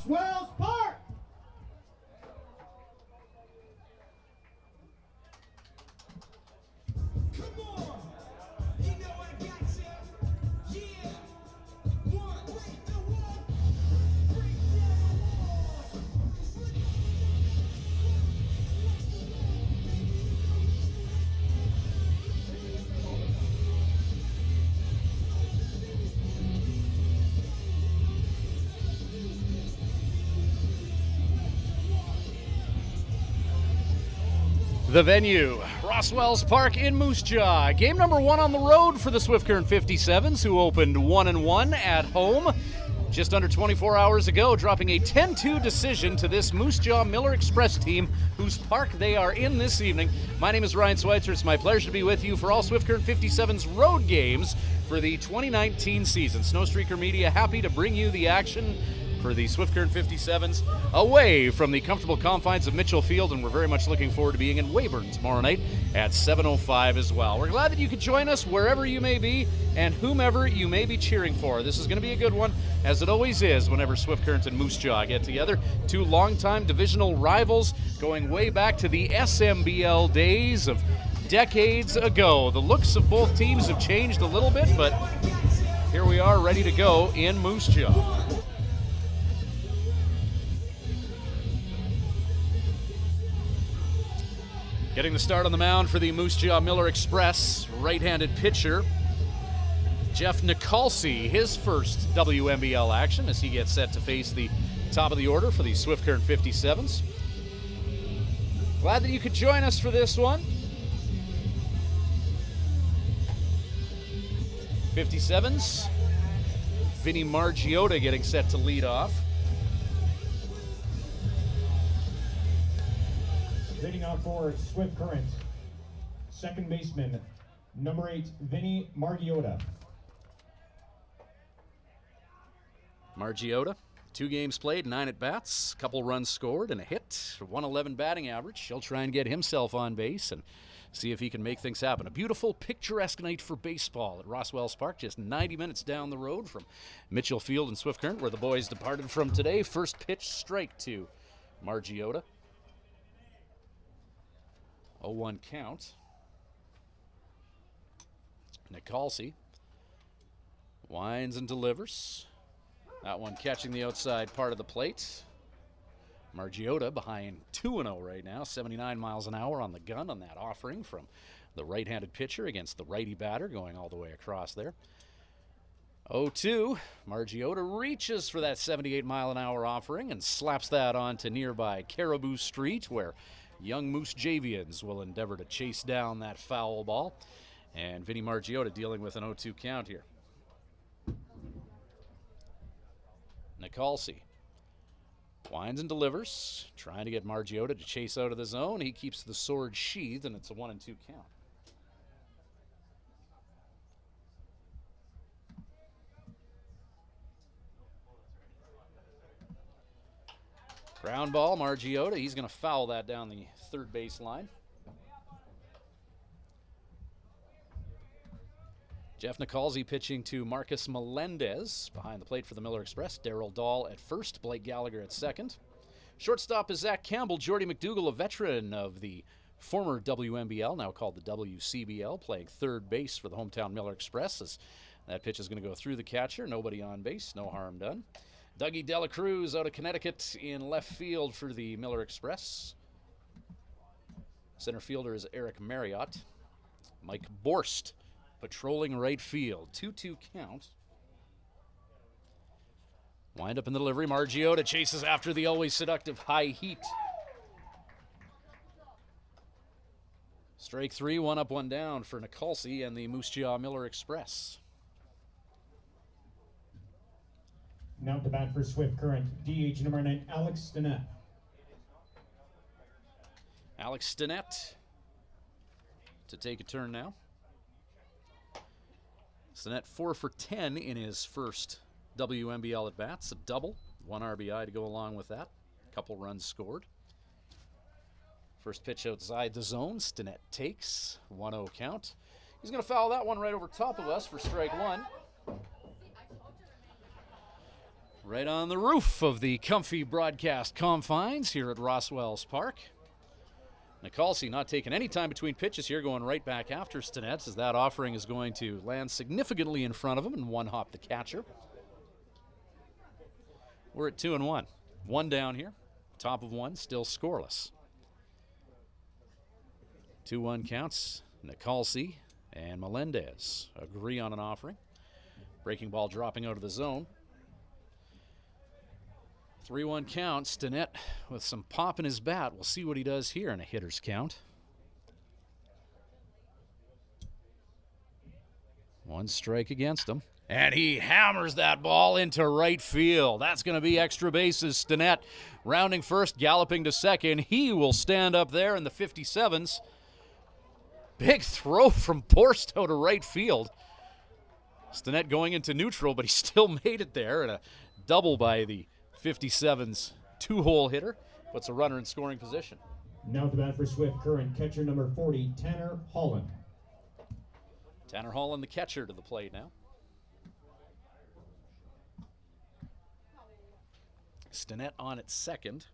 Roswell's Park. Come on, you know I got ya. Yeah, one, break the wall, break down the walls. The venue, Roswell's Park in Moose Jaw. Game number 1 on the road for the Swift Current 57's, who opened 1-1 at home just under 24 hours ago, dropping a 10-2 decision to this Moose Jaw Miller Express team, whose park they are in this evening. My name is Ryan Schweitzer. It's my pleasure to be with you for all Swift Current 57's road games for the 2019 season. Snowstreaker Media happy to bring you the action for the Swift Current 57's away from the comfortable confines of Mitchell Field, and we're very much looking forward to being in Weyburn tomorrow night at 7:05 as well. We're glad that you could join us wherever you may be and whomever you may be cheering for. This is going to be a good one, as it always is whenever Swift Current and Moose Jaw get together. Two longtime divisional rivals going way back to the SMBL days of decades ago. The looks of both teams have changed a little bit, but here we are ready to go in Moose Jaw. Getting the start on the mound for the Moose Jaw Miller Express, right-handed pitcher Jeff Nicolsi, his first WMBL action as he gets set to face the top of the order for the Swift Current 57's. Glad that you could join us for this one. 57's, Vinny Margiotta getting set to lead off. Leading off for Swift Current, second baseman, number 8, Vinny Margiotta. Margiotta, 2 games played, 9 at-bats, a couple runs scored, and a hit, 111 batting average. He'll try and get himself on base and see if he can make things happen. A beautiful, picturesque night for baseball at Roswell's Park, just 90 minutes down the road from Mitchell Field and Swift Current, where the boys departed from today. First pitch strike to Margiotta. 0-1 count. Nicolsi winds and delivers. That one catching the outside part of the plate. Margiotta behind 2-0 right now, 79 miles an hour on the gun on that offering from the right-handed pitcher against the righty batter, going all the way across there. 0-2, Margiotta reaches for that 78 mile an hour offering and slaps that onto nearby Caribou Street, where young Moose Javians will endeavor to chase down that foul ball. And Vinny Margiotta dealing with an 0-2 count here. Nicolsi winds and delivers, trying to get Margiotta to chase out of the zone. He keeps the sword sheathed, and it's a 1-2 count. Ground ball, Margiotta. He's going to foul that down the third base line. Jeff Nicolsi pitching to Marcus Melendez behind the plate for the Miller Express. Darryl Dahl at first, Blake Gallagher at second. Shortstop is Zach Campbell. Jordy McDougall, a veteran of the former WMBL, now called the WCBL, playing third base for the hometown Miller Express. As that pitch is going to go through the catcher. Nobody on base, no harm done. Dougie Dela Cruz out of Connecticut in left field for the Miller Express. Center fielder is Eric Marriott. Mike Borst patrolling right field. 2-2 count. Wind up in the delivery. Margiotta chases after the always seductive high heat. Strike 3, 1 up, 1 down for Nicolsi and the Moose Jaw Miller Express. Now to bat for Swift Current, DH number 9, Alex Stinnett. Alex Stinnett to take a turn now. Stinnett 4 for 10 in his first WMBL at bats, a double, 1 RBI to go along with that, a couple runs scored. First pitch outside the zone, Stinnett takes, 1-0 count. He's going to foul that one right over top of us for strike 1. Right on the roof of the comfy broadcast confines here at Roswell's Park. Nicholsi not taking any time between pitches here, going right back after Stinnett, as that offering is going to land significantly in front of him and one hop the catcher. We're at 2-1. One down here. Top of one, still scoreless. 2-1 counts. Nicholsi and Melendez agree on an offering. Breaking ball dropping out of the zone. 3-1 count. Stinnett with some pop in his bat. We'll see what he does here in a hitter's count. One strike against him. And he hammers that ball into right field. That's going to be extra bases. Stinnett rounding first, galloping to second. He will stand up there in the 57's. Big throw from Borstow to right field. Stinnett going into neutral, but he still made it there. And a double by the 57's two-hole hitter. Puts a runner in scoring position. Now to bat for Swift Current, catcher number 40, Tanner Holland. Tanner Holland, the catcher, to the plate now. Stinnett on at second.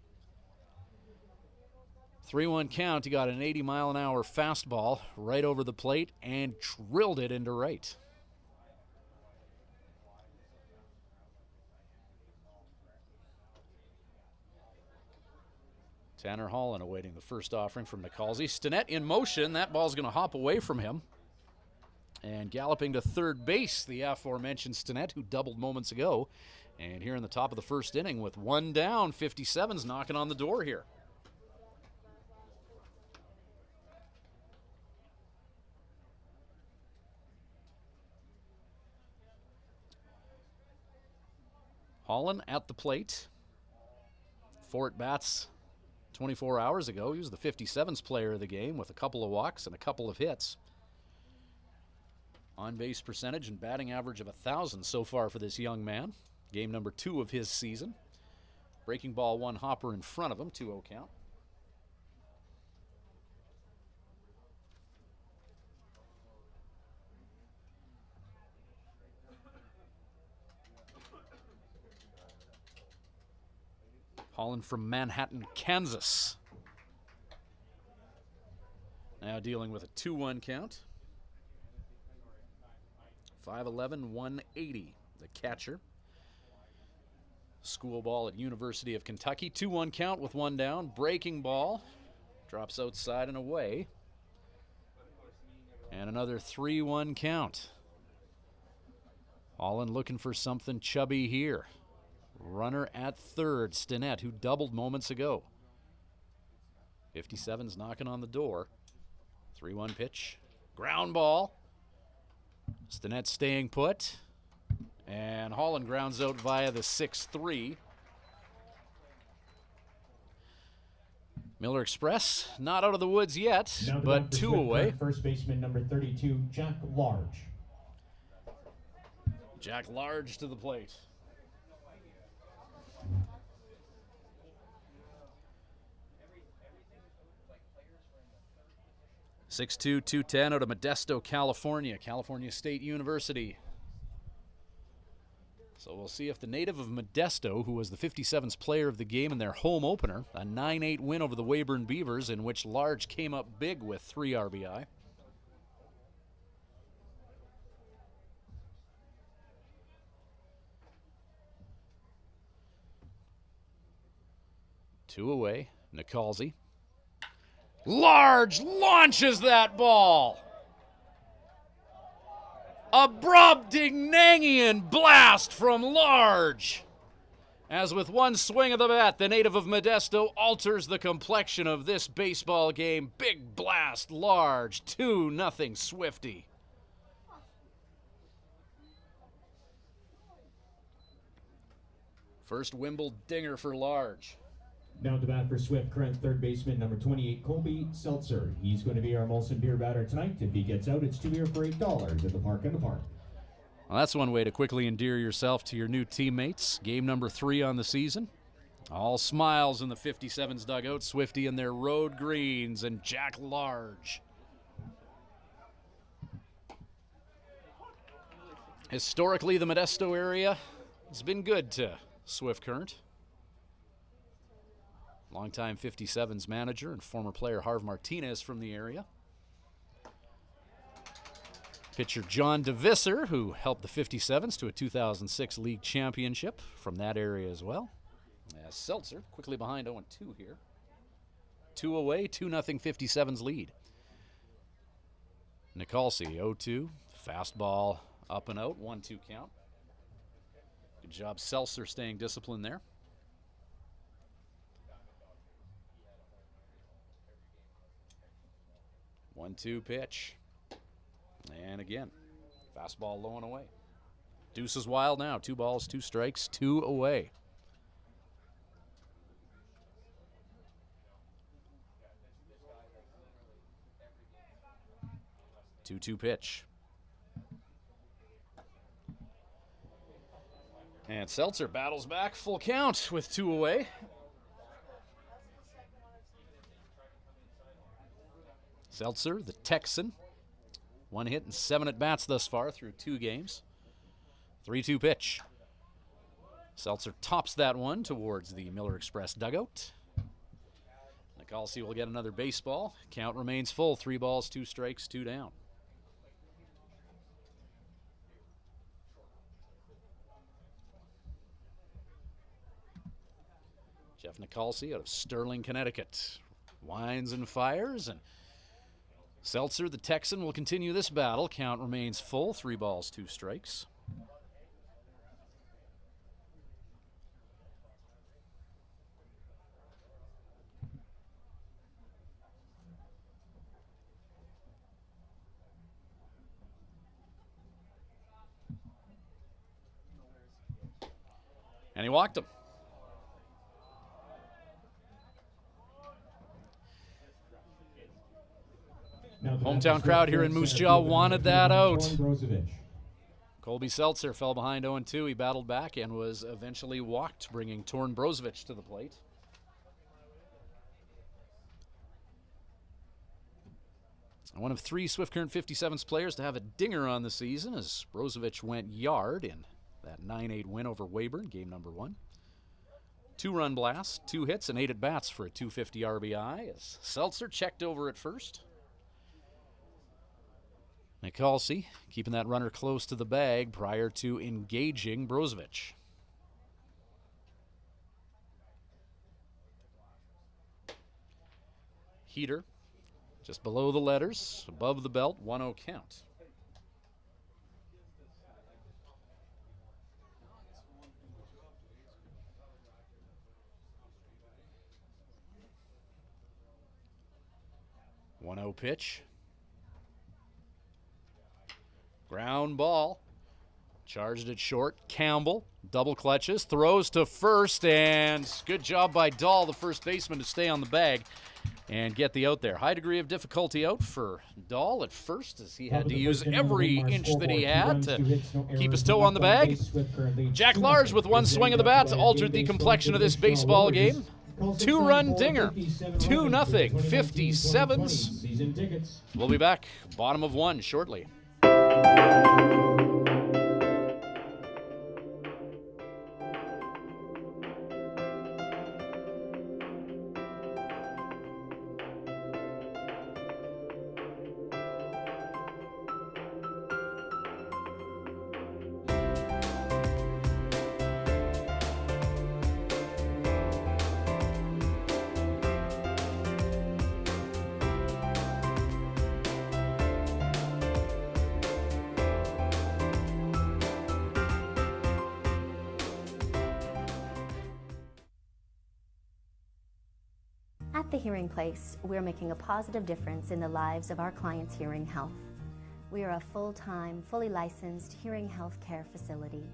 3-1 count. He got an 80-mile-an-hour fastball right over the plate and drilled it into right. Tanner Holland awaiting the first offering from Nicholsi. Stinnett in motion. That ball's going to hop away from him. And galloping to third base, the aforementioned Stinnett, who doubled moments ago. And here in the top of the first inning with one down, 57's knocking on the door here. Holland at the plate. 4 at-bats 24 hours ago. He was the 57's player of the game with a couple of walks and a couple of hits. On-base percentage and batting average of 1,000 so far for this young man. Game number 2 of his season. Breaking ball, one hopper in front of him, 2-0 count. Holland from Manhattan, Kansas. Now dealing with a 2-1 count. 5'11", 180, the catcher. School ball at University of Kentucky. 2-1 count with one down. Breaking ball. Drops outside and away. And another 3-1 count. Holland looking for something chubby here. Runner at third, Stinnett, who doubled moments ago. 57's knocking on the door. 3-1 pitch. Ground ball. Stinnett staying put. And Holland grounds out via the 6-3. Miller Express not out of the woods yet, but 2 away. First baseman number 32, Jack Large. Jack Large to the plate. .62", 210 out of Modesto, California, California State University. So we'll see if the native of Modesto, who was the 57's player of the game in their home opener, a 9-8 win over the Weyburn Beavers, in which Large came up big with 3 RBI. Two away, Nicholsi. Large launches that ball. A Brobdingnagian blast from Large. As with one swing of the bat, the native of Modesto alters the complexion of this baseball game. Big blast, Large, 2-0 Swifty. First Wimble dinger for Large. Now to bat for Swift Current, third baseman number 28, Colby Seltzer. He's going to be our Molson Beer batter tonight. If he gets out, it's 2 beer for $8 at the Park in the Park. Well, that's one way to quickly endear yourself to your new teammates. Game number 3 on the season. All smiles in the 57's dugout. Swifty in their road greens and Jack Large. Historically, the Modesto area has been good to Swift Current. Longtime 57's manager and former player Harv Martinez from the area. Pitcher John DeVisser, who helped the 57's to a 2006 league championship from that area as well. As Seltzer quickly behind 0-2 here. 2 away, 2-0 57's lead. Nicolsi 0-2, fastball up and out, 1-2 count. Good job Seltzer staying disciplined there. One-two pitch. And again, fastball low and away. Deuce is wild now. 2 balls, 2 strikes, 2 away. Two-two pitch. And Seltzer battles back, full count with 2 away. Seltzer, the Texan. 1 hit and 7 at-bats thus far through 2 games. 3-2 pitch. Seltzer tops that one towards the Miller Express dugout. Nicolsi will get another baseball. Count remains full. 3 balls, 2 strikes, 2 down. Jeff Nicolsi out of Sterling, Connecticut. Winds and fires, and Seltzer, the Texan, will continue this battle. Count remains full. 3 balls, 2 strikes. And he walked him. Hometown crowd here in Moose Jaw wanted that out. Colby Seltzer fell behind 0-2. He battled back and was eventually walked, bringing Torn Brozovic to the plate. One of 3 Swift Current 57's players to have a dinger on the season, as Brozovic went yard in that 9-8 win over Weyburn, game number 1. 2-run blast, 2 hits, and 8 at-bats for a 250 RBI, as Seltzer checked over at first. Nicolsi keeping that runner close to the bag prior to engaging Brozovic. Heater just below the letters, above the belt, 1-0 count. One-0 pitch. Ground ball. Charged it short. Campbell double clutches, throws to first, and good job by Dahl, the first baseman, to stay on the bag and get the out there. High degree of difficulty out for Dahl at first, as he had to use every inch that he had to keep his toe on the bag. Jack Large, with 1 swing of the bat, altered the complexion of this baseball game. 2-run dinger, 2-0, 57's. We'll be back, bottom of 1 shortly. At The Hearing Place, we're making a positive difference in the lives of our clients' hearing health. We are a full-time, fully licensed hearing health care facility.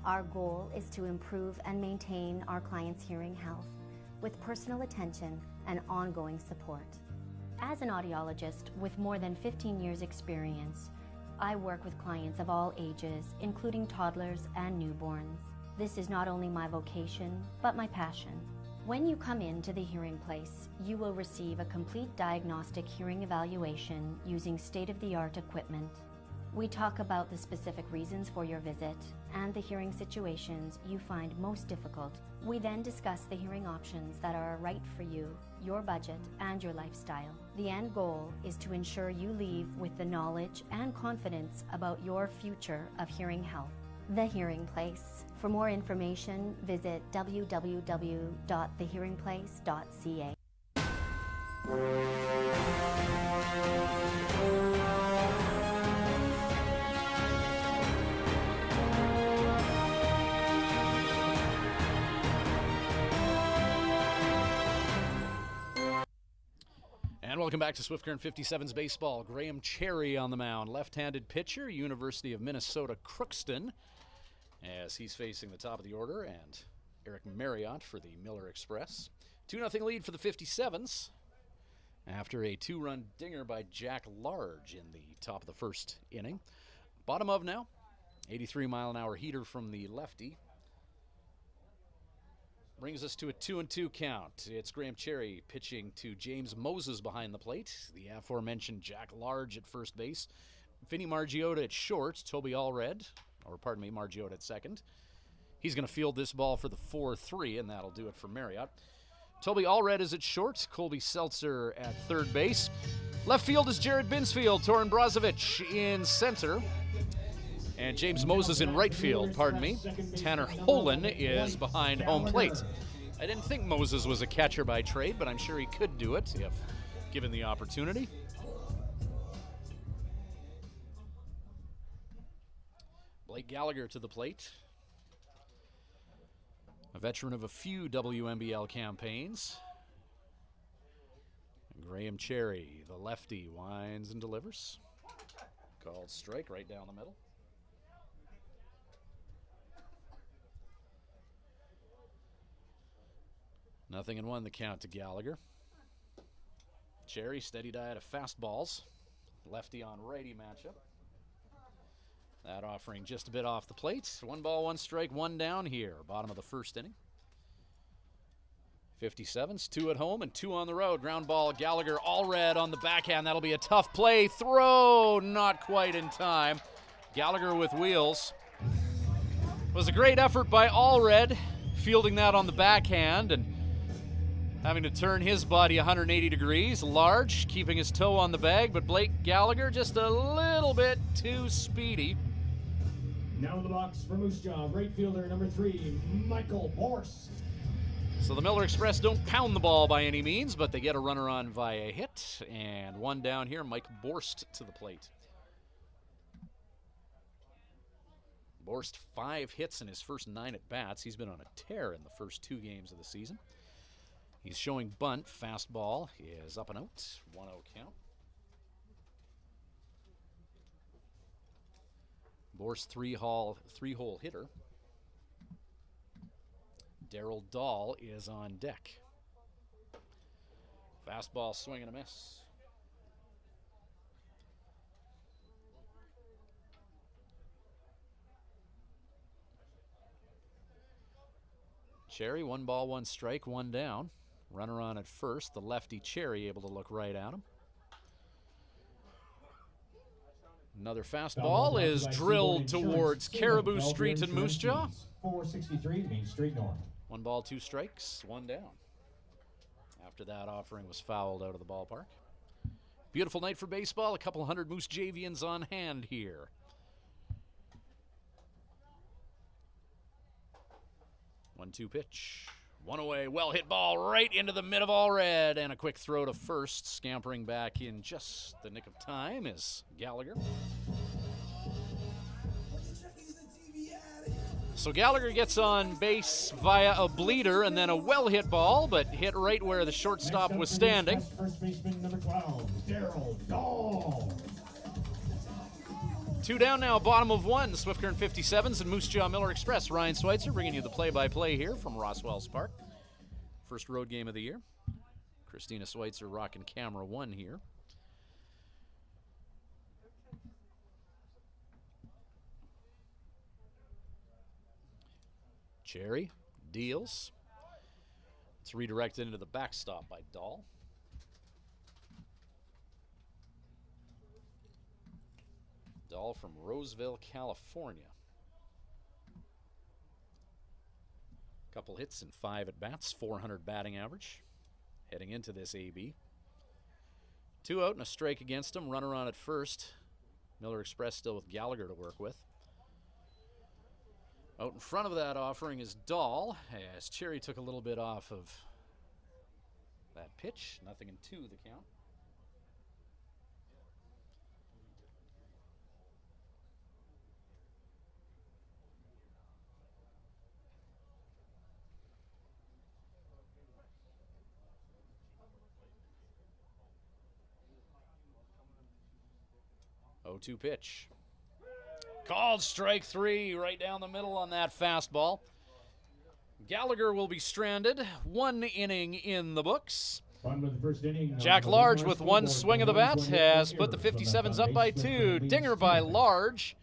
Our goal is to improve and maintain our clients' hearing health with personal attention and ongoing support. As an audiologist with more than 15 years' experience, I work with clients of all ages, including toddlers and newborns. This is not only my vocation, but my passion. When you come into The Hearing Place, you will receive a complete diagnostic hearing evaluation using state-of-the-art equipment. We talk about the specific reasons for your visit and the hearing situations you find most difficult. We then discuss the hearing options that are right for you, your budget, and your lifestyle. The end goal is to ensure you leave with the knowledge and confidence about your future of hearing health. The Hearing Place. For more information, visit www.thehearingplace.ca. And welcome back to Swift Current 57's baseball. Graham Cherry on the mound, left-handed pitcher, University of Minnesota Crookston, as he's facing the top of the order, and Eric Marriott for the Miller Express. 2-0 lead for the 57's after a 2-run dinger by Jack Large in the top of the first inning. Bottom of now, 83-mile-an-hour heater from the lefty. Brings us to a 2-2 count. It's Graham Cherry pitching to James Moses behind the plate. The aforementioned Jack Large at first base. Vinny Margiotta at short. Toby Margiotta at second. He's going to field this ball for the 4-3, and that'll do it for Marriott. Toby Allred is at short. Colby Seltzer at third base. Left field is Jared Binsfield. Torin Brozovic in center. And James Moses in right field, Tanner Holen is behind home plate. I didn't think Moses was a catcher by trade, but I'm sure he could do it if given the opportunity. Blake Gallagher to the plate. A veteran of a few WNBL campaigns. And Graham Cherry, the lefty, winds and delivers. Called strike right down the middle. Nothing in one, the count to Gallagher. Cherry, steady diet of fastballs. Lefty on righty matchup. That offering just a bit off the plate. 1 ball, 1 strike, 1 down here. Bottom of the first inning. 57's, 2 at home and 2 on the road. Ground ball, Gallagher, Allred on the backhand. That'll be a tough play. Throw, not quite in time. Gallagher with wheels. It was a great effort by Allred, fielding that on the backhand and having to turn his body 180 degrees. Large, keeping his toe on the bag, but Blake Gallagher just a little bit too speedy. Now in the box for Moose Jaw, right fielder number 3, Michael Borst. So the Miller Express don't pound the ball by any means, but they get a runner on via hit. And 1 down here, Mike Borst to the plate. Borst 5 hits in his first 9 at-bats. He's been on a tear in the first 2 games of the season. He's showing bunt. Fastball is up and out. 1-0 count. Borst 3-hole hitter. Darryl Dahl is on deck. Fastball swing and a miss. Cherry, 1 ball, 1 strike, 1 down. Runner on at first. The lefty Cherry able to look right at him. Another fastball is drilled towards Caribou Street and Moose Jaw. 463 Main Street North. 1 ball, 2 strikes, 1 down. After that offering was fouled out of the ballpark. Beautiful night for baseball. A couple hundred Moose Javians on hand here. One-two pitch. 1 away. Well hit ball right into the mid of Allred. And a quick throw to first. Scampering back in just the nick of time is Gallagher. So Gallagher gets on base via a bleeder and then a well-hit ball, but hit right where the shortstop was standing. First baseman number 12, Darryl Dahl. 2 down now, bottom of 1. Swift Current 57's and Moose Jaw Miller Express. Ryan Schweitzer bringing you the play-by-play here from Roswell's Park. First road game of the year. Christina Schweitzer rocking camera 1 here. Cherry deals. It's redirected into the backstop by Dahl. Dahl from Roseville, California. Couple hits and 5 at bats, 400 batting average. Heading into this AB. 2 out and a strike against him. Runner on at first. Miller Express still with Gallagher to work with. Out in front of that offering is Dahl, as Cherry took a little bit off of that pitch. 0-2 the count. Oh, 2 pitch. Called strike 3 right down the middle on that fastball. Gallagher will be stranded. 1 inning in the books. On with the first inning. Jack Large with 1 swing of the bat has put the 57's up by 2. Dinger by Large.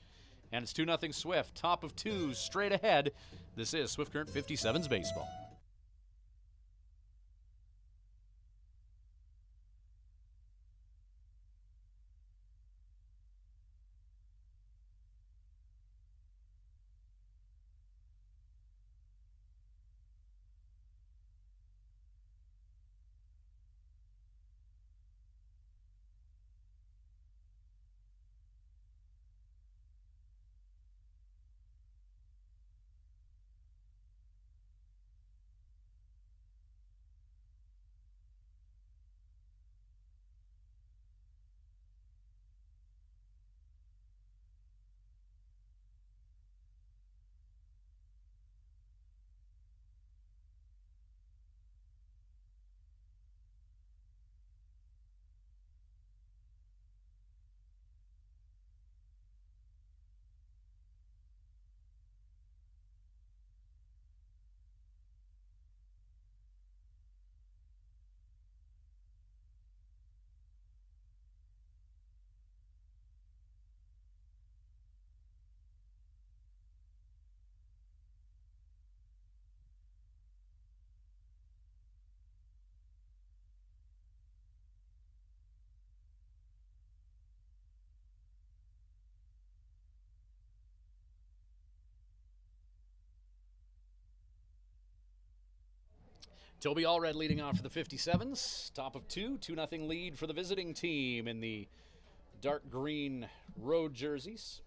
And it's 2-0 Swift. Top of 2 straight ahead. This is Swift Current 57's baseball. Toby Allred leading off for the 57's. Top of 2, 2-0 lead for the visiting team in the dark green road jerseys.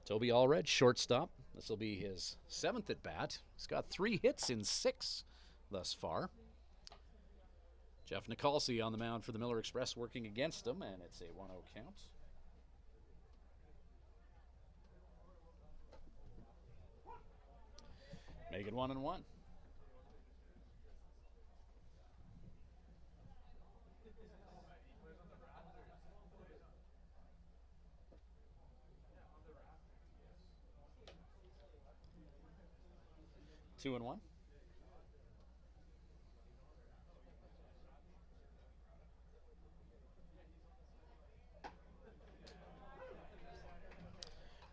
Toby Allred, shortstop. This will be his 7th at bat. He's got 3 hits in 6 thus far. Jeff Nicolsi on the mound for the Miller Express working against him, and it's a 1-0 count. Make it 1-1. Two and 1.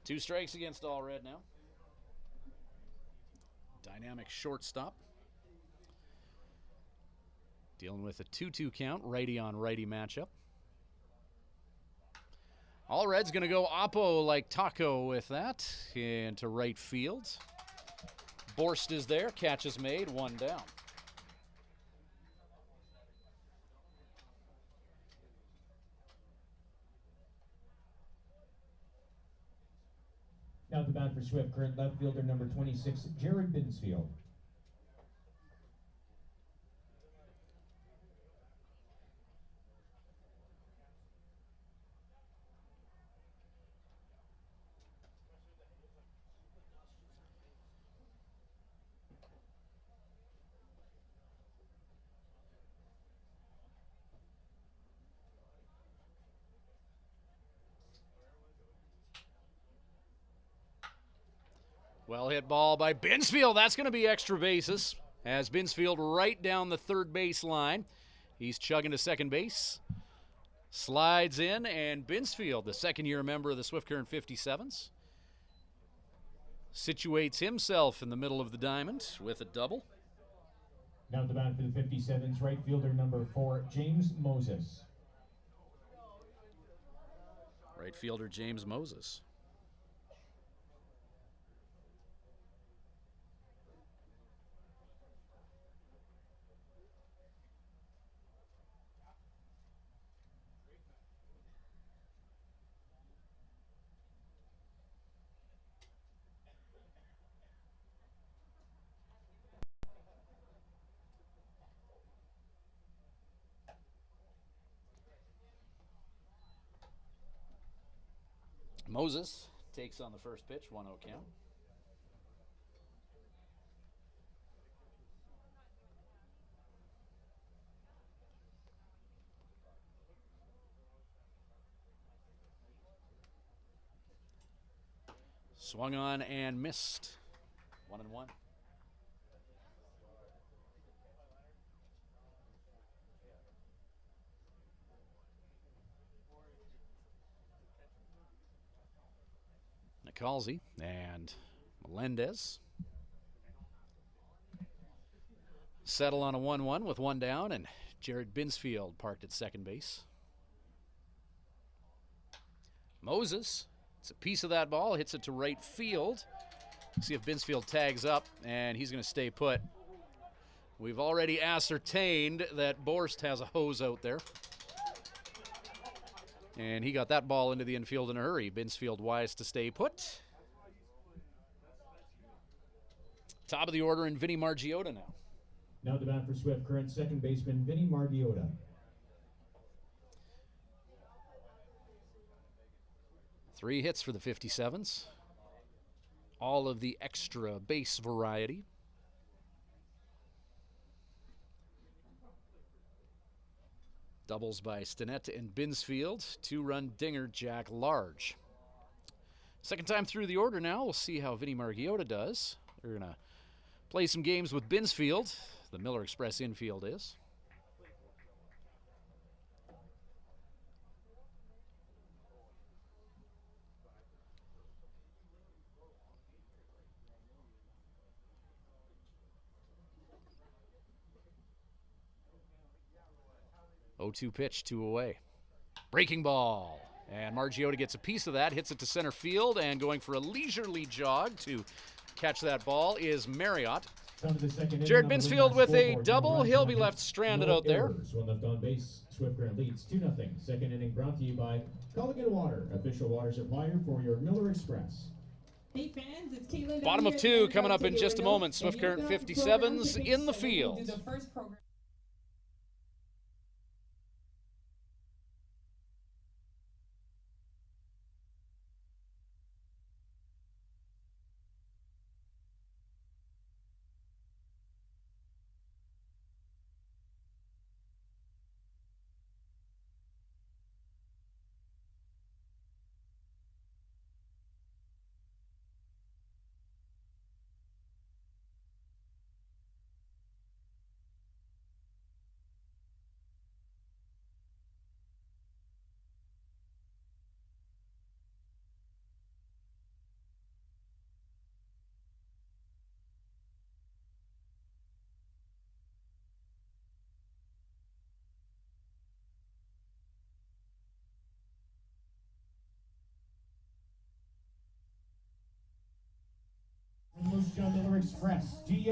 Two strikes against Allred now. Dynamic shortstop. Dealing with a 2-2 count, righty on righty matchup. Allred's going to go oppo like taco with that into right field. Borst is there, catch is made, 1 down. Now at the bat for Swift, current left fielder number 26, Jared Binsfield. Well hit ball by Binsfield. That's going to be extra bases as Binsfield right down the third base line. He's chugging to second base. Slides in, and Binsfield, the second-year member of the Swift Current 57's, situates himself in the middle of the diamond with a double. Now at the bat for the 57's, right fielder number 4, James Moses. Right fielder James Moses. Moses takes on the first pitch, 1-0 count. Swung on and missed. 1-1. Nicalzi and Melendez settle on a 1-1 with one down, and Jared Binsfield parked at second base. Moses, it's a piece of that ball, hits it to right field. See if Binsfield tags up, and he's going to stay put. We've already ascertained that Borst has a hose out there. And he got that ball into the infield in a hurry. Binsfield wise to stay put. Top of the order, and Vinny Margiotta now. Now to bat for Swift, current second baseman Vinny Margiotta. Three hits for the 57's. All of the extra base variety. Doubles by Stinnett and Binsfield. Two-run dinger, Jack Large. Second time through the order now. We'll see how Vinny Margiotta does. They're going to play some games with Binsfield. The Miller Express infield is. Oh, 2 pitch, 2 away. Breaking ball. And Margiotta gets a piece of that, hits it to center field, and going for a leisurely jog to catch that ball is Marriott. Jared Binsfield with a double. He'll be left stranded out there. One left on base. Swift current leads 2-0. Second inning brought to you by Culligan Water, official water supplier for your Miller Express. Hey fans, it's Caitlin. Bottom of 2 coming up in just a moment. Swift current 57's in the field.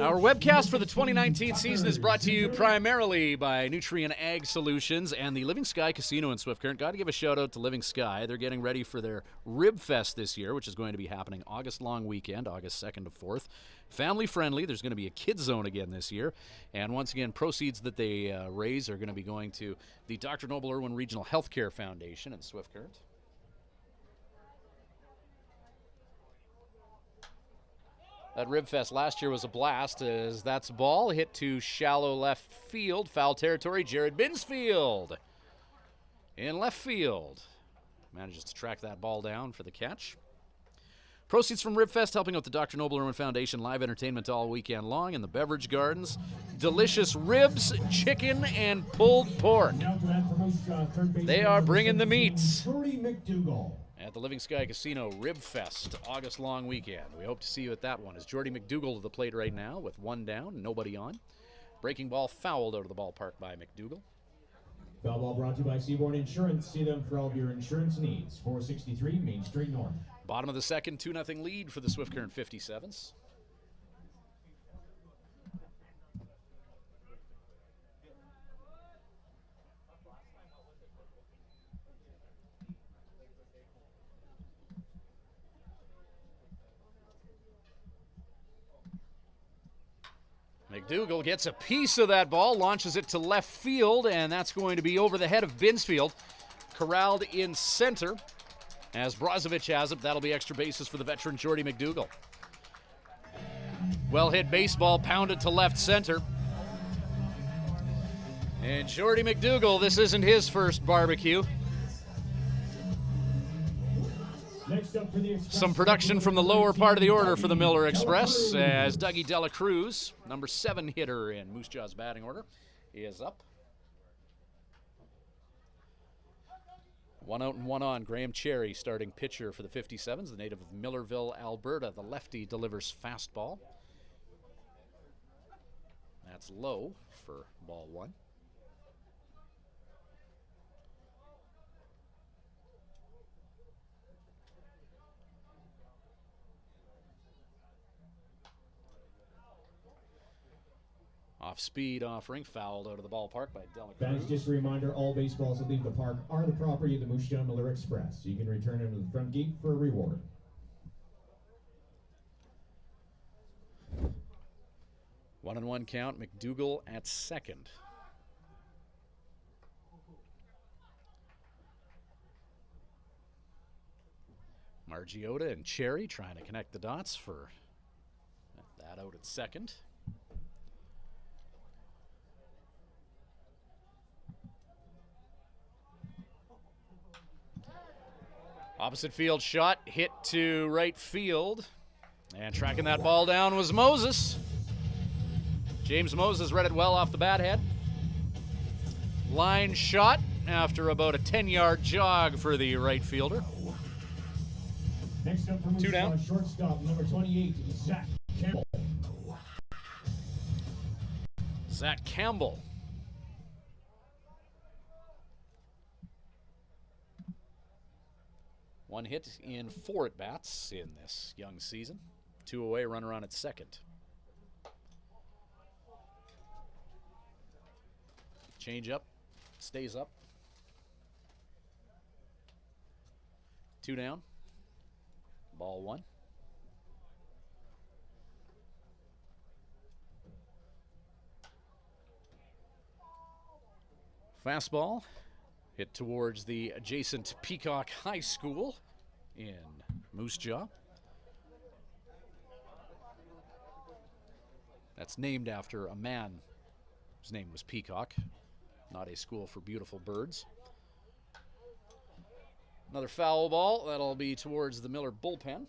Our webcast for the 2019 season is brought to you primarily by Nutrien Ag Solutions and the Living Sky Casino in Swift Current. Got to give a shout out to Living Sky. They're getting ready for their Rib Fest this year, which is going to be happening August long weekend, August 2nd to 4th. Family friendly. There's going to be a kids zone again this year. And once again, proceeds that they raise are going to be going to the Dr. Noble Irwin Regional Healthcare Foundation in Swift Current. That Rib Fest last year was a blast, as that's a ball hit to shallow left field, foul territory. Jared Binsfield in left field manages to track that ball down for the catch. Proceeds from Rib Fest helping out the Dr. Noble Irwin Foundation. Live entertainment all weekend long in the beverage gardens. Delicious ribs, chicken, and pulled pork. They are bringing the meats at the Living Sky Casino Rib Fest, August long weekend. We hope to see you at that one. As Jordy McDougall to the plate right now with one down, nobody on. Breaking ball fouled out of the ballpark by McDougall. Foul ball brought to you by Seabourn Insurance. See them for all of your insurance needs. 463 Main Street North. Bottom of the second, 2-0 lead for the Swift Current 57's. McDougall gets a piece of that ball, launches it to left field, and that's going to be over the head of Binsfield. Corralled in center. As Brozovic has it, that'll be extra bases for the veteran Jordy McDougall. Well hit baseball, pounded to left center. And Jordy McDougall, this isn't his first barbecue. Next up for the Express. Some production from the lower part of the order for the Miller Express as Dougie Dela Cruz, number 7 hitter in Moose Jaw's batting order, is up. 1 out and 1 on. Graham Cherry, starting pitcher for the 57's, the native of Millerville, Alberta. The lefty delivers fastball. That's low for ball 1. Off-speed offering, fouled out of the ballpark by Dela Fans, Cruz. just a reminder, all baseballs that leave the park are the property of the Moose Jaw Miller Express. You can return them to the front gate for a reward. One and one count, McDougall at second. Margiotta and Cherry trying to connect the dots for that out at second. Opposite field shot, hit to right field. And tracking that ball down was Moses. James Moses read it well off the bat head. Line shot after about a 10-yard jog for the right fielder. Next up for Moose 2 down. Jaw, shortstop number 28, Zach Campbell. Zach Campbell. One hit in 4 at-bats in this young season. 2 away, runner on at second. Change up, stays up. 2 down. Ball 1. Fastball hit towards the adjacent Peacock High School in Moose Jaw. That's named after a man whose name was Peacock, not a school for beautiful birds. Another foul ball, that'll be towards the Miller bullpen.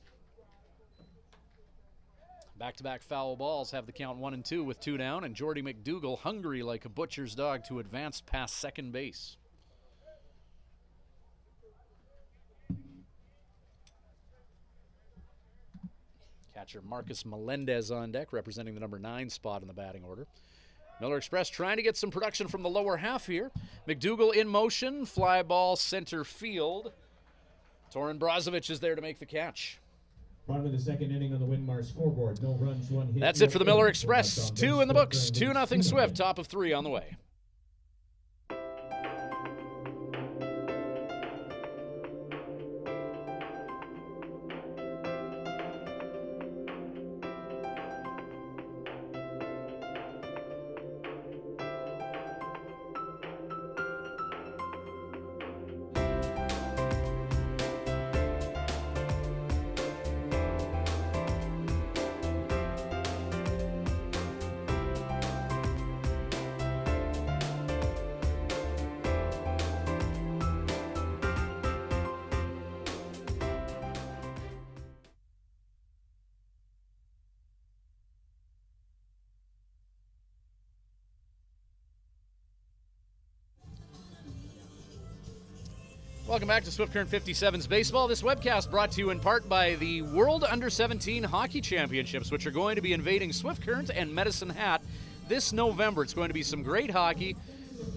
Back-to-back foul balls have the count 1 and 2 with 2 down, and Jordy McDougall hungry like a butcher's dog to advance past second base. Catcher Marcus Melendez on deck, representing the number 9 spot in the batting order. Miller Express trying to get some production from the lower half here. McDougall in motion, fly ball center field. Torin Brozovic is there to make the catch. Bottom of the second inning on the Winmar scoreboard. No runs, 1 hit. That's it for the Miller Express. 2 in the books, 2-0 Swift, top of 3 on the way. Welcome back to Swift Current 57's Baseball. This webcast brought to you in part by the World Under-17 Hockey Championships, which are going to be invading Swift Current and Medicine Hat this November. It's going to be some great hockey.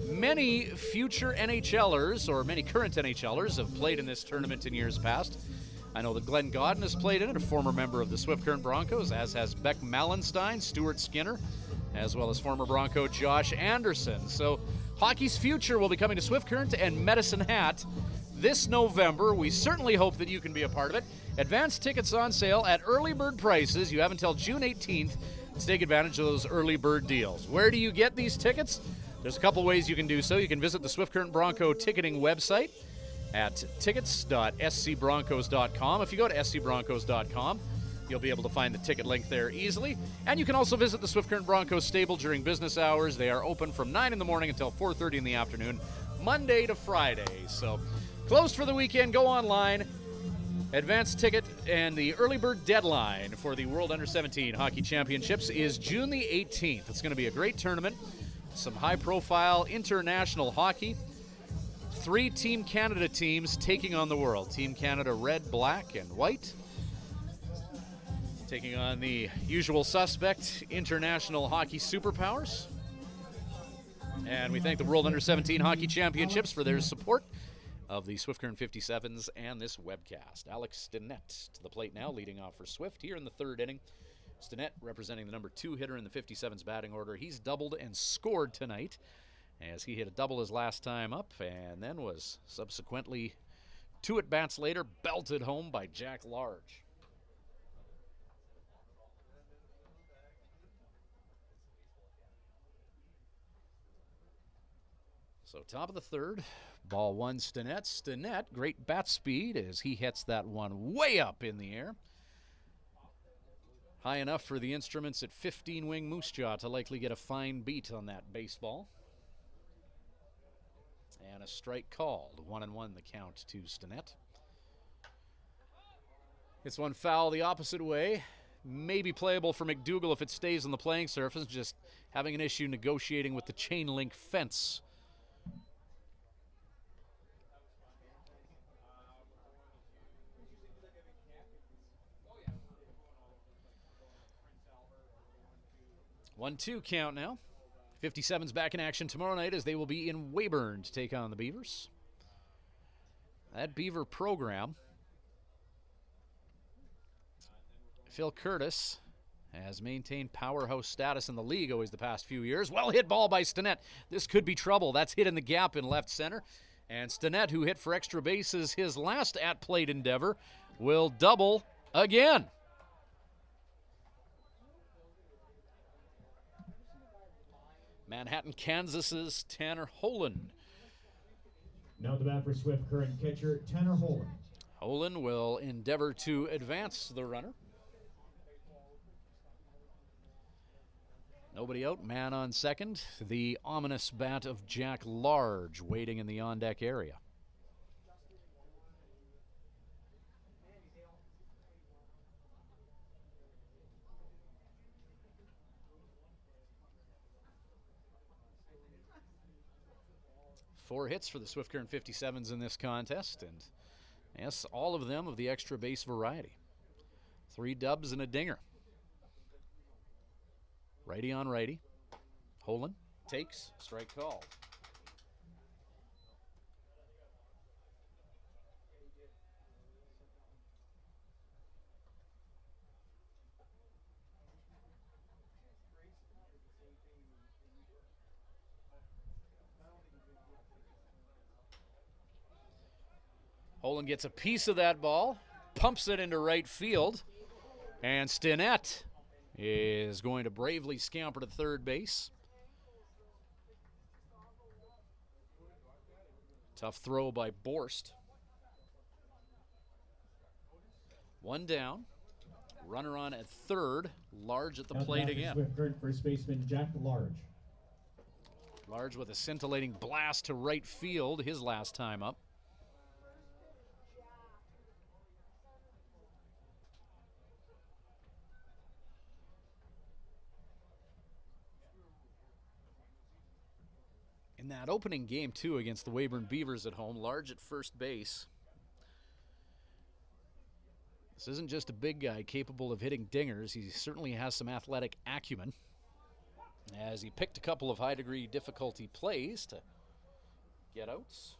Many future NHLers, or many current NHLers, have played in this tournament in years past. I know that Glenn Godden has played in it, a former member of the Swift Current Broncos, as has Beck Mallenstein, Stuart Skinner, as well as former Bronco Josh Anderson. So hockey's future will be coming to Swift Current and Medicine Hat this November. We certainly hope that you can be a part of it. Advance tickets on sale at early bird prices. You have until June 18th to take advantage of those early bird deals. Where do you get these tickets? There's a couple ways you can do so. You can visit the Swift Current Bronco ticketing website at tickets.scbroncos.com. If you go to scbroncos.com, you'll be able to find the ticket link there easily. And you can also visit the Swift Current Broncos stable during business hours. They are open from 9 in the morning until 4:30 in the afternoon, Monday to Friday. So closed for the weekend. Go online. Advance ticket and the early bird deadline for the World Under-17 Hockey Championships is June the 18th. It's going to be a great tournament. Some high-profile international hockey. 3 Team Canada teams taking on the world. Team Canada red, black, and white. Taking on the usual suspect, international hockey superpowers. And we thank the World Under-17 Hockey Championships for their support of the Swift Current 57's and this webcast. Alex Stinnett to the plate now, leading off for Swift here in the third inning. Stinnett representing the number 2 hitter in the 57's batting order. He's doubled and scored tonight as he hit a double his last time up and then was subsequently 2 at-bats later belted home by Jack Large. So top of the third, ball 1 Stinnett. Stinnett, great bat speed as he hits that one way up in the air. High enough for the instruments at 15-wing Moose Jaw to likely get a fine beat on that baseball. And a strike called. 1-1 the count to Stinnett. It's one foul the opposite way. Maybe playable for McDougall if it stays on the playing surface. Just having an issue negotiating with the chain link fence. One, 2 count now. 57's back in action tomorrow night as they will be in Weyburn to take on the Beavers. That Beaver program, Phil Curtis has maintained powerhouse status in the league always the past few years. Well hit ball by Stinnett. This could be trouble. That's hit in the gap in left center. And Stinnett, who hit for extra bases his last at-plate endeavor, will double again. Manhattan, Kansas's Tanner Holen. Now the bat for Swift Current catcher Tanner Holen. Holen will endeavor to advance the runner. Nobody out, man on second. The ominous bat of Jack Large waiting in the on-deck area. Four hits for the Swift Current 57's in this contest, and yes, all of them of the extra base variety. 3 dubs and a dinger. Righty on righty. Holen takes, strike called. Holen gets a piece of that ball, pumps it into right field, and Stinnett is going to bravely scamper to third base. Tough throw by Borst. 1 down. Runner on at third. Large at the plate again. Swift Current first baseman Jack Large. Large with a scintillating blast to right field his last time up. In that opening game, too, against the Weyburn Beavers at home, Large at first base. This isn't just a big guy capable of hitting dingers. He certainly has some athletic acumen. as he picked a couple of high-degree difficulty plays to get outs.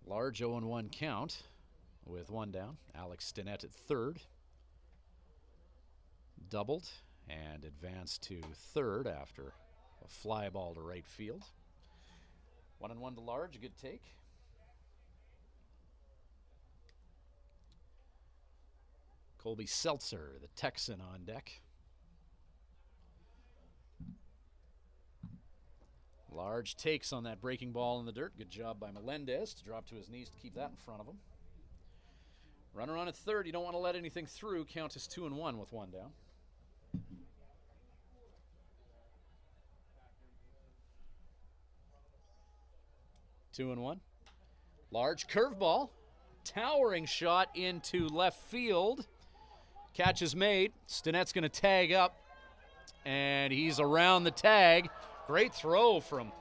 Large 0-1 count with one down. Alex Stinnett at third. Doubled and advanced to third after a fly ball to right field. 1-1 to Large, a good take. Colby Seltzer, the Texan, on deck. Large takes on that breaking ball in the dirt. Good job by Melendez to drop to his knees to keep that in front of him. Runner on at third. You don't want to let anything through. Count is 2-1 with one down. Two and one. Large curveball. Towering shot into left field. Catch is made. Stinnett's going to tag up. And he's around the tag. Great throw from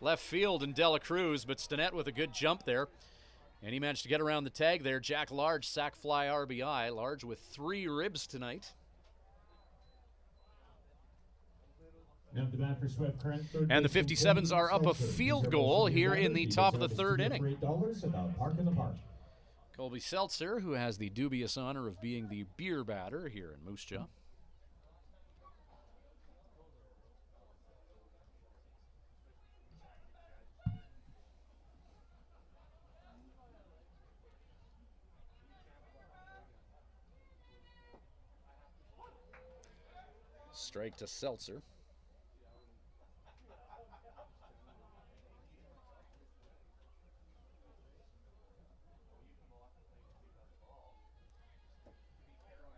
left field in Dela Cruz, but Stinnett with a good jump there. And he managed to get around the tag there. Jack Large, sac fly RBI. Large with 3 ribs tonight. Now the bat for Swift Current. And the 57's are up a field goal here in the top of the third inning. $8 about Park in the Park. Colby Seltzer, who has the dubious honor of being the beer batter here in Moose Jaw. Strike to Seltzer.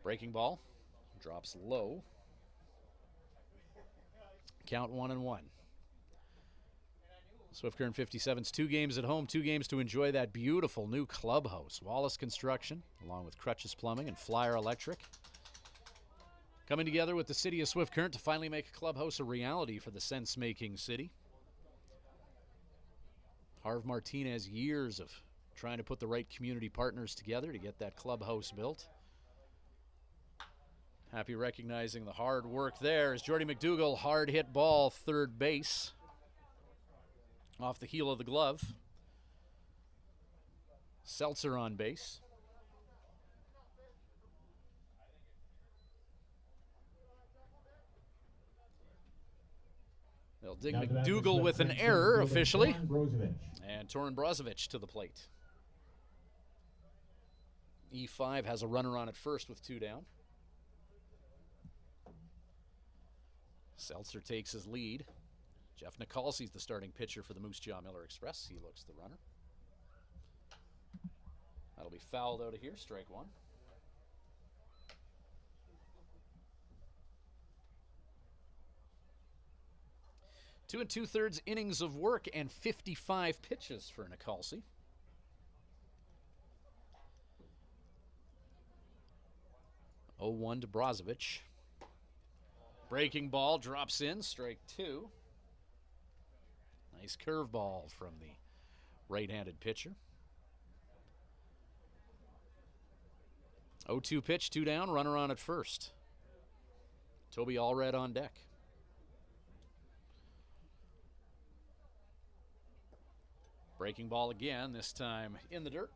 Breaking ball, drops low. Count 1-1. Swift Current 57's 2 games at home, 2 games to enjoy that beautiful new clubhouse. Wallace Construction, along with Crutches Plumbing and Flyer Electric, coming together with the city of Swift Current to finally make a clubhouse a reality for the sense-making city. Harv Martinez, years of trying to put the right community partners together to get that clubhouse built. Happy recognizing the hard work there as Jordy McDougall, hard hit ball, third base. Off the heel of the glove. Seltzer on base. They'll dig McDougall with an error officially. And Torin Brozovic to the plate. E5 has a runner on at first with 2 down. Seltzer takes his lead. Jeff Nicolsi's the starting pitcher for the Moose Jaw Miller Express. He looks the runner. That'll be fouled out of here, strike 1. Two and 2/3 innings of work and 55 pitches for Nicolsi. Oh, 0-1 to Brozovic. Breaking ball drops in, strike 2. Nice curveball from the right-handed pitcher. 0-2 pitch, 2 down, runner on at first. Toby Allred on deck. Breaking ball again, this time in the dirt.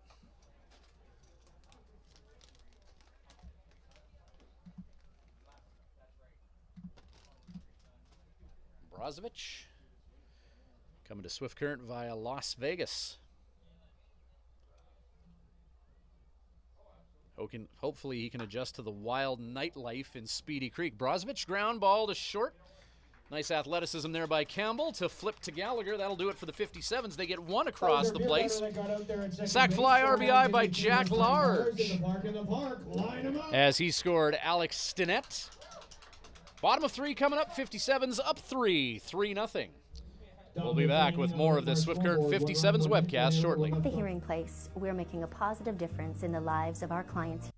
Brozovic coming to Swift Current via Las Vegas. Hopefully he can adjust to the wild nightlife in Speedy Creek. Brozovic, ground ball to short. Nice athleticism there by Campbell to flip to Gallagher. That'll do it for the 57's. They get 1 across the place. Sac fly RBI by Jack Large as he scored Alex Stinnett. Bottom of 3 coming up. 57's up 3-0. We'll be back with more of this Swift Current 57's webcast shortly. At the Hearing Place, we're making a positive difference in the lives of our clients.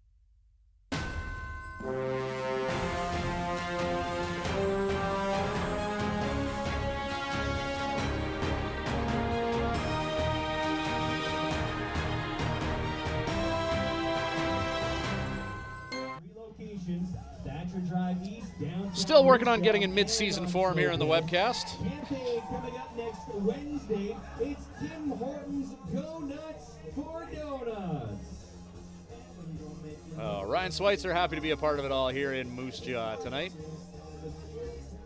Relocations, Thatcher Drive Still working on getting in mid-season form here in the webcast. Cafe coming up next Wednesday. It's Tim Hortons Go Nuts for Donuts. Ryan Schweitzer happy to be a part of it all here in Moose Jaw tonight.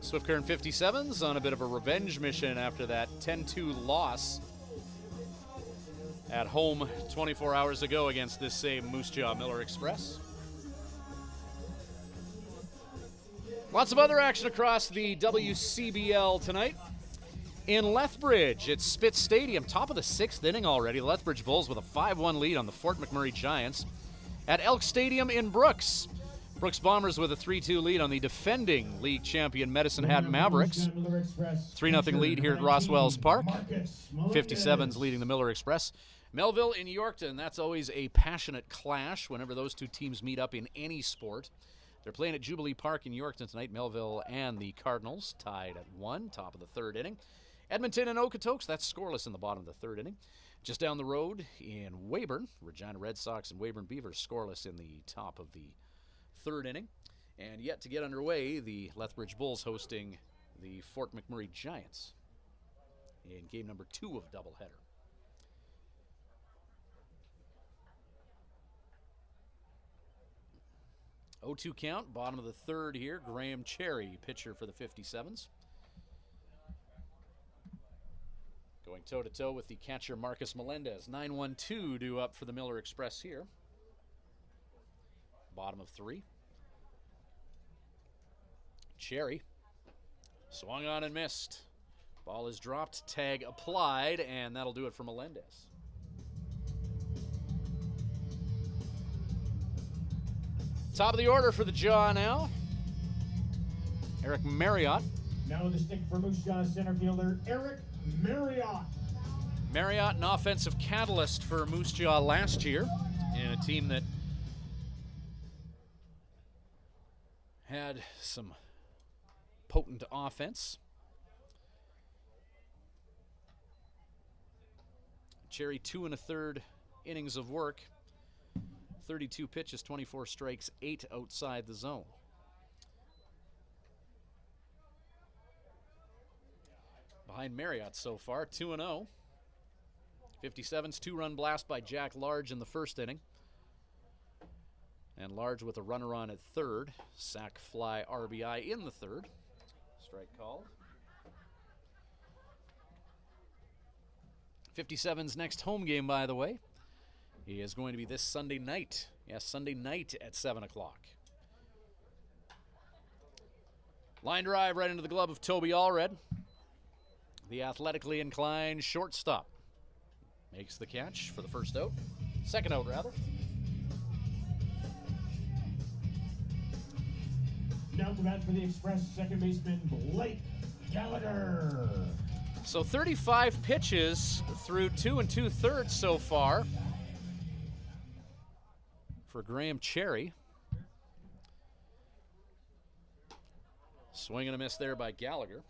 Swift Current 57's on a bit of a revenge mission after that 10-2 loss at home 24 hours ago against this same Moose Jaw Miller Express. Lots of other action across the WCBL tonight. In Lethbridge, it's Spitz Stadium, top of the 6th inning already. Lethbridge Bulls with a 5-1 lead on the Fort McMurray Giants. At Elk Stadium in Brooks, Brooks Bombers with a 3-2 lead on the defending league champion Medicine Hat Mavericks. 3-0 lead here at Rosswells Park. 57's leading the Miller Express. Melville in Yorkton, that's always a passionate clash whenever those two teams meet up in any sport. They're playing at Jubilee Park in Yorkton tonight. Melville and the Cardinals tied at 1, top of the 3rd inning. Edmonton and Okotoks, that's scoreless in the bottom of the 3rd inning. Just down the road in Weyburn, Regina Red Sox and Weyburn Beavers scoreless in the top of the 3rd inning. And yet to get underway, the Lethbridge Bulls hosting the Fort McMurray Giants in game number 2 of doubleheader. 0-2 count, bottom of the 3rd here. Graham Cherry, pitcher for the 57's. Going toe-to-toe with the catcher Marcus Melendez. 9-1-2 due up for the Miller Express here. Bottom of 3. Cherry swung on and missed. Ball is dropped, tag applied, and that'll do it for Melendez. Top of the order for the Jaw now. Eric Marriott. Now the stick for Moose Jaw center fielder Eric Marriott. Marriott, an offensive catalyst for Moose Jaw last year in a team that had some potent offense. Cherry 2 1/3 innings of work. 32 pitches, 24 strikes, 8 outside the zone. Behind Marriott so far, 2-0. 57's 2-run blast by Jack Large in the 1st inning. And Large with a runner on at 3rd. Sac fly RBI in the 3rd. Strike called. 57's next home game, by the way, is going to be this Sunday night. Yes, Sunday night at 7 o'clock. Line drive right into the glove of Toby Allred. The athletically inclined shortstop makes the catch for the first out. Second out, rather. Now to bat for the Express, second baseman Blake Gallagher. So 35 pitches through 2 2/3 so far for Graham Cherry. Swing and a miss there by Gallagher.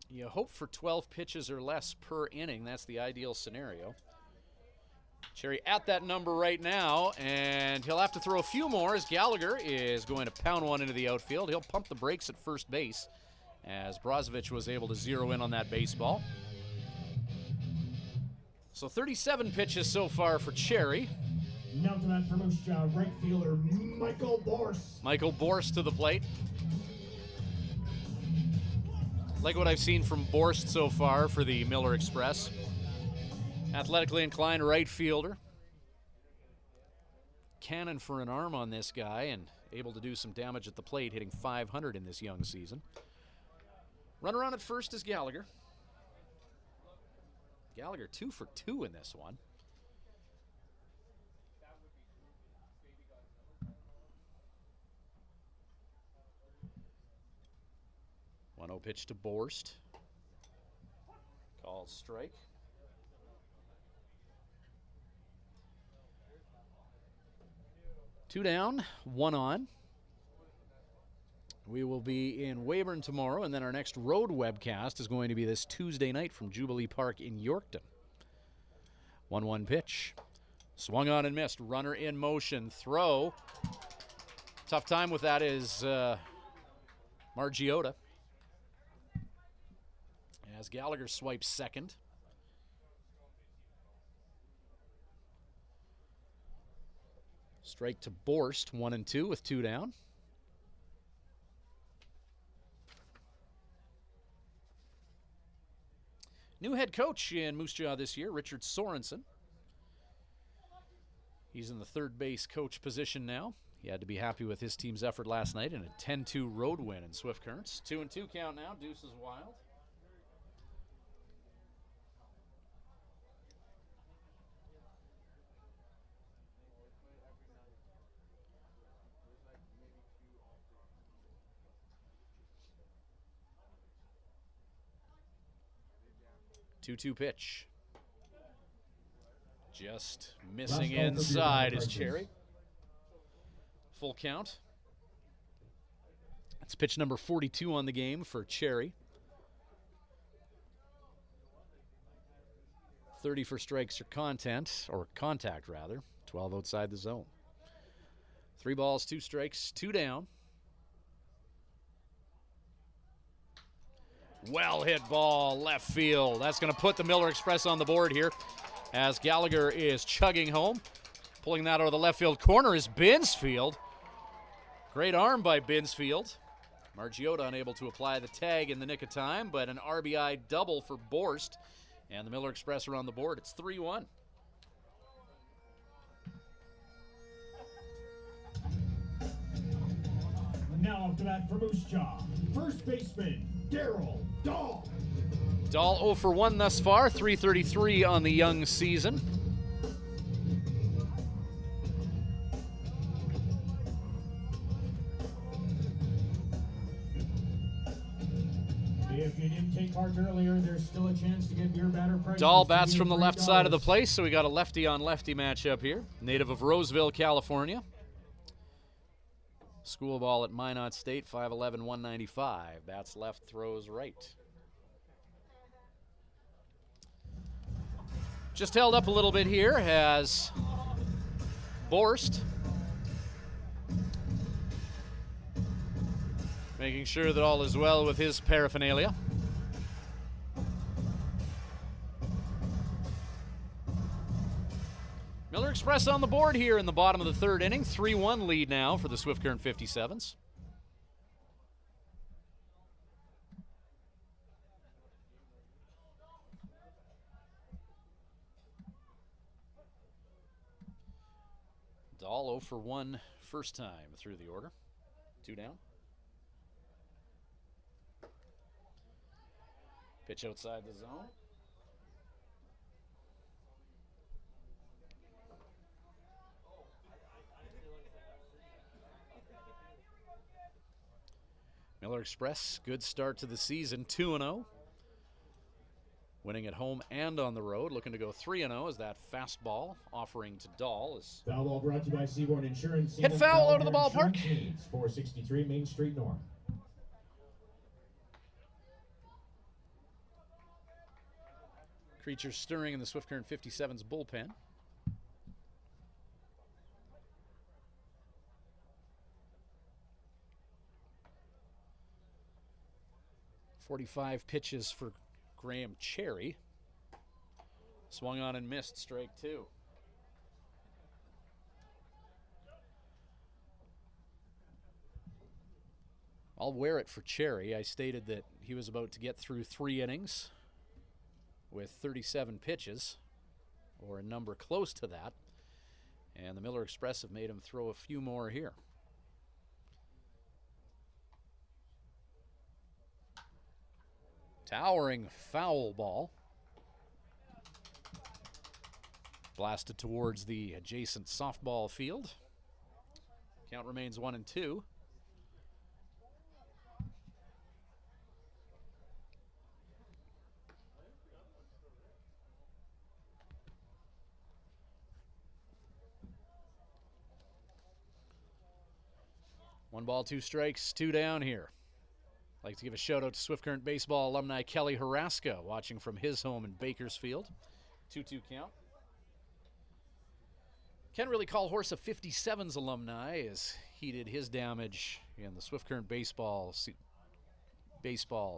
You hope for 12 pitches or less per inning. That's the ideal scenario. Cherry at that number right now, and he'll have to throw a few more as Gallagher is going to pound one into the outfield. He'll pump the brakes at first base as Brozovic was able to zero in on that baseball. So 37 pitches so far for Cherry. Now to bat for Moose Jaw, right fielder Michael Borst. Michael Borst to the plate. Like what I've seen from Borst so far for the Miller Express. Athletically inclined right fielder. Cannon for an arm on this guy and able to do some damage at the plate, hitting .500 in this young season. Runner on at first is Gallagher. Gallagher 2 for 2 in this one. One 0 pitch to Borst. Called strike. Two down, one on. We will be in Weyburn tomorrow, and then our next road webcast is going to be this Tuesday night from Jubilee Park in Yorkton. 1-1 pitch. Swung on and missed. Runner in motion. Throw. Tough time with that is Margiota. As Gallagher swipes second. Strike to Borst, 1-2 with 2 down. New head coach in Moose Jaw this year, Richard Sorensen. He's in the third base coach position now. He had to be happy with his team's effort last night in a 10-2 road win in Swift Currents. 2-2 count now. Deuce is wild. Two-two pitch. Just missing inside is Cherry. Full count. It's pitch number 42 on the game for Cherry. 30 for strikes or contact rather. 12 outside the zone. 3 balls, 2 strikes, 2 down. Well hit ball, left field. That's going to put the Miller Express on the board here as Gallagher is chugging home. Pulling that out of the left field corner is Binsfield. Great arm by Binsfield. Margiota unable to apply the tag in the nick of time, but an RBI double for Borst. And the Miller Express are on the board. It's 3-1. Now up to bat for Moose Jaw, first baseman Daryl Dahl. Dahl 0 for 1 thus far, 333 on the young season. If you didn't take part earlier, there's still a chance to get beer batter prices. Dahl bats from the left side of the place, so we got a lefty on lefty matchup here. Native of Roseville, California. School ball at Minot State, 5'11", 195. Bats left, throws right. Just held up a little bit here has Borst. Making sure that all is well with his paraphernalia. Miller Express on the board here in the bottom of the third inning. 3-1 lead now for the Swift Current 57's. Dahl 0 for 1 first time through the order. 2 down. Pitch outside the zone. Miller Express, good start to the season, 2-0. Winning at home and on the road, looking to go 3-0 as that fastball offering to Dahl is Foul ball brought to you by Seaborn Insurance. hit foul out of the ballpark. 463 Main Street North. Creatures stirring in the Swift Current 57's bullpen. .45 pitches for Graham Cherry. Swung on and missed, strike 2. I'll wear it for Cherry. I stated that he was about to get through 3 innings with 37 pitches, or a number close to that. And the Miller Express have made him throw a few more here. Towering foul ball. Blasted towards the adjacent softball field. Count remains 1-2. One ball, 2 strikes, 2 down here. I'd like to give a shout out to Swift Current baseball alumni Kelly Haraska, watching from his home in Bakersfield. 2-2 count. Can't really call Horse a 57's alumni, as he did his damage in the Swift Current baseball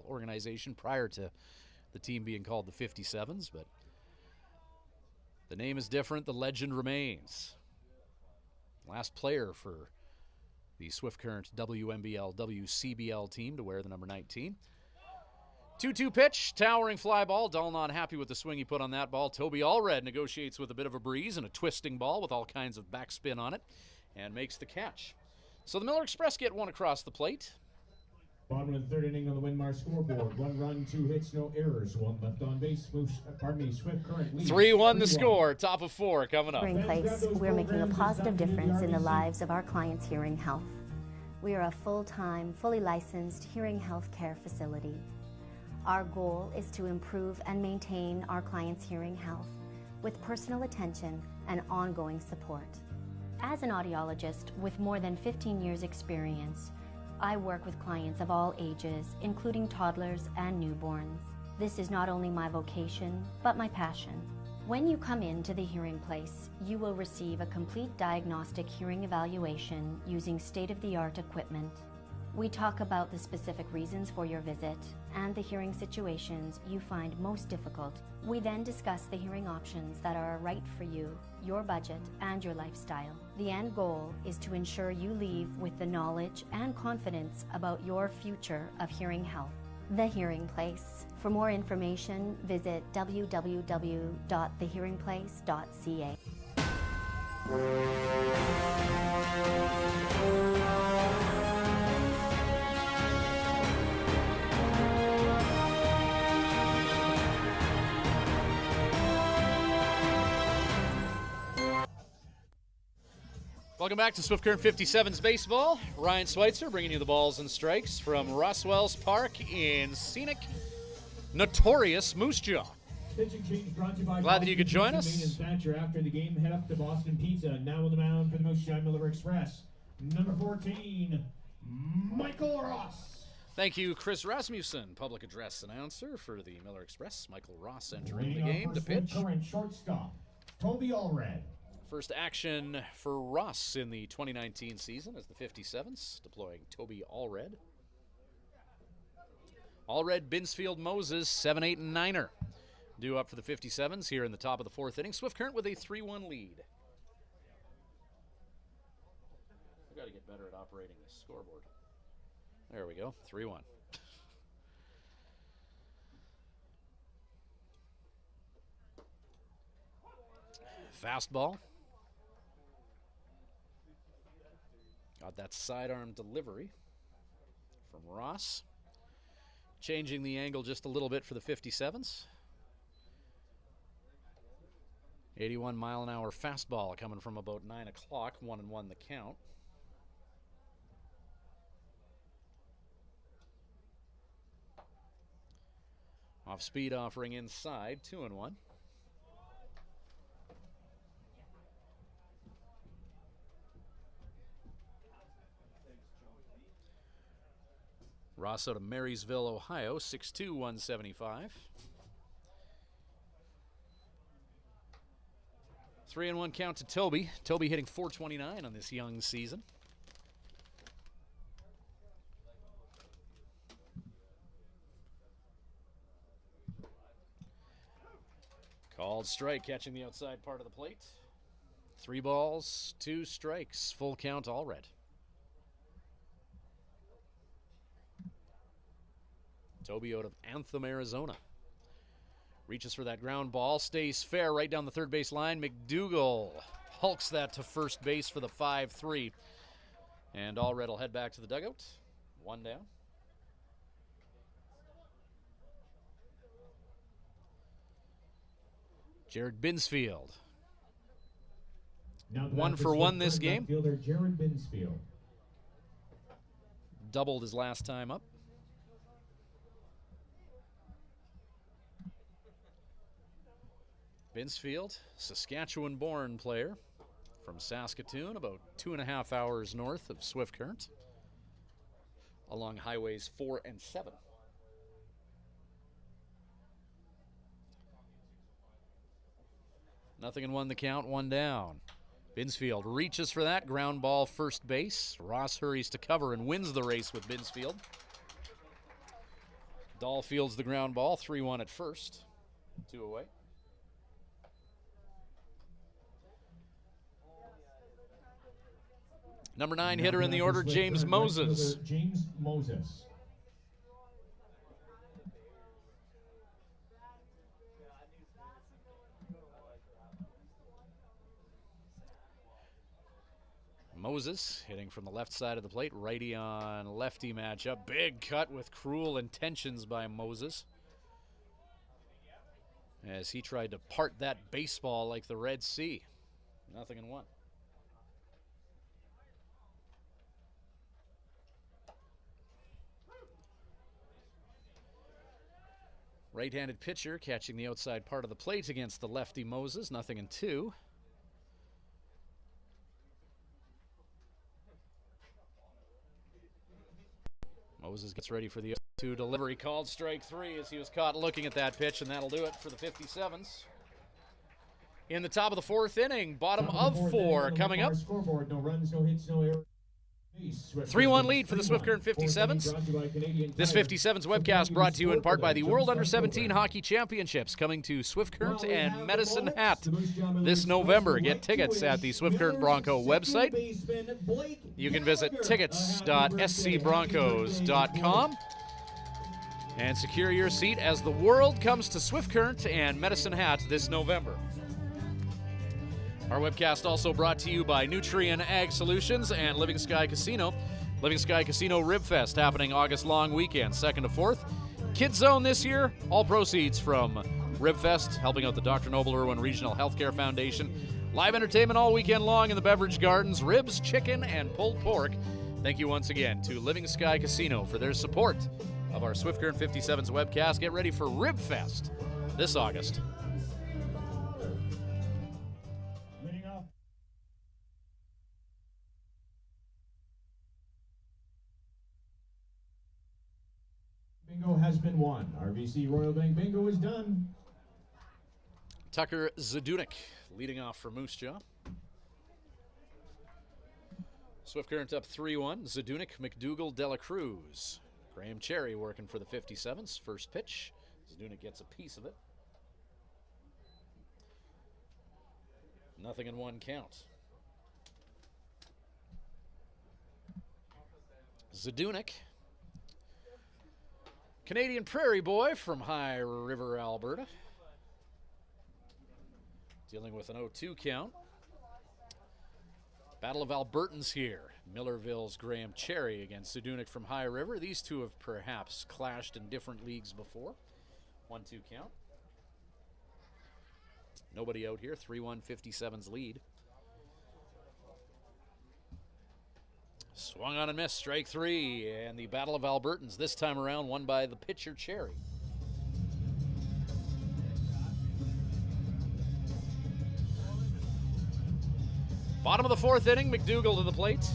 organization prior to the team being called the 57's, but the name is different, the legend remains. Last player for the Swift Current WMBL WCBL team to wear the number 19. 2-2 pitch, towering fly ball. Dahl not happy with the swing he put on that ball. Toby Allred negotiates with a bit of a breeze and a twisting ball with all kinds of backspin on it and makes the catch. So the Miller Express get one across the plate. Bottom of the third inning on the Winmar scoreboard. 1 run, 2 hits, no errors. 1 left on base. Swift Current leads. 3-1 the score. Top of 4 coming up. Hearing Place, we're making a positive difference in the lives of our clients' hearing health. We are a full-time, fully licensed hearing health care facility. Our goal is to improve and maintain our clients' hearing health with personal attention and ongoing support. As an audiologist with more than 15 years' experience, I work with clients of all ages, including toddlers and newborns. This is not only my vocation, but my passion. When you come into the Hearing Place, you will receive a complete diagnostic hearing evaluation using state-of-the-art equipment. We talk about the specific reasons for your visit and the hearing situations you find most difficult. We then discuss the hearing options that are right for you, your budget, and your lifestyle. The end goal is to ensure you leave with the knowledge and confidence about your future of hearing health. The Hearing Place. For more information, visit www.thehearingplace.ca. Welcome back to Swift Current 57's baseball. Ryan Schweitzer bringing you the balls and strikes from Roswell's Park in scenic, notorious Moose Jaw. Glad that you could join us. After the game, head up to Boston Pizza. Now on the mound for the Moose Jaw Miller Express, number 14, Michael Ross. Thank you, Chris Rasmussen, public address announcer for the Miller Express. Michael Ross entering the game to pitch. Current shortstop, Toby Allred. First action for Ross in the 2019 season as the 57's, deploying Toby Allred. Allred, Binsfield, Moses, 7, 8, and 9er. Due up for the 57's here in the top of the 4th inning. Swift Current with a 3-1 lead. We've got to get better at operating this scoreboard. There we go, 3-1. Fastball. Got that sidearm delivery from Ross. Changing the angle just a little bit for the 57's. 81-mile-an-hour fastball coming from about 9 o'clock. 1-1 the count. Off speed offering inside. 2-1. Ross out of Marysville, Ohio, 6'2", 175. 3-1 count to Toby. Toby hitting .429 on this young season. Called strike, catching the outside part of the plate. 3 balls, 2 strikes, full count Allred. Toby out of Anthem, Arizona. Reaches for that ground ball, stays fair right down the third base line. McDougal hulks that to first base for the 5-3. And Allred will head back to the dugout. 1 down. Jared Binsfield. 1 for 1 this game. Fielder Jared Binsfield. Doubled his last time up. Binsfield, Saskatchewan-born player from Saskatoon, about 2.5 hours north of Swift Current, along highways 4 and 7. Nothing in 1 the count, 1 down. Binsfield reaches for that. Ground ball, first base. Ross hurries to cover and wins the race with Binsfield. Dahl fields the ground ball. 3-1 at first. 2 away. Number 9 hitter in the order, James Moses. James Moses. Moses hitting from the left side of the plate, righty on lefty matchup. Big cut with cruel intentions by Moses, as he tried to part that baseball like the Red Sea. 0-1. Right-handed pitcher catching the outside part of the plate against the lefty Moses. 0-2. Moses gets ready for the 0-2 delivery, called strike 3 as he was caught looking at that pitch, and that'll do it for the 57's. In the top of the 4th inning, bottom of 4 coming up. Scoreboard, no runs, no hits, no errors. 3-1 lead for the Swift Current 57's. This 57's webcast brought to you in part by the World Under-17 Hockey Championships, coming to Swift Current and Medicine Hat this November. Get tickets at the Swift Current Bronco website. You can visit tickets.scbroncos.com and secure your seat as the world comes to Swift Current and Medicine Hat this November. Our webcast also brought to you by Nutrien Ag Solutions and Living Sky Casino. Living Sky Casino Rib Fest happening August long weekend, 2nd to 4th. Kids Zone this year, all proceeds from Rib Fest, helping out the Dr. Noble Irwin Regional Healthcare Foundation. Live entertainment all weekend long in the beverage gardens, ribs, chicken, and pulled pork. Thank you once again to Living Sky Casino for their support of our Swift Current 57's webcast. Get ready for Rib Fest this August. Bingo has been won. RBC Royal Bank Bingo is done. Tucker Zadunik leading off for Moose Jaw. Swift Current up 3-1. Zadunik, McDougall, Dela Cruz. Graham Cherry working for the 57's. First pitch. Zadunik gets a piece of it. 0-1 count. Zadunik, Canadian Prairie boy from High River, Alberta. Dealing with an 0-2 count. Battle of Albertans here. Millerville's Graham Cherry against Zadunik from High River. These two have perhaps clashed in different leagues before. 1-2 count. Nobody out here. 3-1 57's lead. Swung on and missed. Strike 3. And the Battle of Albertans this time around won by the pitcher Cherry. Bottom of the 4th inning, McDougall to the plate.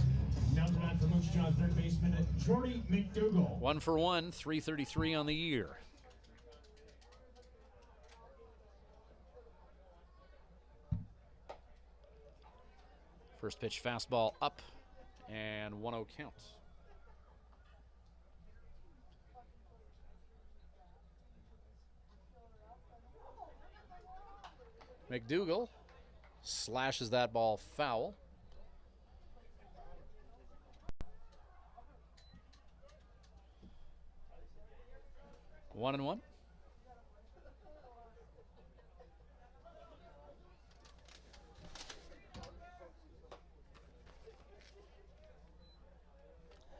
Now to bat for Moose Jaw, third baseman Jordy McDougall. 1 for 1, 333 on the year. First pitch fastball up and 1-0 count. McDougall slashes that ball foul. One and one.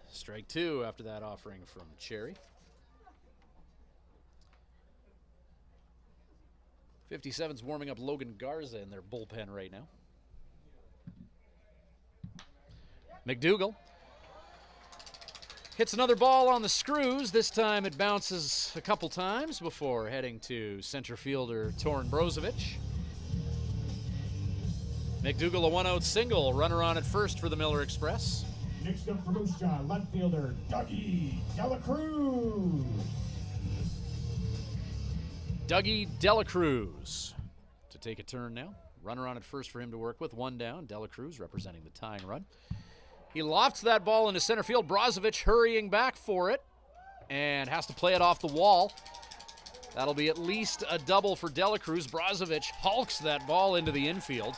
Strike 2 after that offering from Cherry. 57's warming up Logan Garza in their bullpen right now. McDougall hits another ball on the screws. This time it bounces a couple times before heading to center fielder Torin Brozovic. McDougall a 1-out single. Runner on at first for the Miller Express. Next up for Moose Jaw, left fielder Dougie Dela Cruz. Dougie Dela Cruz to take a turn now. Runner on at first for him to work with. One down. Dela Cruz representing the tying run. He lofts that ball into center field. Brozovic hurrying back for it and has to play it off the wall. That'll be at least a double for Dela Cruz. Brozovic hulks that ball into the infield.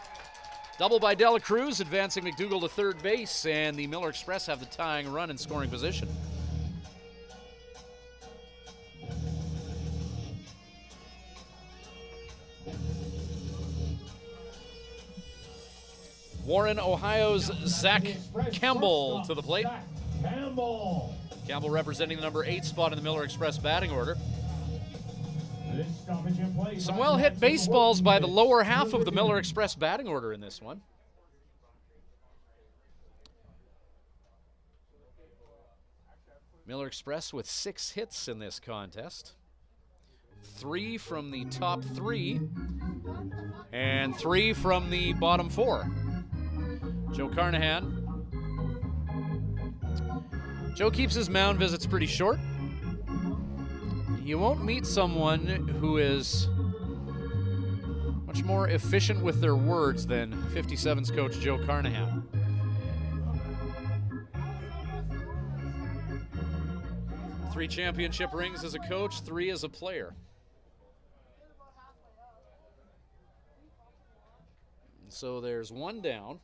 Double by Dela Cruz, advancing McDougall to third base, and the Miller Express have the tying run in scoring position. Warren, Ohio's Zach Campbell to the plate. Campbell representing the number 8 spot in the Miller Express batting order. Some well-hit baseballs by the lower half of the Miller Express batting order in this one. Miller Express with 6 hits in this contest. 3 from the top 3 and 3 from the bottom 4. Joe Carnahan. Joe keeps his mound visits pretty short. You won't meet someone who is much more efficient with their words than 57's coach Joe Carnahan. Three championship rings as a coach, 3 as a player. So there's 1 down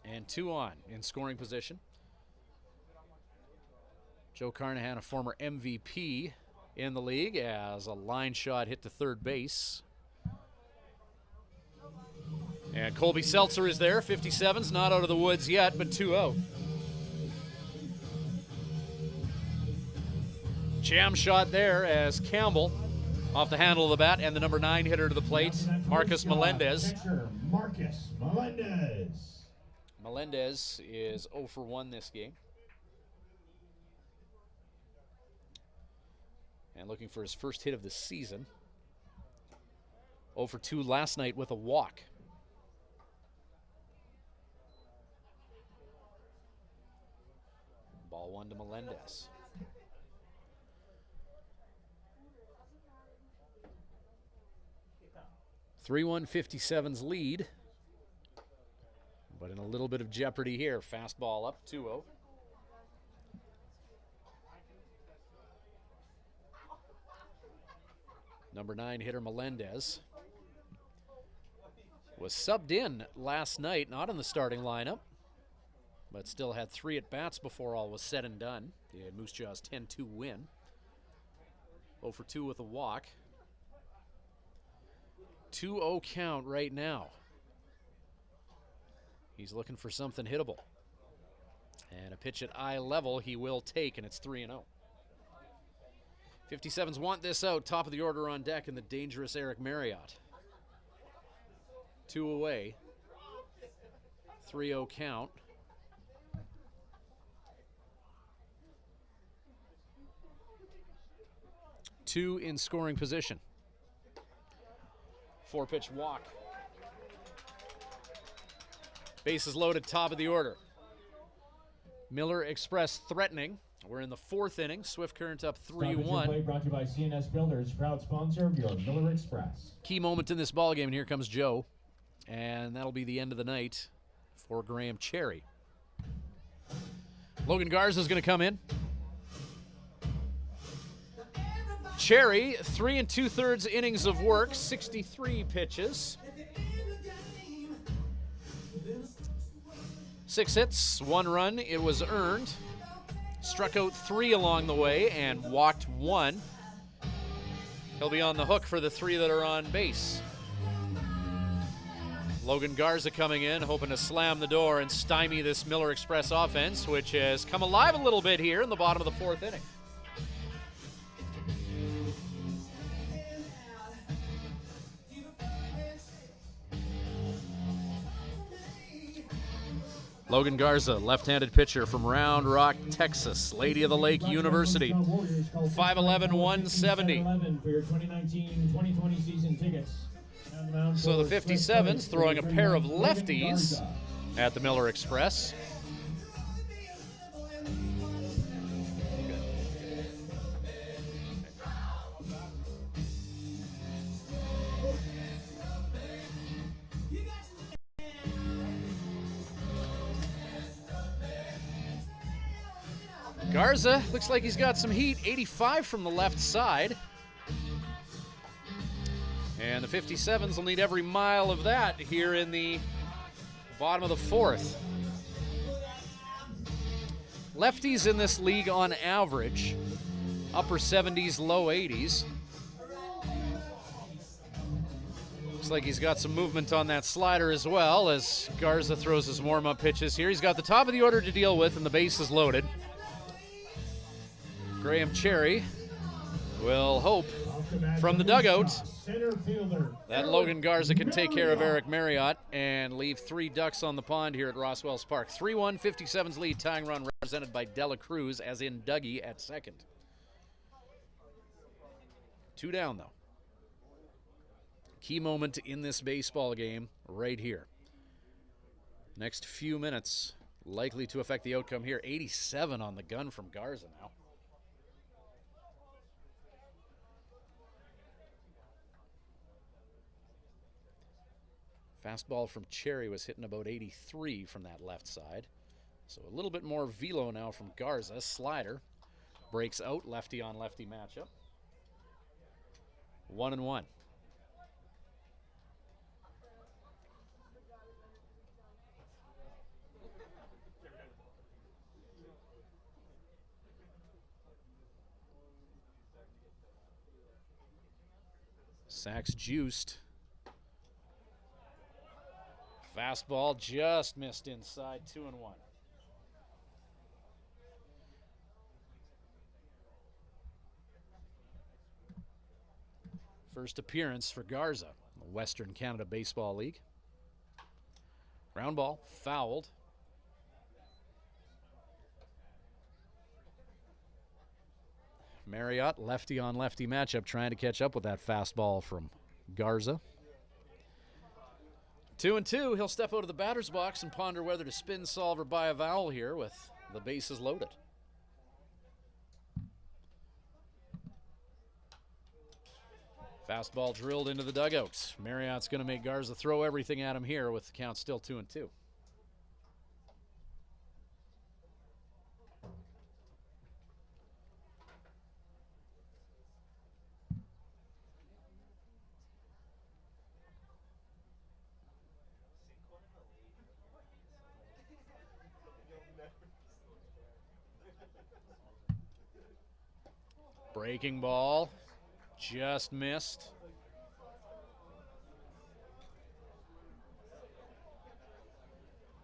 and 2 on in scoring position. Joe Carnahan, a former MVP in the league, as a line shot hit to third base. And Colby Seltzer is there. 57's not out of the woods yet, but 2 out. Jam shot there as Campbell off the handle of the bat, and the number 9 hitter to the plate, Marcus Melendez. Marcus Melendez. Melendez is 0 for 1 this game. And looking for his first hit of the season. 0 for 2 last night with a walk. Ball 1 to Melendez. 3-1 57's lead. But in a little bit of jeopardy here. Fastball up, 2-0. Number 9 hitter Melendez was subbed in last night, not in the starting lineup, but still had 3 at-bats before all was said and done. He had Moose Jaw's 10-2 win. 0 for 2 with a walk. 2-0 count right now. He's looking for something hittable. And a pitch at eye level he will take, and it's 3-0. 57's want this out. Top of the order on deck, and the dangerous Eric Marriott. 2 away. 3-0 count. Two in scoring position. 4-pitch walk. Bases loaded, top of the order. Miller Express threatening. We're in the 4th inning. Swift Current up 3-1. Brought to you by CNS Builders, proud sponsor of your Miller Express. Key moment in this ballgame, and here comes Joe. And that'll be the end of the night for Graham Cherry. Logan Garza is going to come in. Cherry, 3 2/3 innings of work, 63 pitches. 6 hits, 1 run. It was earned. Struck out 3 along the way and walked 1. He'll be on the hook for the 3 that are on base. Logan Garza coming in, hoping to slam the door and stymie this Miller Express offense, which has come alive a little bit here in the bottom of the 4th inning. Logan Garza, left-handed pitcher from Round Rock, Texas, Lady of the Lake University, 5'11", 170. For your 2019-2020 season tickets. So the 57's throwing a pair of lefties at the Miller Express. Garza looks like he's got some heat, 85 from the left side. And the 57's will need every mile of that here in the bottom of the fourth. Lefties in this league on average, upper 70s, low 80s. Looks like he's got some movement on that slider as well as Garza throws his warm-up pitches here. He's got the top of the order to deal with and the base is loaded. Graham Cherry will hope from the dugout that Logan Garza can take care of Eric Marriott and leave 3 ducks on the pond here at Roswell's Park. 3-1, 57's lead, tying run represented by Dela Cruz, as in Dougie at second. 2 down, though. Key moment in this baseball game right here. Next few minutes likely to affect the outcome here. 87 on the gun from Garza now. Fastball from Cherry was hitting about 83 from that left side. So a little bit more velo now from Garza. Slider breaks out, lefty on lefty matchup. 1-1. Sacks juiced. Fastball just missed inside, 2-1. First appearance for Garza, the Western Canada Baseball League. Ground ball, fouled. Marriott, lefty on lefty matchup, trying to catch up with that fastball from Garza. 2-2, he'll step out of the batter's box and ponder whether to spin, solve, or buy a vowel here with the bases loaded. Fastball drilled into the dugout. Marriott's going to make Garza throw everything at him here with the count still 2-2. Breaking ball, just missed.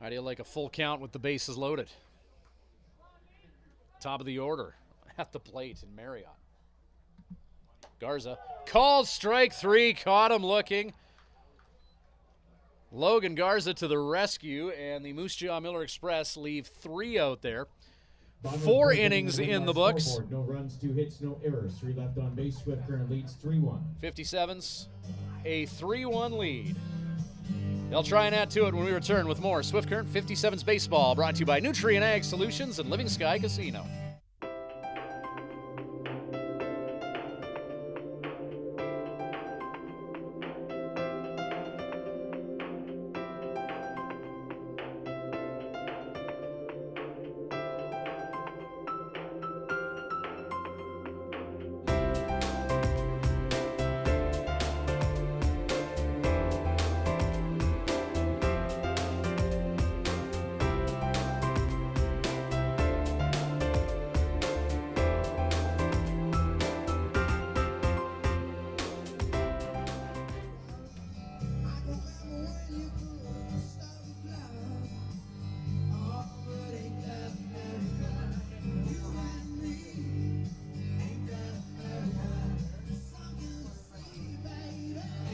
How do you like a full count with the bases loaded? Top of the order at the plate in Marriott. Garza calls strike 3, caught him looking. Logan Garza to the rescue, and the Moose Jaw Miller Express leave 3 out there. 4 innings in the books. No runs, 2 hits, no errors. 3 left on base. Swift Current leads 3-1. 57's a 3-1 lead. They'll try and add to it when we return with more Swift Current 57's baseball, brought to you by Nutrien Ag Solutions and Living Sky Casino.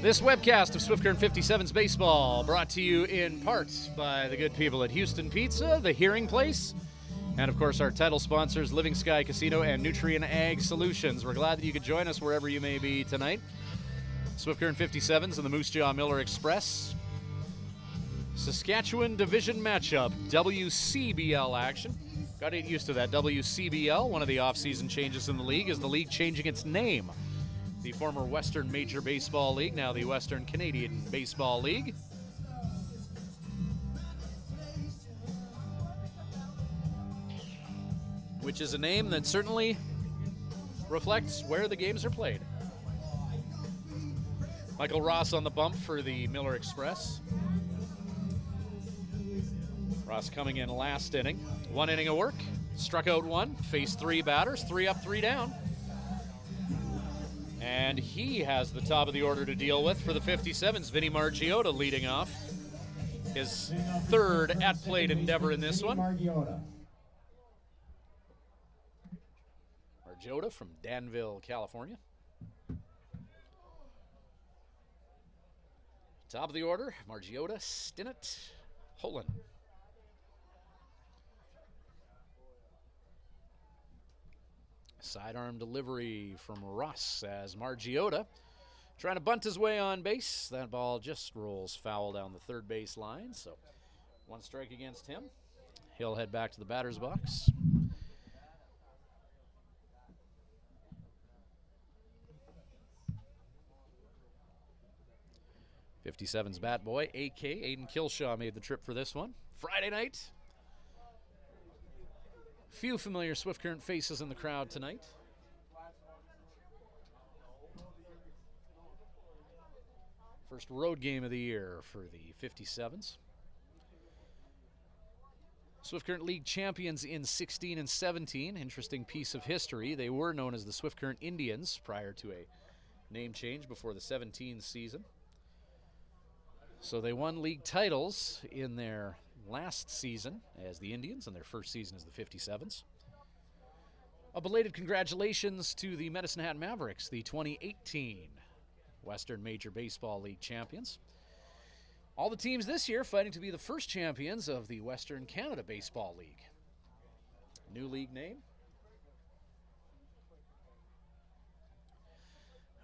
This webcast of Swift Current 57's baseball brought to you in part by the good people at Houston Pizza, The Hearing Place, and of course our title sponsors, Living Sky Casino and Nutrien Ag Solutions. We're glad that you could join us wherever you may be tonight. Swift Current 57's and the Moose Jaw Miller Express. Saskatchewan Division matchup, WCBL action. Got to get used to that. WCBL, one of the off-season changes in the league, is the league changing its name. The former Western Major Baseball League, now the Western Canadian Baseball League. which is a name that certainly reflects where the games are played. Michael Ross on the bump for the Miller Express. Ross coming in last inning. 1 inning of work. Struck out 1. Faced 3 batters. 3 up, 3 down. And he has the top of the order to deal with for the 57's. Vinny Margiotta leading off. His third at-plate endeavor in this one. Margiotta from Danville, California. Top of the order, Margiotta, Stinnett, Holland. Sidearm delivery from Ross as Margiotta trying to bunt his way on base. That ball just rolls foul down the third base line, so 1 strike against him. He'll head back to the batter's box. '57's bat boy, AK Aiden Kilshaw, made the trip for this one. Friday night. Few familiar Swift Current faces in the crowd tonight. First road game of the year for the 57's. Swift Current League champions in 16 and 17. Interesting piece of history. They were known as the Swift Current Indians prior to a name change before the 17 season. So they won league titles in their last season as the Indians and their first season as the 57's. A belated congratulations to the Medicine Hat Mavericks, the 2018 Western Major Baseball League champions. All the teams this year fighting to be the first champions of the Western Canada Baseball League. New league name.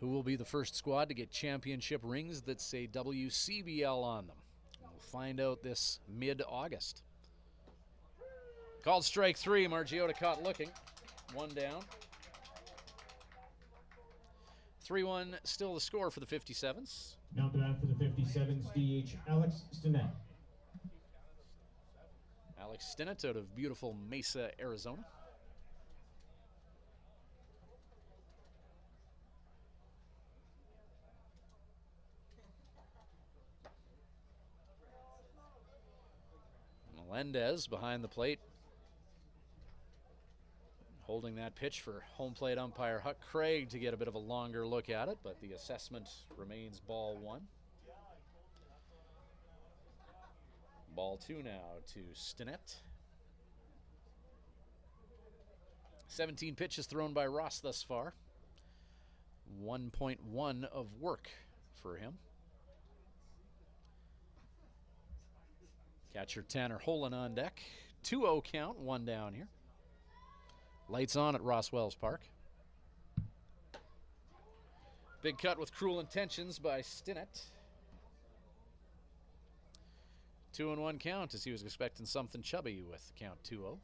Who will be the first squad to get championship rings that say WCBL on them? We'll find out this mid-August. Called strike 3. Margiotta caught looking. 1 down. 3-1 still the score for the 57's. Now to bat for the 57's, DH Alex Stinnett. Alex Stinnett out of beautiful Mesa, Arizona. Melendez behind the plate, holding that pitch for home plate umpire Huck Craig to get a bit of a longer look at it, but the assessment remains ball 1. Ball 2 now to Stinnett. 17 pitches thrown by Ross thus far. 1.1 of work for him. Catcher Tanner Holland on deck. 2-0 count, 1 down here. Lights on at Ross Wells Park. Big cut with Cruel Intentions by Stinnett. 2-1 count as he was expecting something chubby with count 2-0.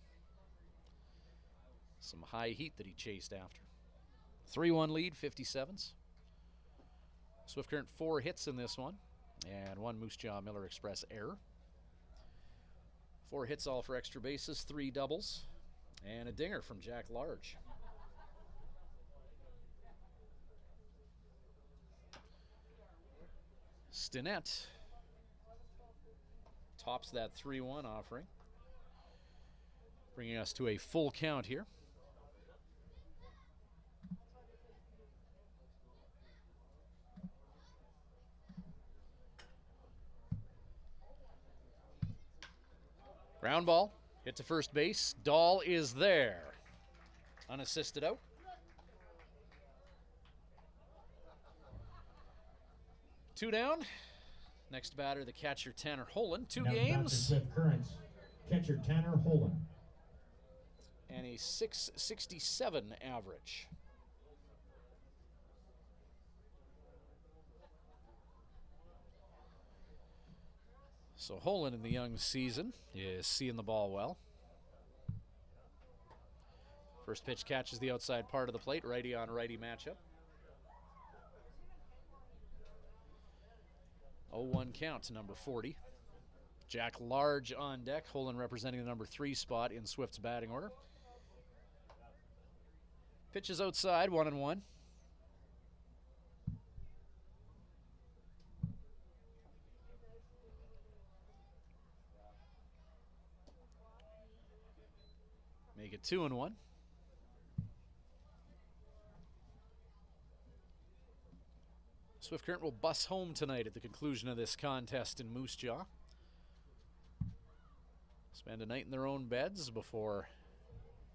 Some high heat that he chased after. 3-1 lead, 57's. Swift Current 4 hits in this one and 1 Moose Jaw Miller Express error. 4 hits all for extra bases, 3 doubles, and a dinger from Jack Large. Stinnett tops that 3-1 offering, bringing us to a full count here. Ground ball, hit to first base. Dahl is there. Unassisted out. Two down. Next batter, the catcher Tanner Holland. 2 games. Swift Current, catcher Tanner Holland. And a .667 average. So Holland in the young season is seeing the ball well. First pitch catches the outside part of the plate, righty on righty matchup. 0-1 count to number 40. Jack Large on deck, Holland representing the number 3 spot in Swift's batting order. Pitch is outside, 1-1. Make it 2-1. Swift Current will bus home tonight at the conclusion of this contest in Moose Jaw. Spend a night in their own beds before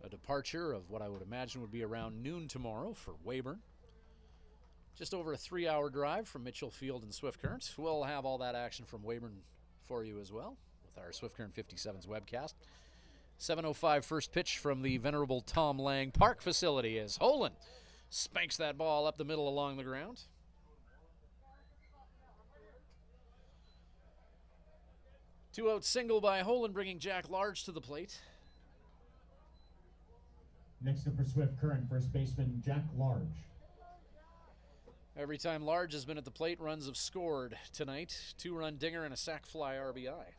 a departure of what I would imagine would be around noon tomorrow for Weyburn. Just over a 3-hour drive from Mitchell Field and Swift Current. We'll have all that action from Weyburn for you as well with our Swift Current 57's webcast. 7:05 first pitch from the venerable Tom Lang Park facility as Holen spanks that ball up the middle along the ground. Two-out single by Holen, bringing Jack Large to the plate. Next up for Swift Current, first baseman Jack Large. Every time Large has been at the plate, runs have scored tonight. 2-run dinger and a sac fly RBI.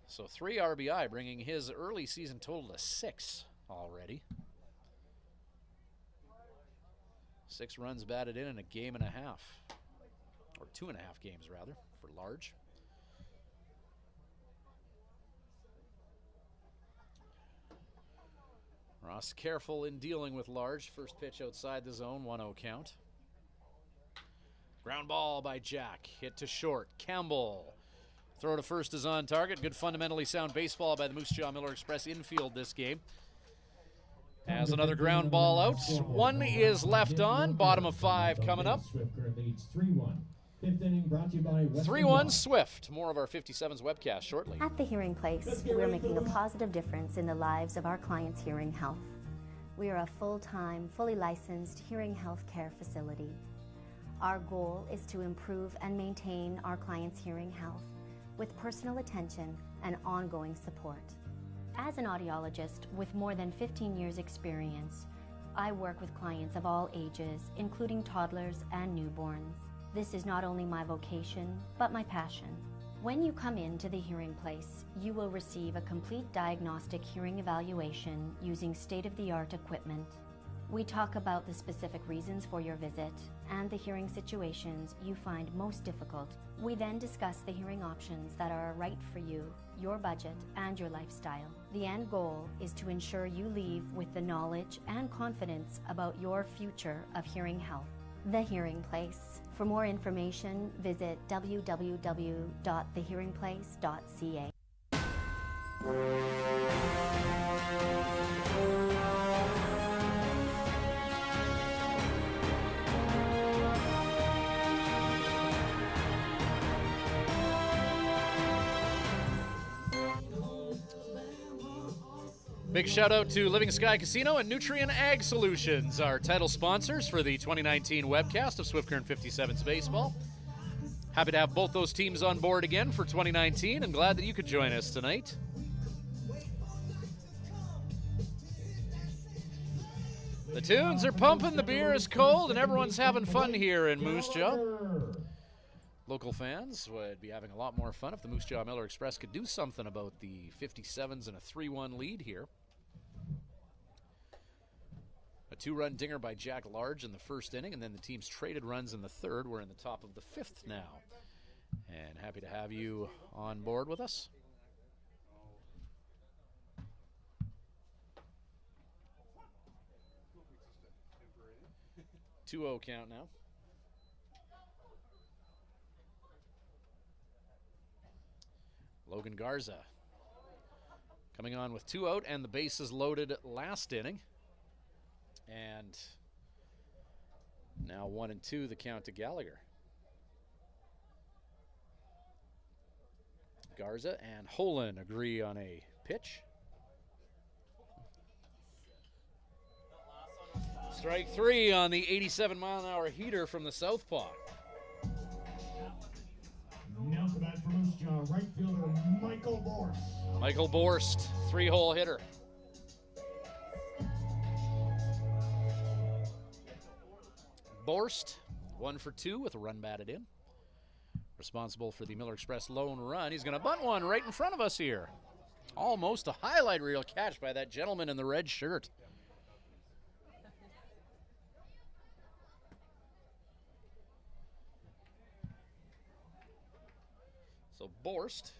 So 3 RBI, bringing his early season total to 6 already. 6 runs batted in a game and a half. Or 2.5 games, rather, for Large. Ross careful in dealing with Large. First pitch outside the zone, 1-0 count. Ground ball by Jack. Hit to short. Campbell. Throw to first is on target. Good fundamentally sound baseball by the Moose Jaw Miller Express infield this game. As another ground ball out. 1 is left on. Bottom of 5 coming up. Swift Current leads 3-1. Fifth inning brought to you by 3-1 Swift. More of our 57's webcast shortly. At the Hearing Place, we're making a positive difference in the lives of our clients' hearing health. We are a full-time, fully licensed hearing health care facility. Our goal is to improve and maintain our clients' hearing health with personal attention and ongoing support. As an audiologist with more than 15 years experience, I work with clients of all ages, including toddlers and newborns. This is not only my vocation, but my passion. When you come into the Hearing Place, you will receive a complete diagnostic hearing evaluation using state-of-the-art equipment. We talk about the specific reasons for your visit and the hearing situations you find most difficult. We then discuss the hearing options that are right for you, your budget, and your lifestyle. The end goal is to ensure you leave with the knowledge and confidence about your future of hearing health. The Hearing Place. For more information, visit www.thehearingplace.ca. Big shout out to Living Sky Casino and Nutrien Ag Solutions, our title sponsors for the 2019 webcast of Swift Current 57's baseball. Happy to have both those teams on board again for 2019 and glad that you could join us tonight. The tunes are pumping, the beer is cold, and everyone's having fun here in Moose Jaw. Local fans would be having a lot more fun if the Moose Jaw Miller Express could do something about the 57's and a 3-1 lead here. A 2-run dinger by Jack Large in the first inning, and then the team's traded runs in the third. We're in the top of the 5th now. And happy to have you on board with us. Two-0 count now. Logan Garza coming on with 2 out and the bases loaded last inning. And now 1-2 the count to Gallagher. Garza and Holen agree on a pitch. Strike 3 on the 87-mile-an-hour heater from the southpaw. Now to bat for Moose Jaw, right fielder Michael Borst. Michael Borst, 3-hole hitter. Borst, 1 for 2 with a run batted in. Responsible for the Miller Express lone run. He's going to bunt one right in front of us here. Almost a highlight reel catch by that gentleman in the red shirt. So Borst,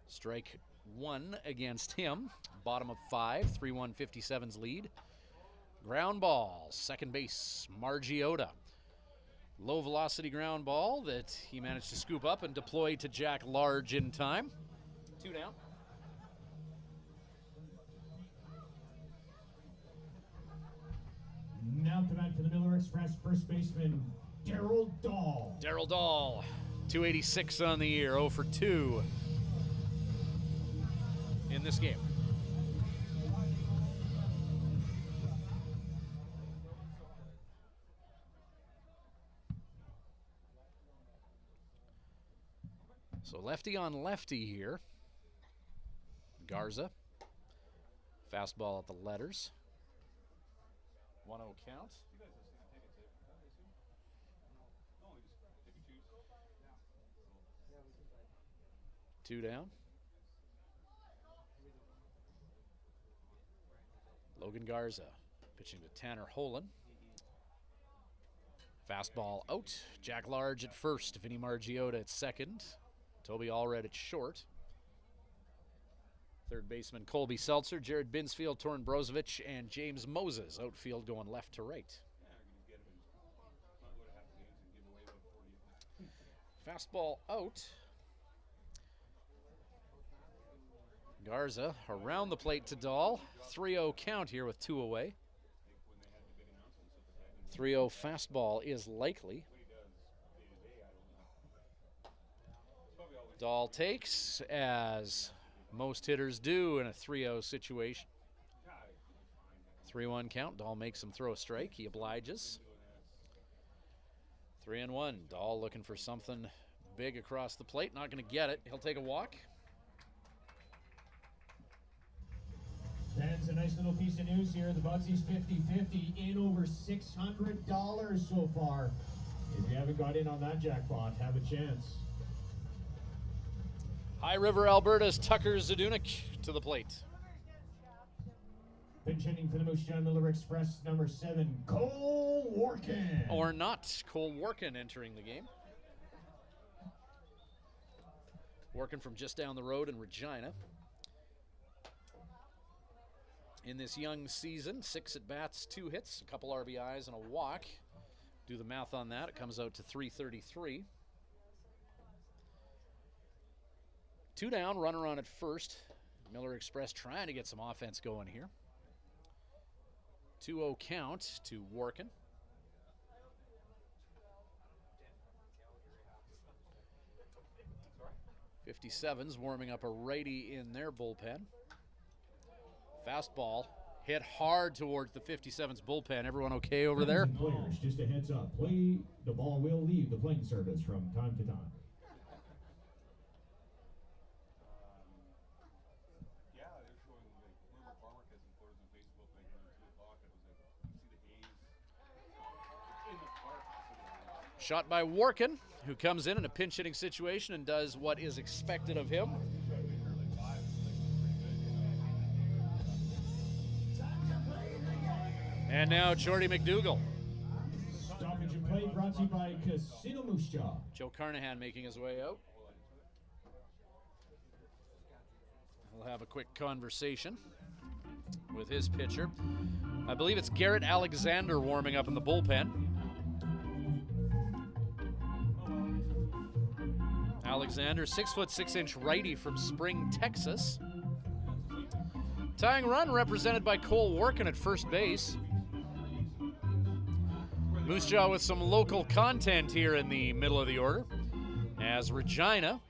strike one against him. Bottom of 5, 3-1 57's lead. Ground ball, second base, Margiota. Low velocity ground ball that he managed to scoop up and deploy to Jack Large in time. 2 down. Now to bat for the Miller Express, first baseman Daryl Dahl. Daryl Dahl, 286 on the year, 0 for 2 in this game. So lefty on lefty here. Garza. Fastball at the letters. 1-0 count. 2 down. Logan Garza pitching to Tanner Holen. Fastball out. Jack Large at first. Vinny Margiota at second. Toby Allred at short. Third baseman Colby Seltzer, Jared Binsfield, Torin Brozovic, and James Moses. Outfield going left to right. Fastball out. Garza around the plate to Dahl. 3-0 count here with 2 away. 3-0 fastball is likely. Dahl takes, as most hitters do in a 3-0 situation. 3-1 count. Dahl makes him throw a strike. He obliges. 3-1. Dahl looking for something big across the plate. Not going to get it. He'll take a walk. Fans, a nice little piece of news here. The Bugsies 50-50 in over $600 so far. If you haven't got in on that jackpot, have a chance. High River, Alberta's Tucker Zadunik to the plate. Pinch hitting for the Moose Jaw Miller Express, number 7, Cole Workin. Or not. Cole Workin entering the game. Workin from just down the road in Regina. In this young season, 6 at-bats, 2 hits, a couple RBIs, and a walk. Do the math on that. It comes out to 333. 2 down, runner on at first. Miller Express trying to get some offense going here. 2-0 count to Workin. .57's warming up a righty in their bullpen. Fastball hit hard towards the 57's bullpen. Everyone okay over there? Players, just a heads up. The ball will leave the playing surface from time to time. Shot by Workin, who comes in a pinch hitting situation and does what is expected of him. And now Jordy McDougall. Stoppage and play brought to you by Casino Moose Jaw. Joe Carnahan making his way out. We'll have a quick conversation with his pitcher. I believe it's Garrett Alexander warming up in the bullpen. Alexander, 6'6" righty from Spring, Texas. Tying run represented by Cole Workin at first base. Moose Jaw with some local content here in the middle of the order, as Regina,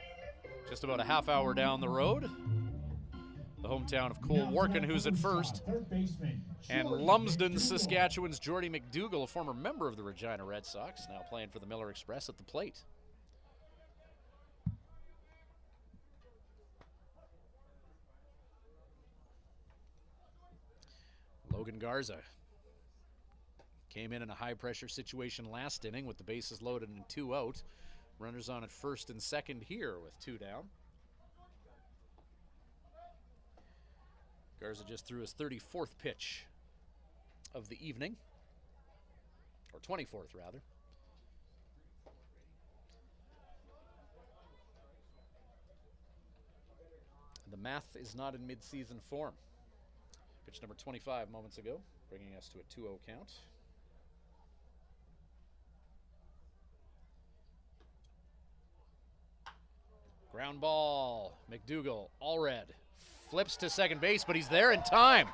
just about a half hour down the road, the hometown of Cole Workin, who's at first, and Lumsden, Saskatchewan's Jordy McDougall, a former member of the Regina Red Sox, now playing for the Miller Express at the plate. Logan Garza came in a high-pressure situation last inning with the bases loaded and 2 out. Runners on at first and second here with 2 down. Garza just threw his 34th pitch of the evening, or 24th rather. The math is not in mid-season form. Pitch number 25 moments ago, bringing us to a 2-0 count. Ground ball, McDougall, all red. Flips to second base, but he's there in time.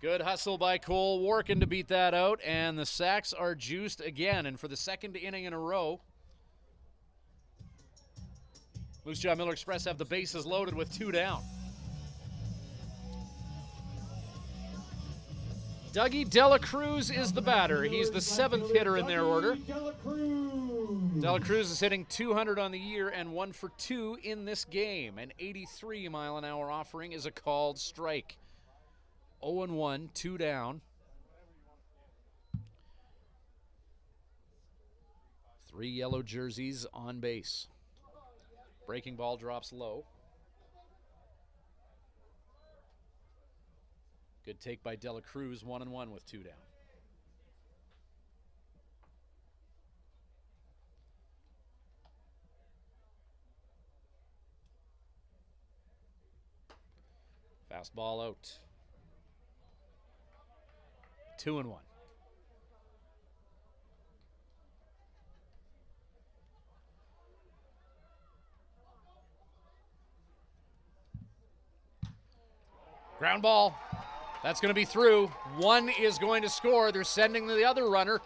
Good hustle by Cole Warkin to beat that out, and the Sacks are juiced again. And for the second inning in a row, Moose Jaw Miller Express have the bases loaded with 2 down. Dougie Dela Cruz is the batter. He's the 7th hitter in their order. Dela Cruz is hitting .200 on the year and 1 for 2 in this game. An 83-mile-an-hour offering is a called strike. 0-1, 2 down. 3 yellow jerseys on base. Breaking ball drops low. Good take by Dela Cruz, 1-1 with 2 down. Fastball out. 2-1. Ground ball. That's going to be through. 1 is going to score. They're sending the other runner.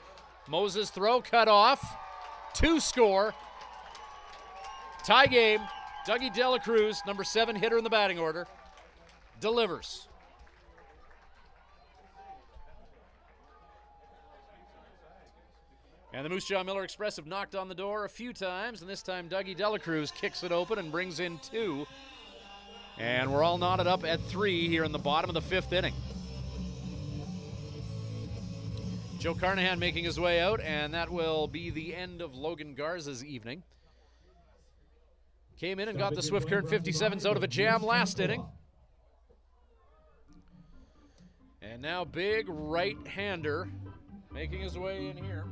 Moses throw cut off. 2 score. Tie game. Dougie Dela Cruz, number 7 hitter in the batting order, delivers. And the Moose Jaw Miller Express have knocked on the door a few times, and this time Dougie Dela Cruz kicks it open and brings in 2. And we're all knotted up at 3 here in the bottom of the 5th inning. Joe Carnahan making his way out, and that will be the end of Logan Garza's evening. Came in and got the Swift Current 57's out of a jam last inning. And now big right-hander making his way in here.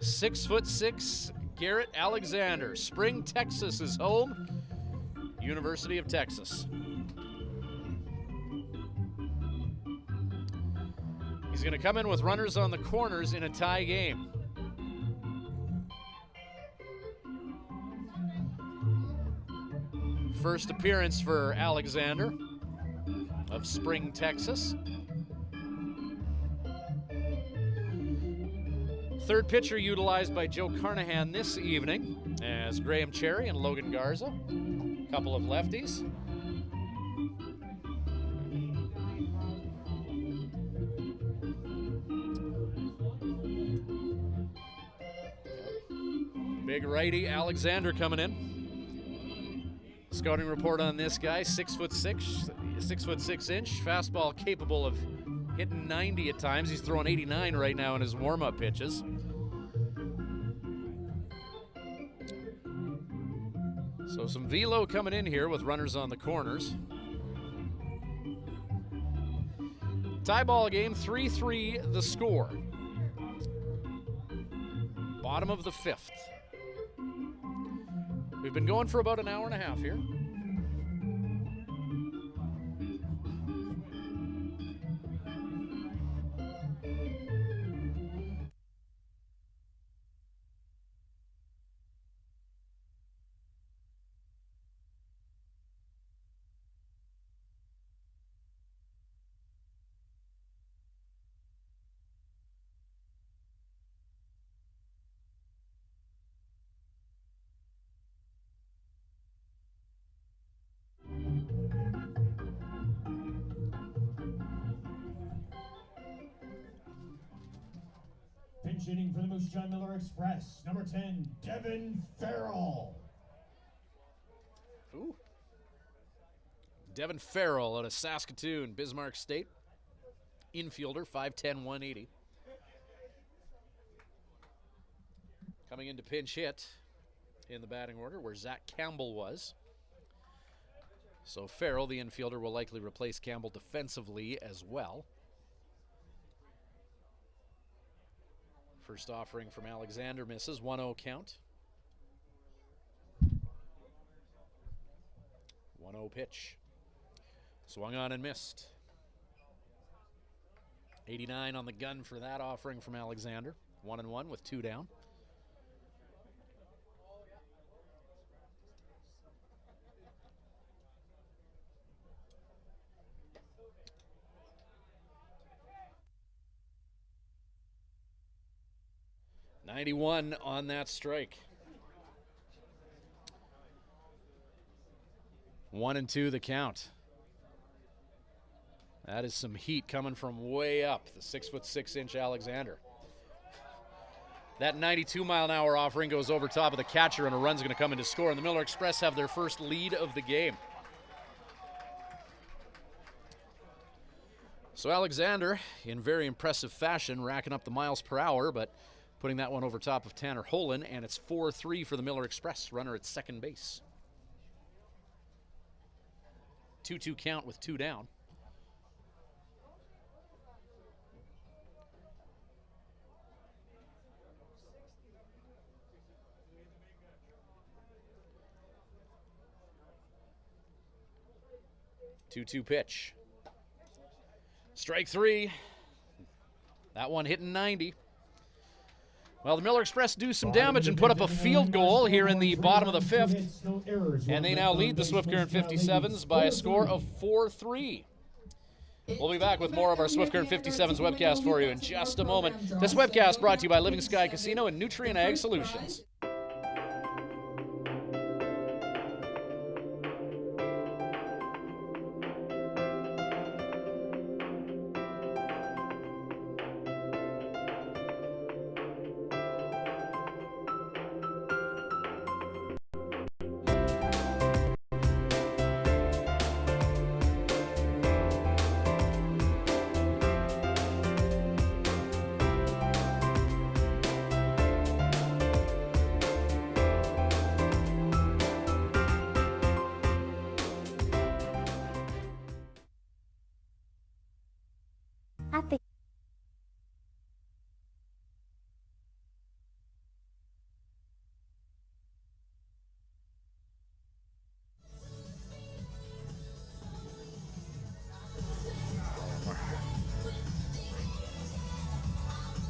6'6", Garrett Alexander. Spring, Texas is home. University of Texas. He's going to come in with runners on the corners in a tie game. First appearance for Alexander of Spring, Texas. Third pitcher utilized by Joe Carnahan this evening as Graham Cherry and Logan Garza. Couple of lefties. Big righty Alexander coming in. Scouting report on this guy, 6'6", 6'6" fastball capable of hitting 90 at times. He's throwing 89 right now in his warm-up pitches. So some velo coming in here with runners on the corners. Tie ball game, 3-3 the score. Bottom of the 5th. We've been going for about an hour and a half here. Pinch hitting for the Moose Jaw Miller Express, number 10, Devin Farrell. Ooh. Devin Farrell out of Saskatoon, Bismarck State. Infielder, 5'10", 180. Coming into pinch hit in the batting order where Zach Campbell was. So Farrell, the infielder, will likely replace Campbell defensively as well. First offering from Alexander misses, 1-0 count. 1-0 pitch. Swung on and missed. 89 on the gun for that offering from Alexander. 1-1 with 2 down. .91 on that strike. 1-2 the count. That is some heat coming from way up, the 6'6" Alexander. That 92-mile-an-hour offering goes over top of the catcher, and a run's going to come in to score, and the Miller Express have their first lead of the game. So Alexander, in very impressive fashion, racking up the miles per hour, but putting that one over top of Tanner Holland, and it's 4-3 for the Miller Express, runner at second base. 2-2 count with 2 down. Two-two pitch. Strike 3. That one hitting 90. Well, the Miller Express do some damage and put up a field goal here in the bottom of the 5th. And they now lead the Swift Current 57's by a score of 4-3. We'll be back with more of our Swift Current 57's webcast for you in just a moment. This webcast brought to you by Living Sky Casino and Nutrient Ag Solutions. At the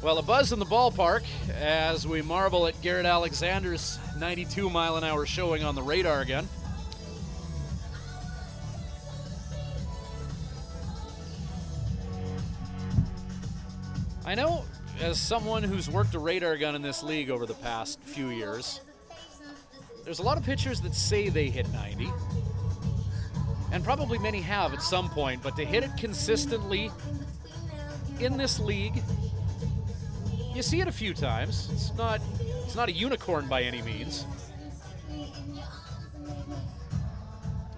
Well, a buzz in the ballpark as we marvel at Garrett Alexander's 92-mile-an-hour showing on the radar gun. I know, as someone who's worked a radar gun in this league over the past few years, there's a lot of pitchers that say they hit 90, and probably many have at some point, but to hit it consistently in this league, you see it a few times. It's not a unicorn by any means.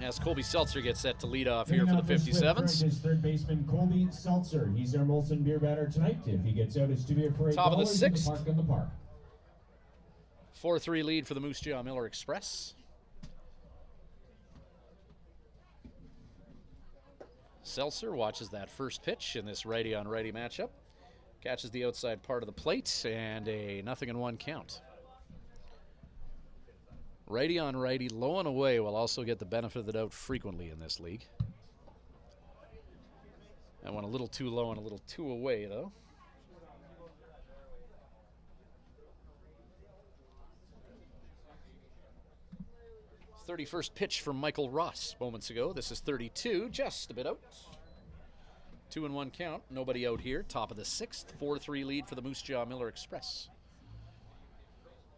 As Colby Seltzer gets set to lead off here for the 57's. Is third baseman Colby Seltzer. He's our Molson beer batter tonight. If he gets out, it's to be for Top of the 6th. Park on the park. 4-3 lead for the Moose Jaw Miller Express. Seltzer watches that first pitch in this righty-on-righty matchup. Catches the outside part of the plate, and a 0-1 count. Righty on righty, low and away will also get the benefit of the doubt frequently in this league. That one a little too low and a little too away, though. His 31st pitch from Michael Ross moments ago. This is 32, just a bit out. 2-1 count, nobody out here. Top of the 6th, 4-3 lead for the Moose Jaw Miller Express.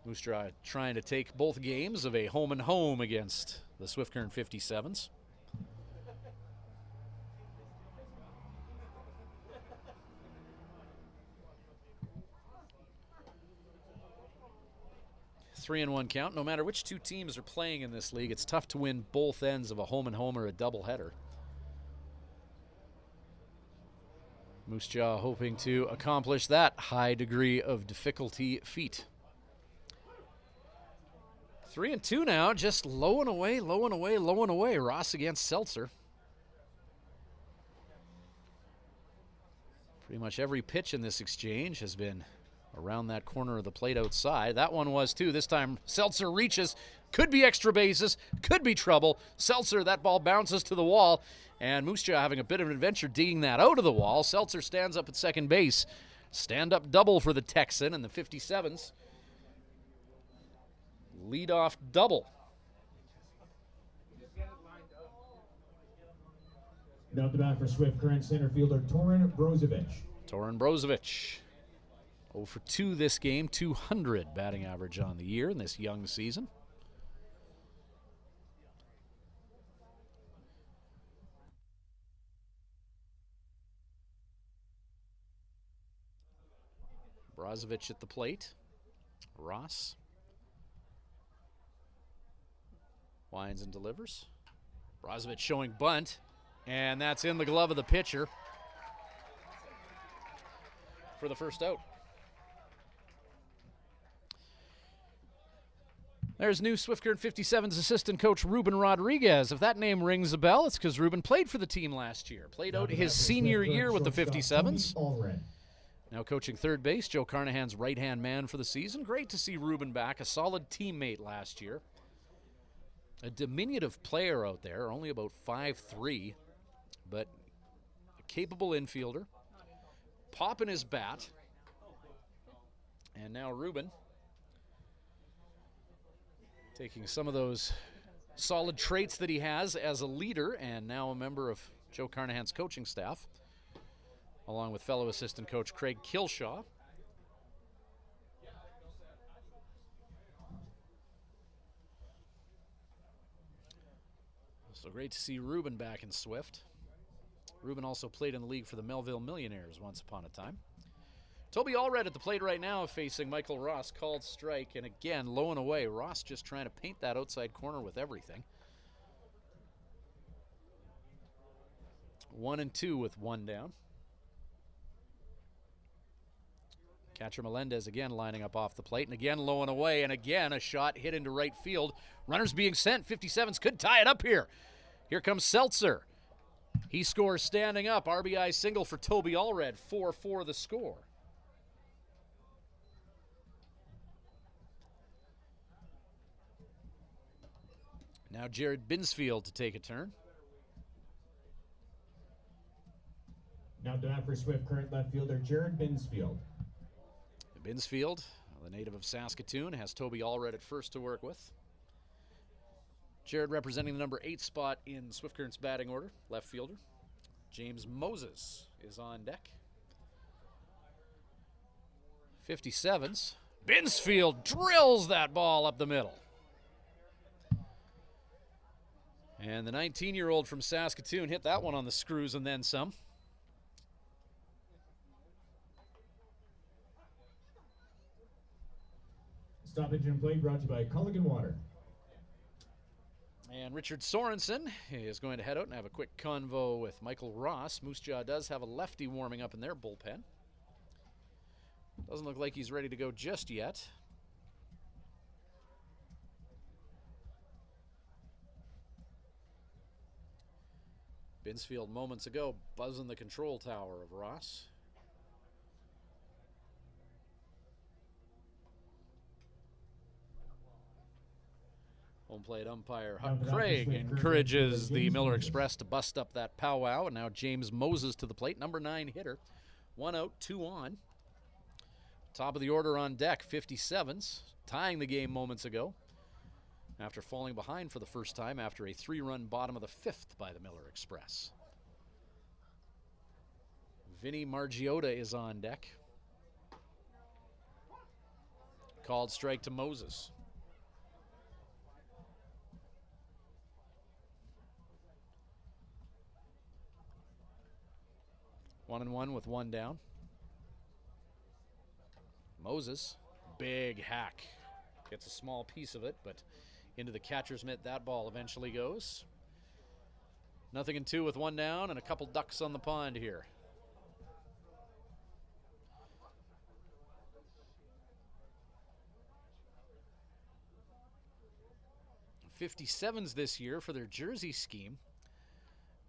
Moose Jaw trying to take both games of a home and home against the Swift Current 57's. Three and one count. No matter which two teams are playing in this league, it's tough to win both ends of a home and home or a doubleheader. Moose Jaw hoping to accomplish that high degree of difficulty feat. 3-2 now, just low and away, low and away, low and away. Ross against Seltzer. Pretty much every pitch in this exchange has been around that corner of the plate outside. That one was too. This time Seltzer reaches. Could be extra bases. Could be trouble. Seltzer, that ball bounces to the wall. And Moose Jaw having a bit of an adventure digging that out of the wall. Seltzer stands up at second base. Stand-up double for the Texan and the 57's. Lead-off double. Now at the bat for Swift Current center fielder Torin Brozovic. Torin Brozovic. 0 for 2 this game, 200 batting average on the year in this young season. Brozovic at the plate. Ross. Winds and delivers. Brozovic showing bunt, and that's in the glove of the pitcher for the first out. There's new Swift Current 57's assistant coach Ruben Rodriguez. If that name rings a bell, it's because Ruben played for the team last year. Played out his senior year with the 57's. Now coaching third base, Joe Carnahan's right-hand man for the season. Great to see Ruben back, a solid teammate last year. A diminutive player out there, only about 5'3", but a capable infielder. Popping his bat. And now Ruben taking some of those solid traits that he has as a leader and now a member of Joe Carnahan's coaching staff, along with fellow assistant coach Craig Kilshaw. So great to see Ruben back in Swift. Ruben also played in the league for the Melville Millionaires once upon a time. Toby Allred at the plate right now facing Michael Ross. Called strike, and again, low and away. Ross just trying to paint that outside corner with everything. 1-2 with one down. Catcher Melendez again lining up off the plate, and again low and away, and again a shot hit into right field. Runners being sent. 57's could tie it up here. Here comes Seltzer. He scores standing up. RBI single for Toby Allred. 4-4 the score. Now Jared Binsfield to take a turn. Now to bat for Swift Current left fielder Jared Binsfield. Binsfield, the native of Saskatoon, has Toby Allred at first to work with. Jared representing the number 8 spot in Swift Current's batting order, left fielder. James Moses is on deck. 57's. Binsfield drills that ball up the middle. And the 19-year-old from Saskatoon hit that one on the screws and then some. Stoppage and play brought to you by Culligan Water. And Richard Sorensen is going to head out and have a quick convo with Michael Ross. Moose Jaw does have a lefty warming up in their bullpen. Doesn't look like he's ready to go just yet. Binsfield moments ago buzzing the control tower of Ross. Home plate umpire Huck Craig encourages the Miller Express to bust up that powwow. And now James Moses to the plate, number 9 hitter. 1 out, 2 on. Top of the order on deck, 57's, tying the game moments ago after falling behind for the first time after a 3-run bottom of the 5th by the Miller Express. Vinny Margiotta is on deck. Called strike to Moses. 1-1 with 1 down. Moses, big hack. Gets a small piece of it, but into the catcher's mitt that ball eventually goes. 0-2 with 1 down and a couple ducks on the pond here. 57's this year for their jersey scheme.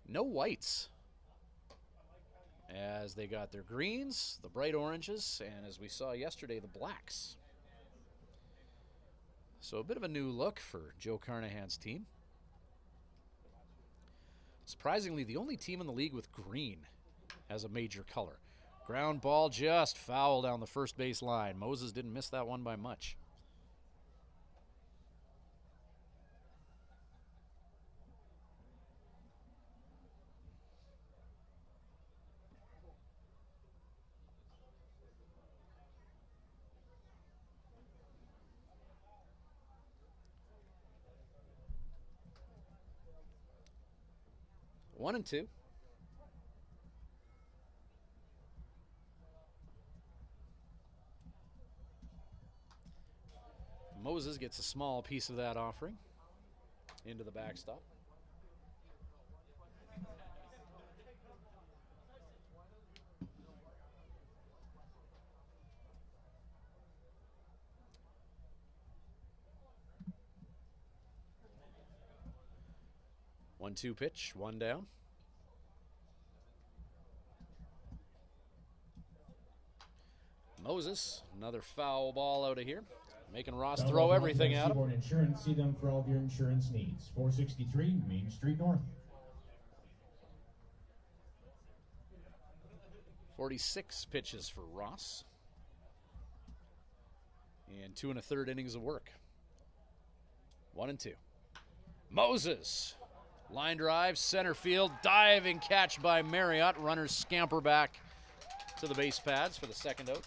No whites, as they got their greens, the bright oranges, and as we saw yesterday, the blacks. So a bit of a new look for Joe Carnahan's team. Surprisingly, the only team in the league with green as a major color. Ground ball just foul down the first base line. Moses didn't miss that one by much. One and two. Moses gets a small piece of that offering into the backstop. One-two pitch, one down. Moses, another foul ball out of here, making Ross throw everything at him. Seaboard Insurance, see them for all of your insurance needs. 463 Main Street North. 46 pitches for Ross. And 2 1/3 innings of work. 1 and 2. Moses. Line drive, center field, diving catch by Marriott. Runners scamper back to the base pads for the second out.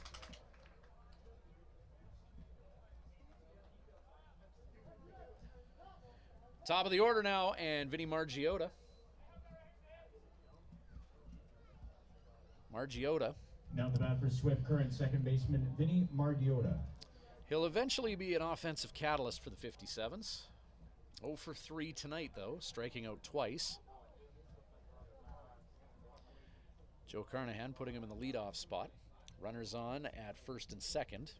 Top of the order now, and Vinny Margiotta. Now the bat for Swift Current, second baseman Vinny Margiotta. He'll eventually be an offensive catalyst for the 57's. 0 for 3 tonight, though, striking out twice. Joe Carnahan putting him in the leadoff spot. Runners on at first and second.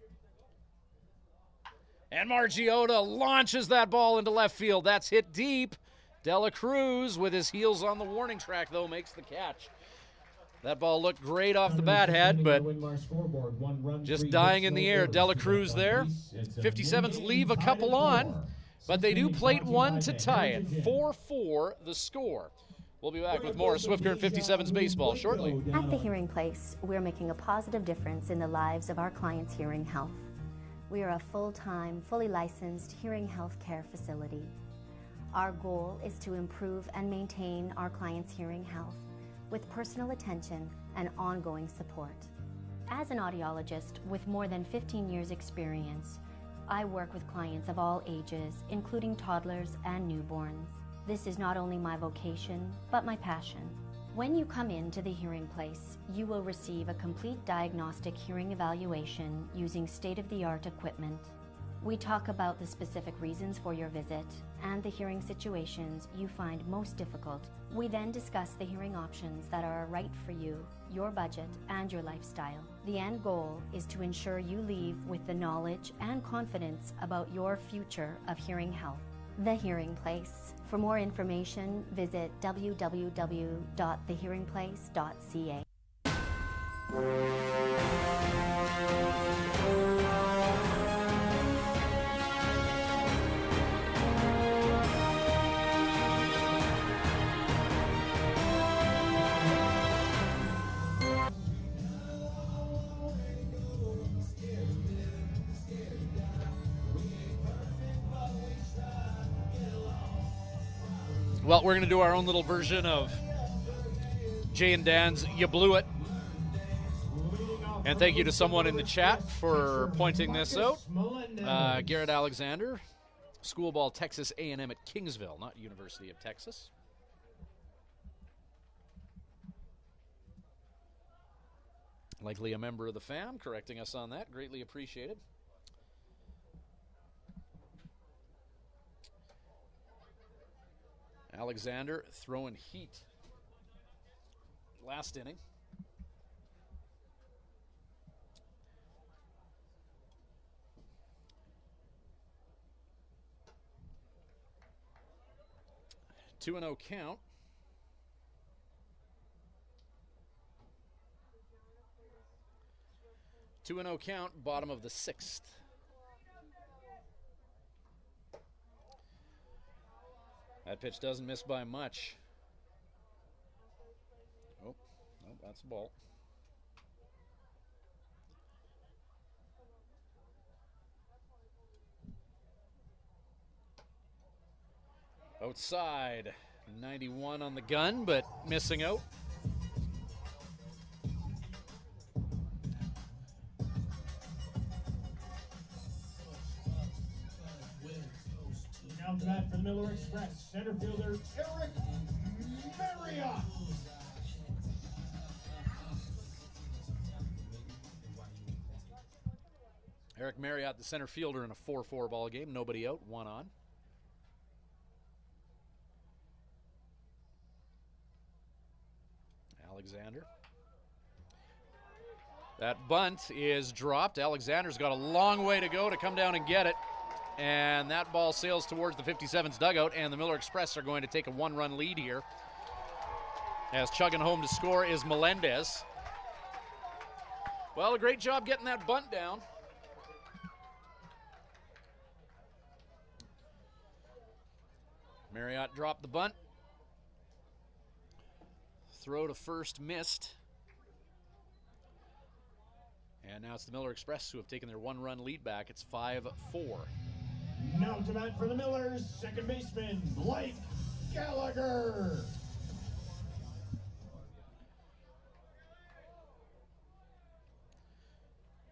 And Margiotta launches that ball into left field. That's hit deep. Dela Cruz, with his heels on the warning track, though, makes the catch. That ball looked great off the bat head, but just dying in the air. Dela Cruz there. 57's leave a couple on, but they do plate one to tie it. 4-4 the score. We'll be back with more Swift Current 57's baseball shortly. At the Hearing Place, we're making a positive difference in the lives of our clients' hearing health. We are a full-time, fully licensed hearing health care facility. Our goal is to improve and maintain our clients' hearing health with personal attention and ongoing support. As an audiologist with more than 15 years experience, I work with clients of all ages, including toddlers and newborns. This is not only my vocation, but my passion. When you come into the Hearing Place, you will receive a complete diagnostic hearing evaluation using state-of-the-art equipment. We talk about the specific reasons for your visit and the hearing situations you find most difficult. We then discuss the hearing options that are right for you, your budget, and your lifestyle. The end goal is to ensure you leave with the knowledge and confidence about your future of hearing health. The Hearing Place. For more information, visit www.thehearingplace.ca. Well, we're going to do our own little version of Jay and Dan's You Blew It. And thank you to someone in the chat for pointing this out. Garrett Alexander, school ball Texas A&M at Kingsville, not University of Texas. Likely a member of the fam, correcting us on that. Greatly appreciated. Alexander throwing heat last inning. 2-0 count. Two and 0 count, bottom of the 6th. That pitch doesn't miss by much. Oh, no, that's a ball. Outside, 91 on the gun, but missing out. Now to bat for the Miller Express, center fielder Eric Marriott. Eric Marriott, the center fielder in a 4-4 ball game. Nobody out, one on. Alexander. That bunt is dropped. Alexander's got a long way to go to come down and get it. And that ball sails towards the 57's dugout, and the Miller Express are going to take a 1-run lead here. As chugging home to score is Melendez. Well, a great job getting that bunt down. Marriott dropped the bunt. Throw to first missed. And now it's the Miller Express who have taken their 1-run lead back. It's 5-4. Now to bat for the Millers, second baseman Blake Gallagher.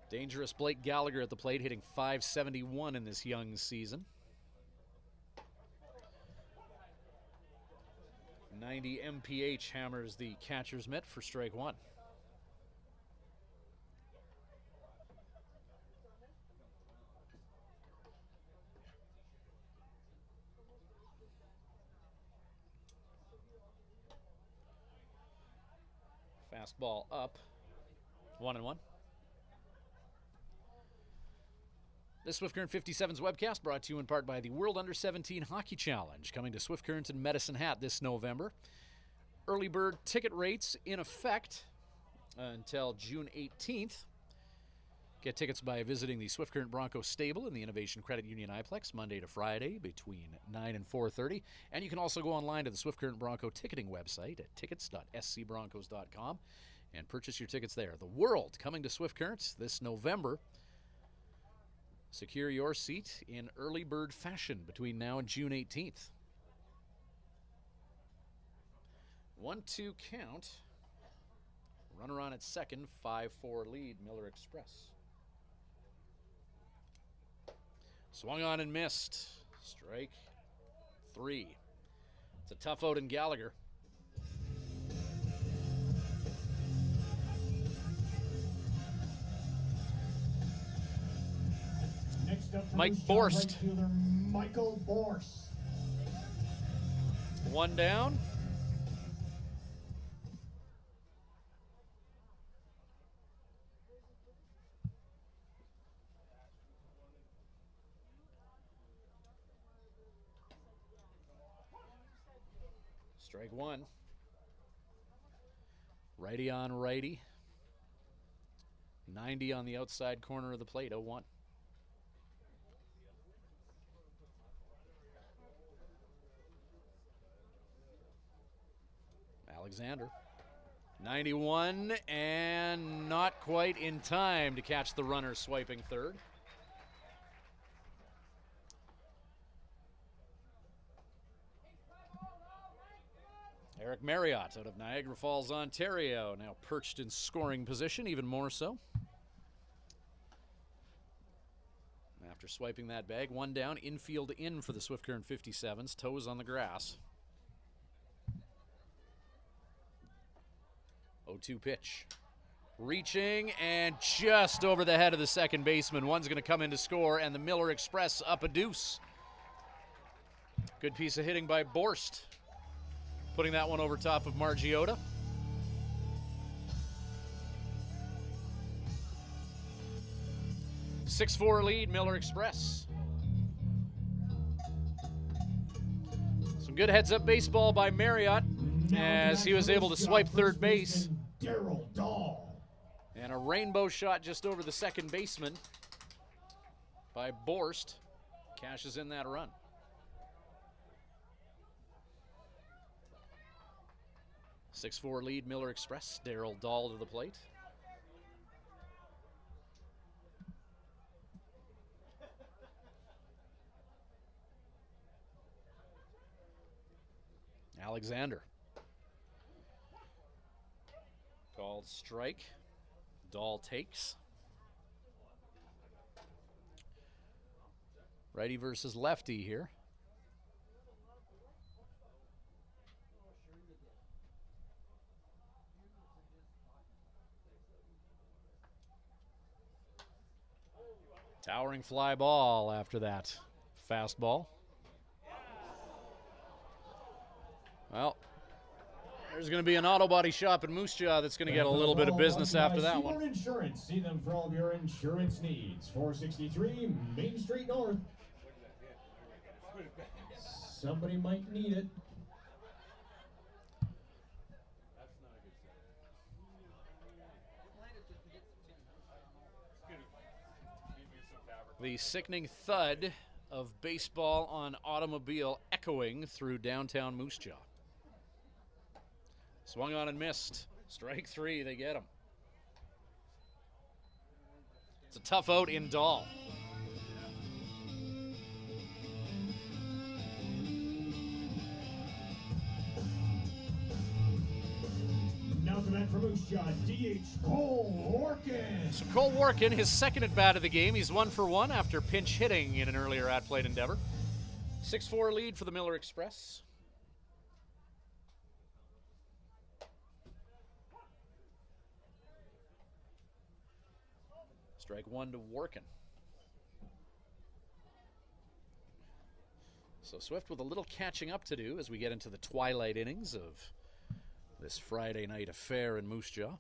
Dangerous Blake Gallagher at the plate, hitting .571 in this young season. 90 mph hammers the catcher's mitt for strike one. Fastball up, 1-1. This Swift Current 57's webcast brought to you in part by the World Under-17 Hockey Challenge, coming to Swift Current and Medicine Hat this November. Early bird ticket rates in effect until June 18th. Get tickets by visiting the Swift Current Bronco Stable in the Innovation Credit Union Iplex Monday to Friday between 9 and 4:30. And you can also go online to the Swift Current Bronco ticketing website at tickets.scbroncos.com and purchase your tickets there. The World coming to Swift Current this November. Secure your seat in early bird fashion between now and June 18th. 1-2 count. Runner on at second, 5-4 lead, Miller Express. Swung on and missed. Strike 3. It's a tough out in Gallagher. Next up, Mike right Borst. fielder Michael Borst. One down. Strike one. Righty on righty. 90 on the outside corner of the plate, 0-1. Alexander. 91 and not quite in time to catch the runner swiping third. Eric Marriott out of Niagara Falls, Ontario, now perched in scoring position, even more so. After swiping that bag, one down, infield in for the Swift Current 57's, toes on the grass. 0-2 pitch. Reaching and just over the head of the second baseman. One's going to come in to score, and the Miller Express up a deuce. Good piece of hitting by Borst, putting that one over top of Margiotta. ...6-4 lead, Miller Express. So Some good heads-up baseball by Marriott as he was able to swipe third base. Daryl Dahl. And a rainbow shot just over the second baseman by Borst. Cashes in that run. Six-4 lead, Miller Express. Daryl Dahl to the plate. Alexander. Called strike. Dahl takes. Righty versus lefty here. Towering fly ball after that fastball. Well, there's going to be an auto body shop in Moose Jaw that's going to get a little bit of business after that one. Insurance. See them for all of your insurance needs. 463 Main Street North. Somebody might need it. The sickening thud of baseball on automobile echoing through downtown Moose Jaw. Swung on and missed. Strike three, they get him. It's a tough out in Dahl. Now the man from Moose Jaw, DH Cole Workin. So Cole Workin, his second at bat of the game. He's 1 for 1 after pinch hitting in an earlier at-plate endeavor. 6-4 lead for the Miller Express. Strike one to Workin. So Swift with a little catching up to do as we get into the twilight innings of this Friday night affair in Moose Jaw.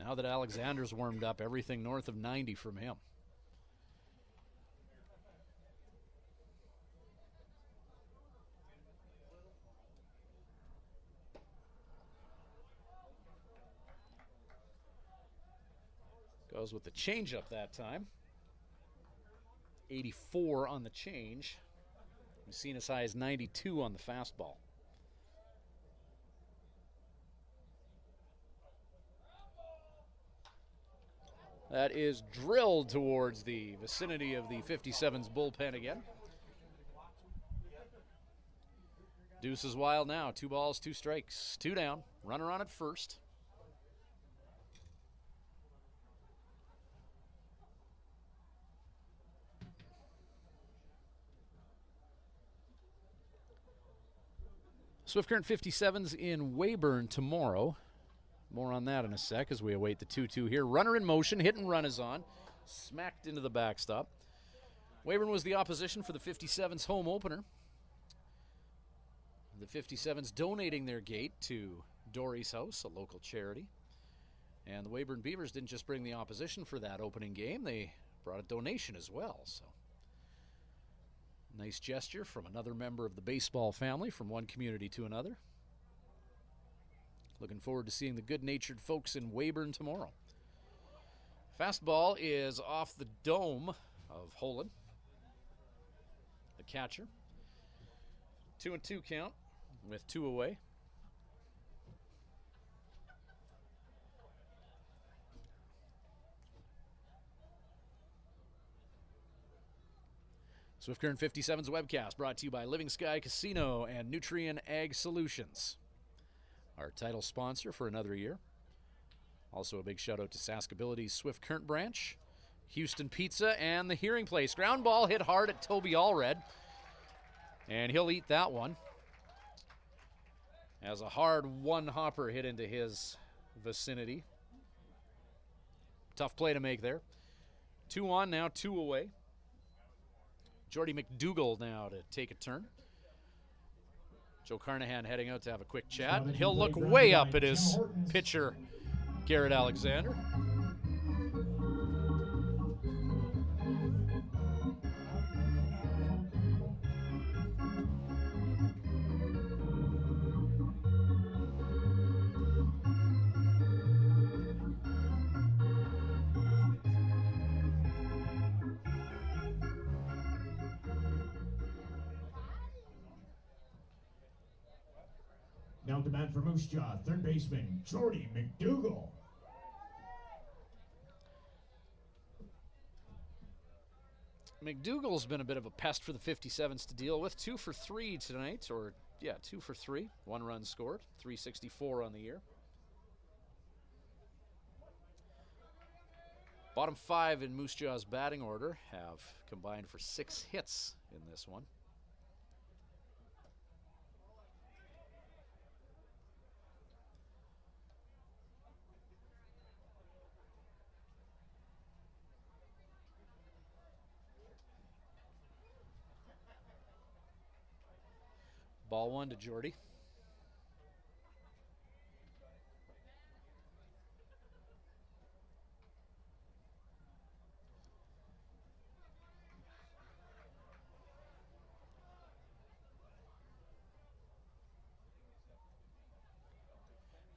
Now that Alexander's warmed up, everything north of 90 from him. Goes with the changeup that time. 84 on the change. We've seen as high as 92 on the fastball. That is drilled towards the vicinity of the 57's bullpen again. Deuce is wild now. 2 balls, 2 strikes. 2 down. Runner on at first. Swift Current 57's in Weyburn tomorrow. More on that in a sec as we await the 2-2 here. Runner in motion, hit and run is on. Smacked into the backstop. Weyburn was the opposition for the 57's home opener. The 57's donating their gate to Dory's House, a local charity. And the Weyburn Beavers didn't just bring the opposition for that opening game, they brought a donation as well. So, nice gesture from another member of the baseball family from one community to another. Looking forward to seeing the good-natured folks in Weyburn tomorrow. Fastball is off the dome of Holen, the catcher. 2-2 count with 2 away. Swift Current 57's webcast brought to you by Living Sky Casino and Nutrien Ag Solutions, our title sponsor for another year. Also a big shout out to Saskability's Swift Current branch, Houston Pizza, and the Hearing Place. Ground ball hit hard at Toby Allred, and he'll eat that one as a hard one hopper hit into his vicinity. Tough play to make there. 2 on now, 2 away. Jordy McDougall now to take a turn. Joe Carnahan heading out to have a quick chat. He'll look way up at his pitcher, Garrett Alexander. Now to bat for Moose Jaw, third baseman Jordy McDougal. McDougal's been a bit of a pest for the 57s to deal with. 2 for 3 tonight, or yeah, 2 for 3. 1 run scored, 364 on the year. Bottom 5 in Moose Jaw's batting order have combined for 6 hits in this one. Ball 1 to Jordy.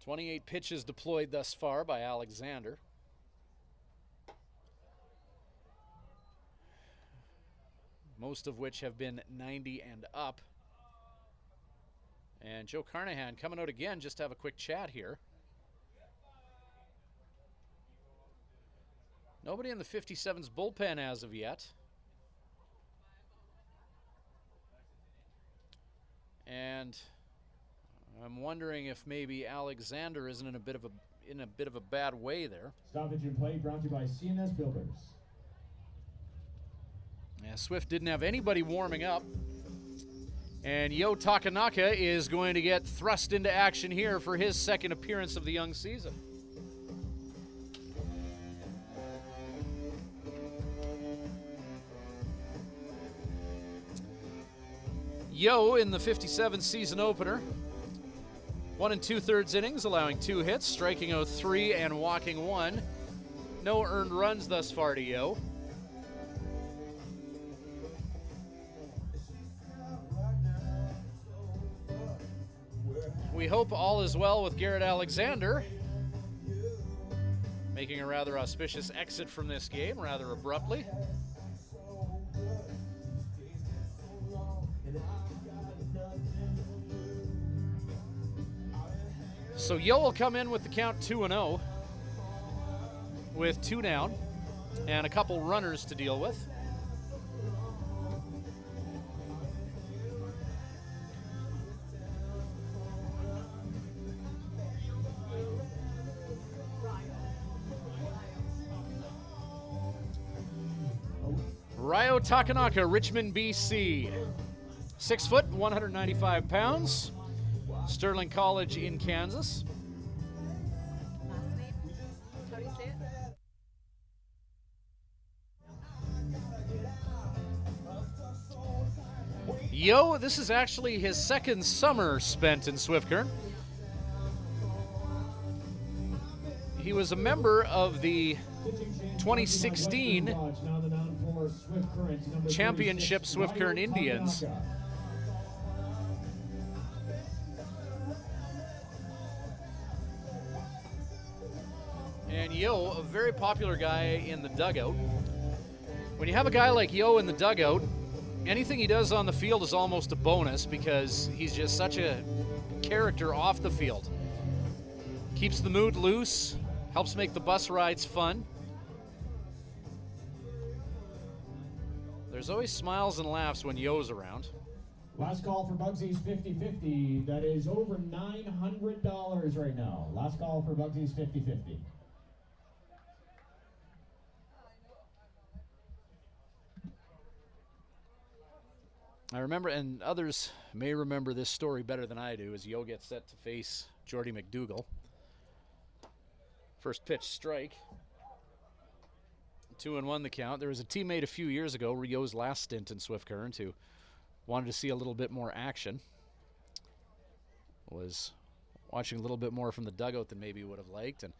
"28 pitches deployed thus far by Alexander. Most of which have been 90 and up. And Joe Carnahan coming out again, just to have a quick chat here. Nobody in the 57's bullpen as of yet. And I'm wondering if maybe Alexander isn't in a bit of a bad way there. Stoppage in play brought to you by CNS Builders. Yeah, Swift didn't have anybody warming up. And Yo Takanaka is going to get thrust into action here for his second appearance of the young season. Yo in the 57 season opener. 1 2/3 innings, allowing 2 hits, striking out 3 and walking 1. No earned runs thus far to Yo. We hope all is well with Garrett Alexander, making a rather auspicious exit from this game rather abruptly. So Yo will come in with the count 2-0 with 2 down and a couple runners to deal with. Ryo Takanaka, Richmond, BC. 6 foot, 195 pounds. Sterling College in Kansas. Last name? How do you say it? Yo, this is actually his second summer spent in Swift Current. He was a member of the 2016 Championship Swift Current Indians. And Yo, a very popular guy in the dugout. When you have a guy like Yo in the dugout, anything he does on the field is almost a bonus because he's just such a character off the field. Keeps the mood loose, helps make the bus rides fun. There's always smiles and laughs when Yo's around. Last call for Bugsy's 50-50. That is over $900 right now. Last call for Bugsy's 50-50. I remember, and others may remember this story better than I do, as Yo gets set to face Jordy McDougal. First pitch strike. 2-1 the count. There was a teammate a few years ago, Yo's last stint in Swift Current, who wanted to see a little bit more action. Was watching a little bit more from the dugout than maybe he would have liked. And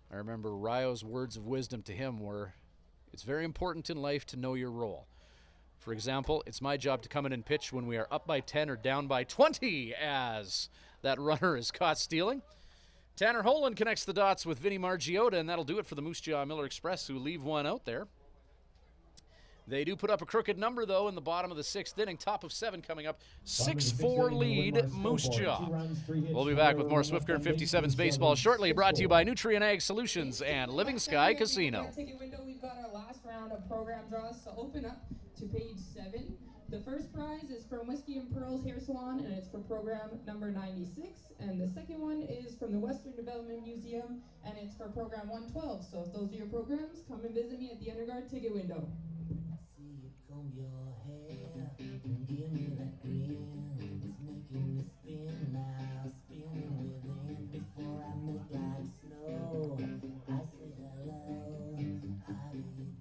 I remember Ryo's words of wisdom to him were, it's very important in life to know your role. For example, it's my job to come in and pitch when we are up by 10 or down by 20, as that runner is caught stealing. Tanner Holand connects the dots with Vinny Margiotta, and that'll do it for the Moose Jaw Miller Express, who leave one out there. They do put up a crooked number, though, in the bottom of the 6th inning. Top of 7 coming up. Bottom of the 6-4 sixth inning, lead, Winmar Moose scoreboard. Jaw. 2 runs, 3 hits, We'll be no back with error, more one Swift left Current on base. 57's Moose Jaw baseball leads shortly. Brought to you by 6-4. Nutrien Ag Solutions and Living Sky Saturday, Casino. our ticket window, we've got our last round of program draws, so open up to page 7. The first prize is from Whiskey and Pearls Hair Salon, and it's for program number 96. And the second one is from the Western Development Museum, and it's for program 112. So if those are your programs, come and visit me at the Underguard ticket window. See you comb your hair and give me that grin. It's making me spin now, spinning within. Before I melt like snow, I say hello, how do you do?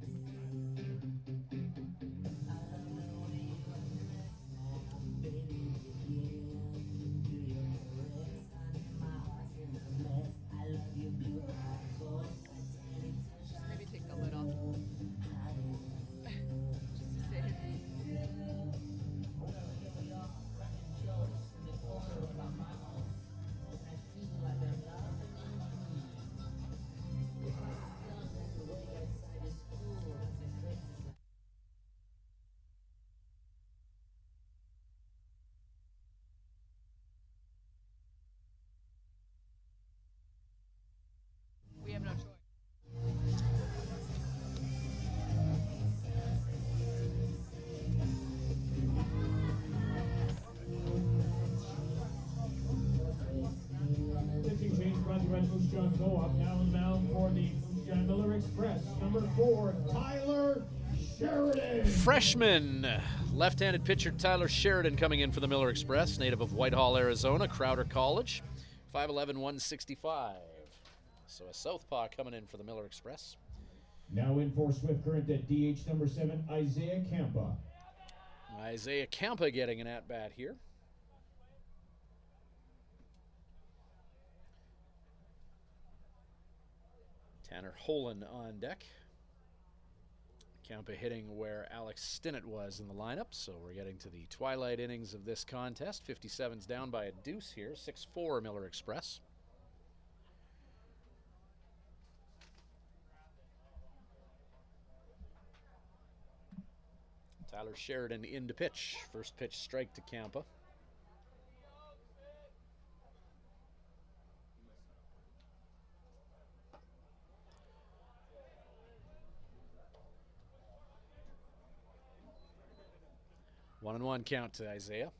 I love the way you undress now, baby, begin. Do your caress, honey, my heart's in a mess. I love your beautiful voice, I tiny touch. Maybe take the lid off. How do you do? Just to say. We have no choice. Pitching change brought to you by Moose Jaw Co-op. Now on the mound for the Moose Jaw Miller Express. Number 4, Tyler Sheridan. Freshman, left-handed pitcher Tyler Sheridan coming in for the Miller Express, native of Whitehall, Arizona, Crowder College, 5'11", 165. So a southpaw coming in for the Miller Express. Now in for Swift Current at DH number 7, Isaiah Campa. Isaiah Campa getting an at-bat here. Tanner Holen on deck. Campa hitting where Alex Stinnett was in the lineup, so we're getting to the twilight innings of this contest. 57's down by a deuce here, 6-4 Miller Express. Tyler Sheridan in to pitch. First pitch strike to Campa. One and one count to Isaiah.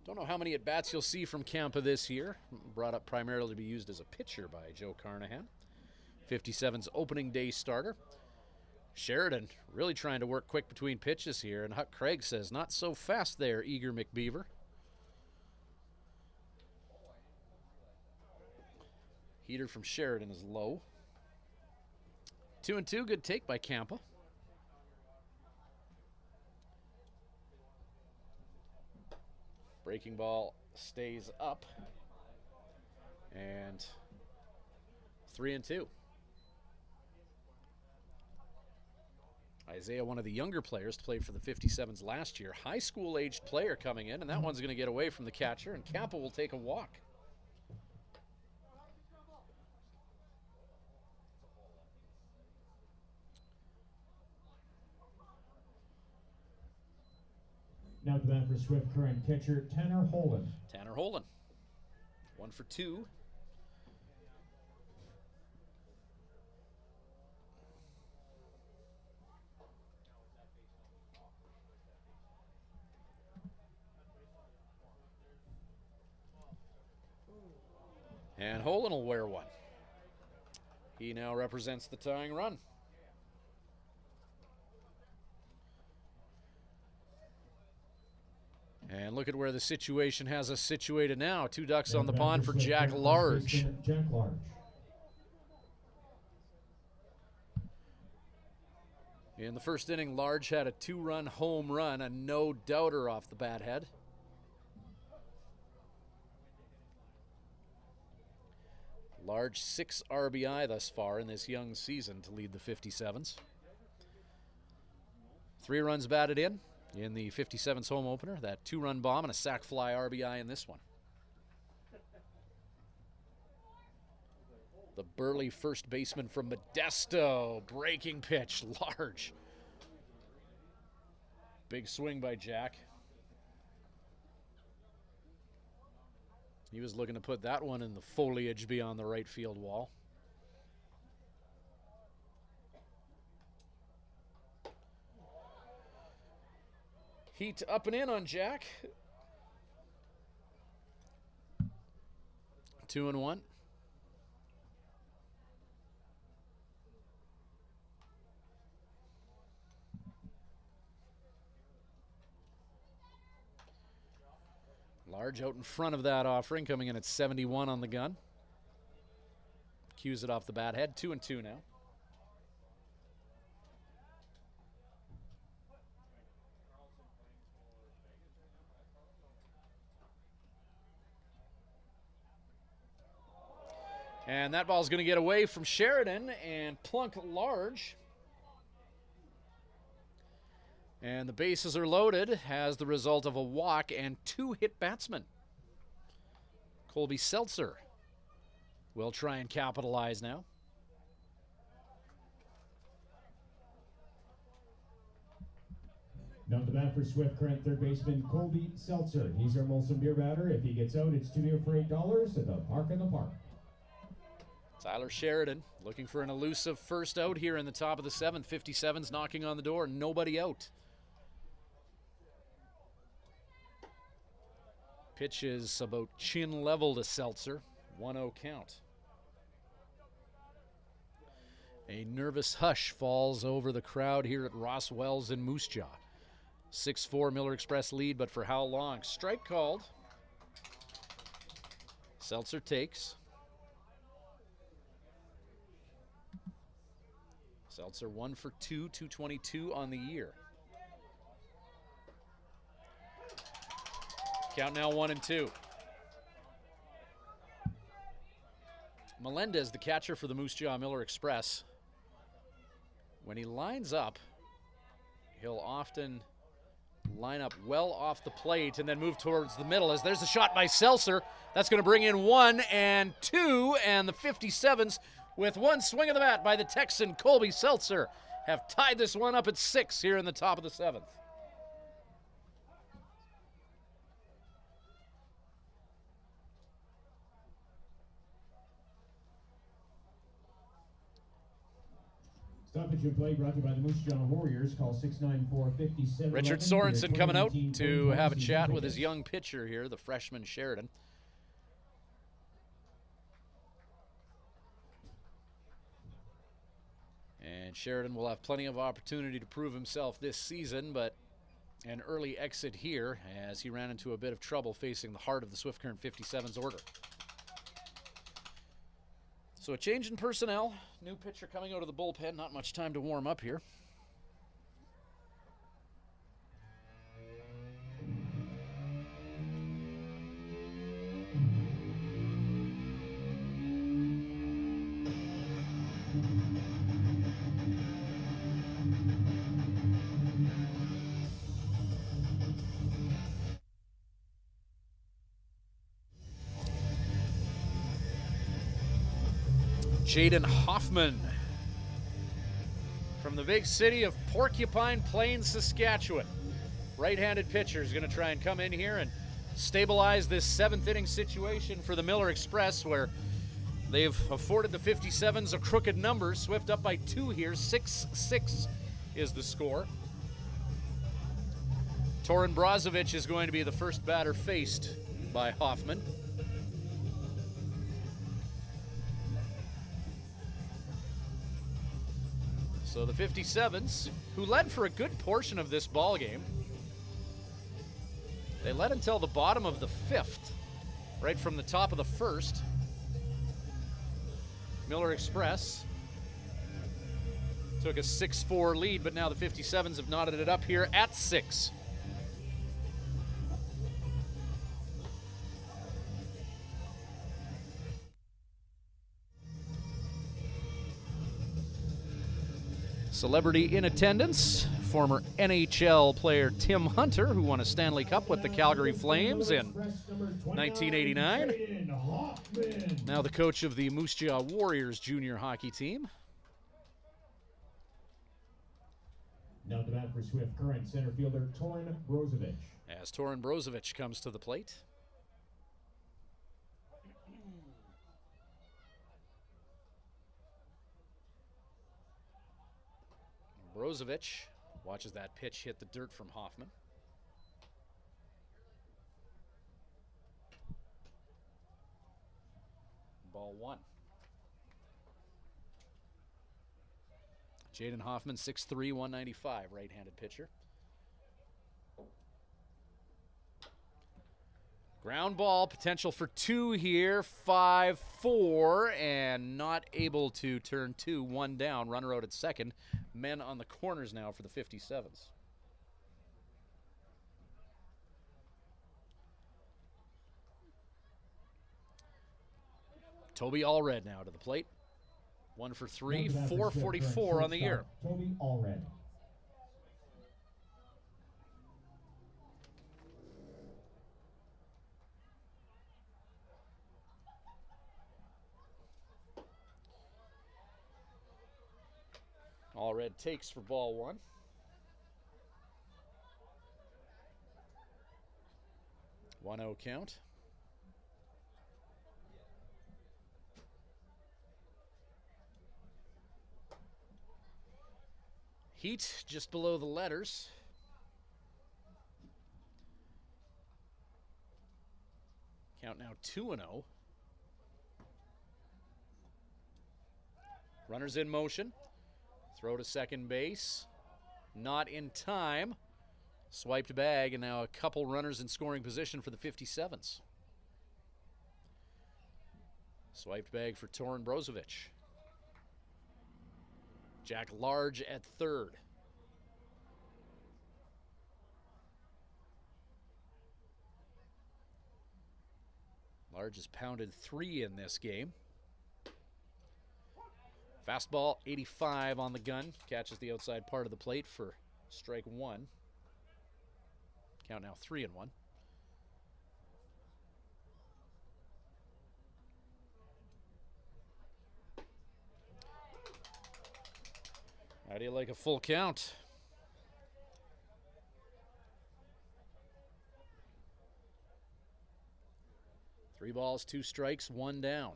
Don't know how many at-bats you'll see from Campa this year. Brought up primarily to be used as a pitcher by Joe Carnahan. 57's opening day starter. Sheridan really trying to work quick between pitches here, and Huck Craig says, not so fast there, Eager McBeaver. Heater from Sheridan is low. 2-2, good take by Campa. Breaking ball stays up. And 3-2. Isaiah, one of the younger players, played for the 57's last year. High school aged player coming in, and that one's going to get away from the catcher, and Campa will take a walk. Now to bat for Swift Current, catcher Tanner Holen. Tanner Holen, 1 for 2. And Holen will wear one. He now represents the tying run. And look at where the situation has us situated now. 2 ducks Now on the to bat pond for Swift Jack Current, Large. Jack Large. In the first inning, Large had a 2-run home run, a no-doubter off the bat head. Large 6 RBI thus far in this young season to lead the 57's. 3 runs batted in the 57's home opener. That 2-run bomb and a sac fly RBI in this one. The burly first baseman from Modesto. Breaking pitch, large. Big swing by Jack. He was looking to put that one in the foliage beyond the right field wall. Heat up and in on Jack. 2-1. Large out in front of that offering, coming in at 71 on the gun. Cues it off the bat head. 2-2 now. And that ball's going to get away from Sheridan and plunk large. And the bases are loaded as the result of a walk and 2 hit batsmen. Colby Seltzer will try and capitalize now. Now to bat for Swift, current third baseman Colby Seltzer. He's our Molson beer batter. If he gets out, it's 2 beer for $8 at the Park in the Park. Tyler Sheridan looking for an elusive first out here in the top of the 7th. 57's knocking on the door, nobody out. Pitch is about chin level to Seltzer. 1-0 count. A nervous hush falls over the crowd here at Ross Wells in Moose Jaw. 6-4 Miller Express lead, but for how long? Strike called. Seltzer takes. Seltzer 1 for 2, 222 on the year. Count now 1-2. Melendez, the catcher for the Moose Jaw Miller Express. When he lines up, he'll often line up well off the plate and then move towards the middle as there's a shot by Seltzer. That's going to bring in 1 and 2, and the 57's with one swing of the bat by the Texan Colby Seltzer have tied this one up at 6 here in the top of the 7th. Stoppage in play brought to you by the Moose Jaw Warriors. Call 694-57. Richard Sorensen coming out to have a chat with his young pitcher here, the freshman Sheridan. And Sheridan will have plenty of opportunity to prove himself this season, but an early exit here as he ran into a bit of trouble facing the heart of the Swift Current 57's order. So a change in personnel, new pitcher coming out of the bullpen, not much time to warm up here. Jaden Hoffman from the big city of Porcupine Plains, Saskatchewan. Right-handed pitcher is going to try and come in here and stabilize this 7th inning situation for the Miller Express, where they've afforded the 57's a crooked number. Swift up by 2 here. 6-6 is the score. Torin Brozovic is going to be the first batter faced by Hoffman. So the 57's, who led for a good portion of this ball game, they led until the bottom of the 5th, right from the top of the 1st. Miller Express took a 6-4 lead, but now the 57's have knotted it up here at 6. Celebrity in attendance, former NHL player Tim Hunter, who won a Stanley Cup with the Calgary Flames in 1989. Hoffman. Now the coach of the Moose Jaw Warriors junior hockey team. Now the bat for Swift Current, center fielder Torin Brozovic. As Torin Brozovic comes to the plate. Brozovic watches that pitch hit the dirt from Hoffman. Ball one. Jaden Hoffman, 6'3", 195, right-handed pitcher. Ground ball, potential for two here, 5-4, and not able to turn two, one down. Runner out at second. Men on the corners now for the 57's. Toby Allred now to the plate. 1 for 3, 444 on the year. Toby Allred. Allred takes for ball one. One 0 count. Heat just below the letters. Count now 2-0. Runners in motion. Throw to second base. Not in time. Swiped bag, and now a couple runners in scoring position for the 57's. Swiped bag for Torin Brozovic. Jack Large at third. Large has pounded 3 in this game. Fastball, 85 on the gun. Catches the outside part of the plate for strike one. Count now 3-1. How do you like a full count? Three balls, 2 strikes, 1 down.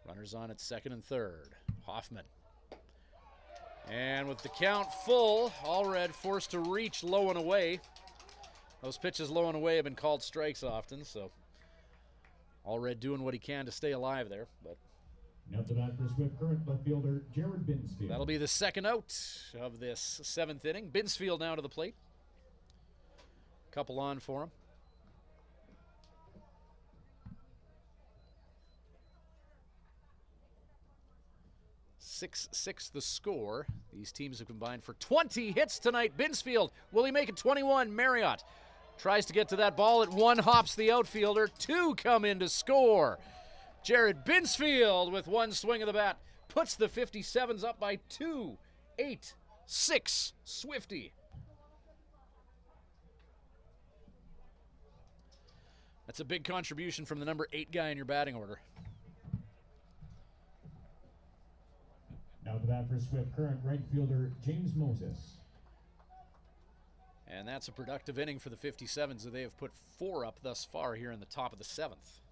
Runners on at second and third. Hoffman. And with the count full, Allred forced to reach low and away. Those pitches low and away have been called strikes often, so Allred doing what he can to stay alive there. But now the bat for Swift Current, left fielder Jared Binsfield. that'll be the second out of this 7th inning. Binsfield now to the plate. Couple on for him. 6-6 the score. These teams have combined for 20 hits tonight. Binsfield, will he make it 21? Marriott tries to get to that ball at 1, hops the outfielder. 2 come in to score. Jared Binsfield with 1 swing of the bat puts the 57's up by 2. 8-6 Swifty. That's a big contribution from the number 8 guy in your batting order. Now the bat for Swift Current, right fielder James Moses. And that's a productive inning for the 57's, so they have put 4 up thus far here in the top of the 7th.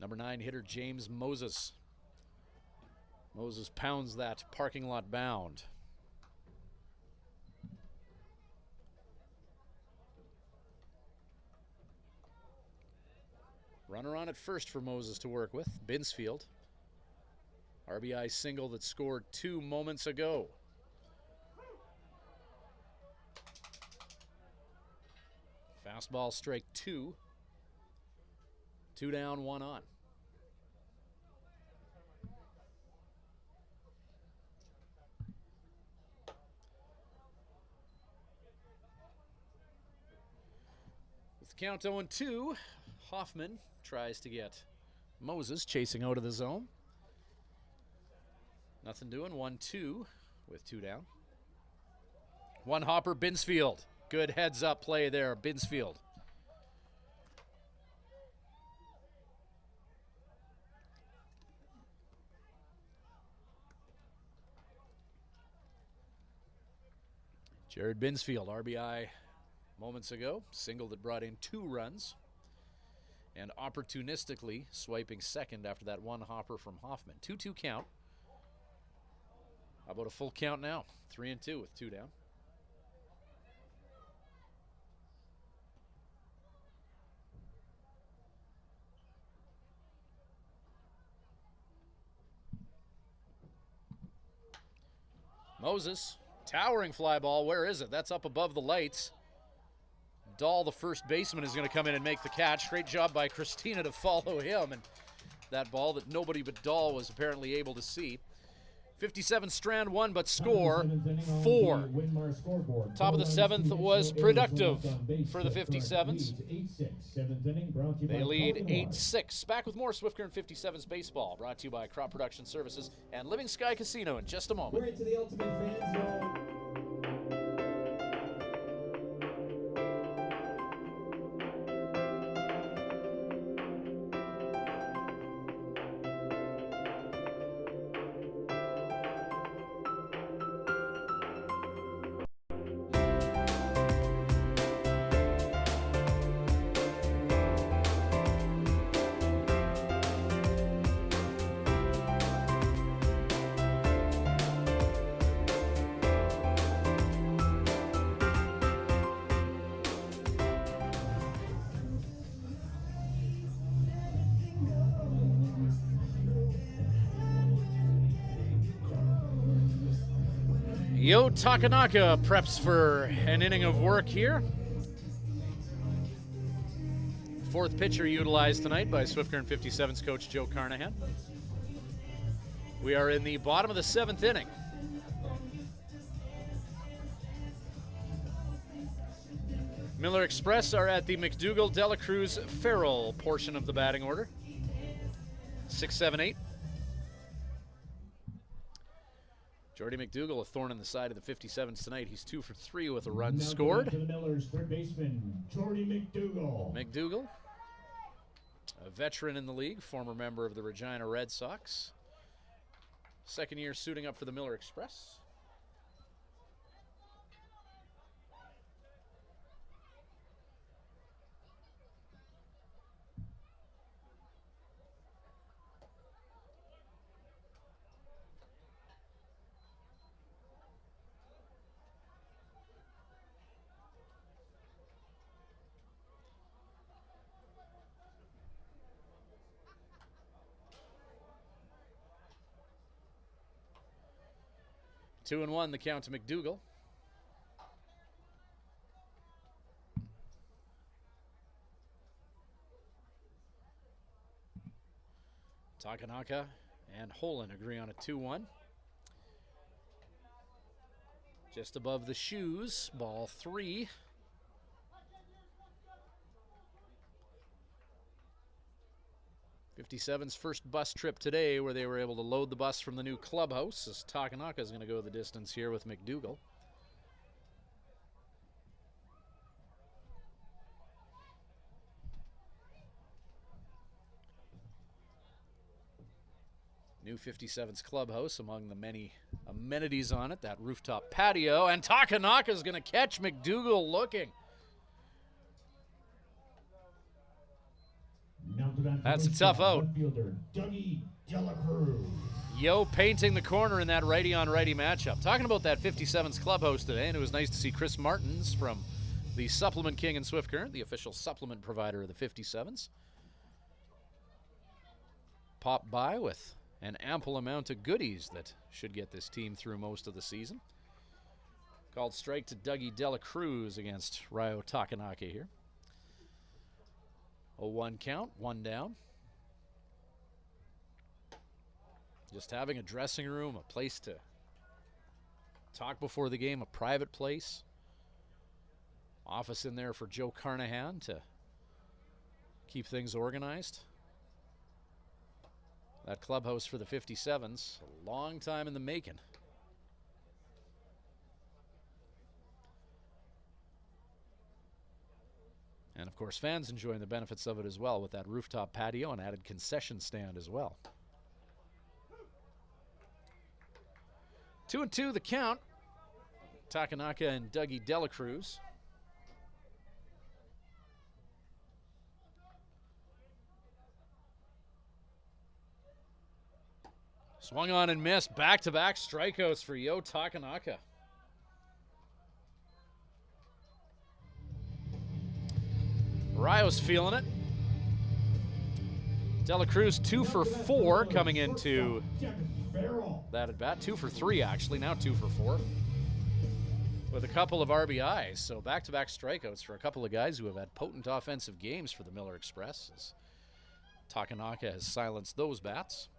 Number 9 hitter James Moses. Moses pounds that parking lot bound. Runner on at first for Moses to work with. Binsfield. RBI single that scored 2 moments ago. Fastball strike 2. 2 down, 1 on. With the count 0-2, Hoffman tries to get Moses chasing out of the zone. Nothing doing. 1-2 with 2 down. 1 hopper, Binsfield. Good heads-up play there, Binsfield. Jared Binsfield, RBI moments ago. Single that brought in 2 runs. And opportunistically swiping second after that one hopper from Hoffman. 2-2 count. How about a full count now? 3-2 with 2 down. Moses, towering fly ball. Where is it? That's up above the lights. Dahl, the first baseman, is going to come in and make the catch. Great job by Christina to follow him. And that ball that nobody but Dahl was apparently able to see. 57 strand 1, but score 4. Top of the 7th was productive for the 57s. They lead 8-6. Back with more Swift Current 57's baseball, brought to you by Crop Production Services and Living Sky Casino in just a moment. We're into the Ultimate Fan Zone. Yo Takanaka preps for an inning of work here. 4th pitcher utilized tonight by Swift Current 57's coach Joe Carnahan. We are in the bottom of the 7th inning. Miller Express are at the McDougall, Dela Cruz, Farrell portion of the batting order. 6, 7, 8. Jordy McDougall, a thorn in the side of the 57s tonight. He's 2 for 3 with a run scored. To the Millers, third baseman, Jordy McDougall. McDougall, a veteran in the league, former member of the Regina Red Sox. 2nd year suiting up for the Miller Express. Two and 1, the count to McDougall. Takanaka and Holland agree on a 2-1. Just above the shoes, ball 3. '57's first bus trip today, where they were able to load the bus from the new clubhouse, as Takanaka is going to go the distance here with McDougall. New 57's clubhouse, among the many amenities on it, that rooftop patio, and Takanaka is going to catch McDougall looking. That's a tough out. Yo painting the corner in that righty-on-righty matchup. Talking about that 57's clubhouse today, and it was nice to see Chris Martins from the Supplement King in Swift Current, the official supplement provider of the 57's, pop by with an ample amount of goodies that should get this team through most of the season. Called strike to Dougie Dela Cruz against Ryo Takanaka here. 0-1 count, 1 down. Just having a dressing room, a place to talk before the game, a private place. Office in there for Joe Carnahan to keep things organized. That clubhouse for the 57's, a long time in the making. And of course, fans enjoying the benefits of it as well with that rooftop patio and added concession stand as well. 2-2 the count. Takanaka and Dougie Delacruz. Swung on and missed. Back-to-back strikeouts for Yo Takanaka. Rio's feeling it. Delacruz 2 for 4 coming into that at bat. 2 for 3 actually, now 2 for 4. With a couple of RBIs, so back-to-back strikeouts for a couple of guys who have had potent offensive games for the Miller Express, as Takanaka has silenced those bats.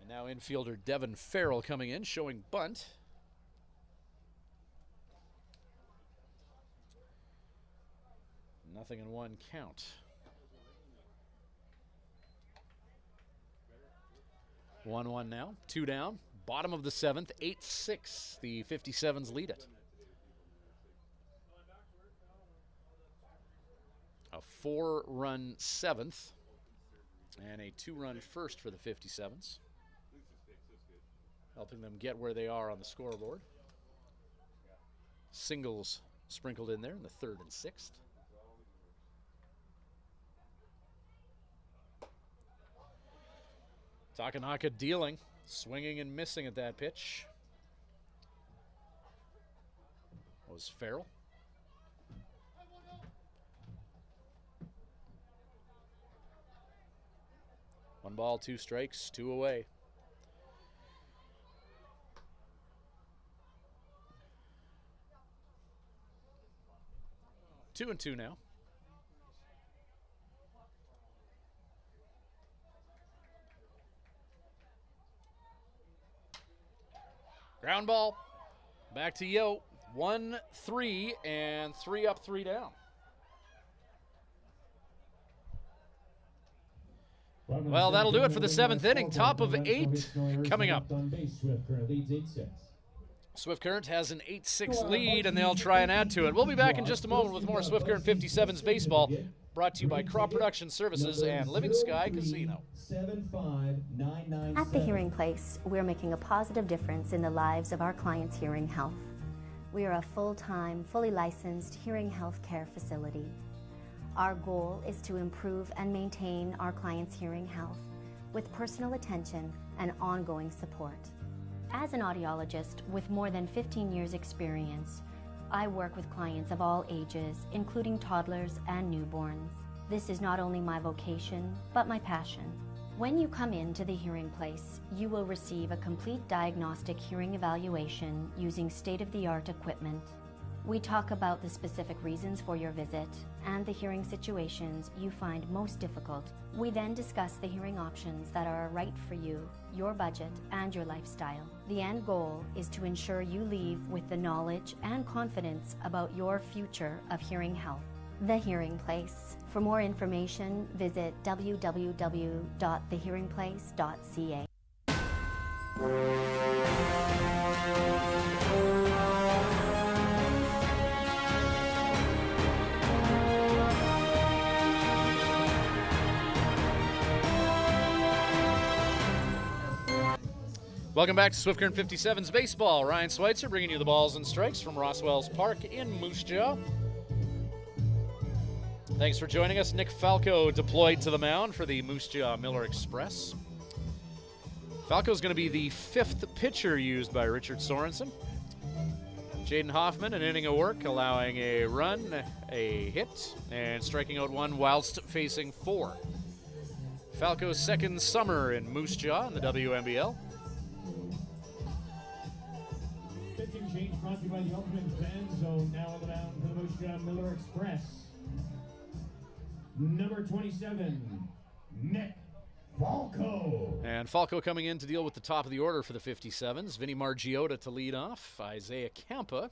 And now infielder Devin Farrell coming in, showing bunt. Nothing in one count. 1-1 now, 2 down. Bottom of the 7th, 8-6. The 57's lead it. A 4-run 7th and a 2-run first for the 57's. Helping them get where they are on the scoreboard. Singles sprinkled in there in the 3rd and 6th. Takanaka dealing, swinging and missing at that pitch. Was Farrell. One ball, 2 strikes, 2 away. Two and 2 now. Ground ball, back to Yo. 1-3 and 3 up, 3 down. Well, that'll do it for the 7th inning. Top of 8 coming up. Swift Current has an 8-6 lead, and they'll try and add to it. We'll be back in just a moment with more Swift Current 57's baseball, brought to you by Crop Production Services and Living Sky Casino. At the Hearing Place, we're making a positive difference in the lives of our clients' hearing health. We are a full-time, fully licensed hearing health care facility. Our goal is to improve and maintain our clients' hearing health with personal attention and ongoing support. As an audiologist with more than 15 years' experience, I work with clients of all ages, including toddlers and newborns. This is not only my vocation, but my passion. When you come into the Hearing Place, you will receive a complete diagnostic hearing evaluation using state-of-the-art equipment. We talk about the specific reasons for your visit and the hearing situations you find most difficult. We then discuss the hearing options that are right for you, your budget, and your lifestyle. The end goal is to ensure you leave with the knowledge and confidence about your future of hearing health. The Hearing Place. For more information, visit www.thehearingplace.ca. Welcome back to Swift Current 57's baseball. Ryan Schweitzer bringing you the balls and strikes from Roswell's Park in Moose Jaw. Thanks for joining us. Nick Falco deployed to the mound for the Moose Jaw Miller Express. Falco's going to be the 5th pitcher used by Richard Sorensen. Jaden Hoffman, an inning of work, allowing a run, a hit, and striking out 1 whilst facing 4. Falco's 2nd summer in Moose Jaw in the WNBL. Pitching change brought to you by the Ultimate Fan Zone. Now on the mound for the Moose Jaw Miller Express. Number 27, Nick Falco. And Falco coming in to deal with the top of the order for the 57's. Vinny Margiotta to lead off. Isaiah Campa,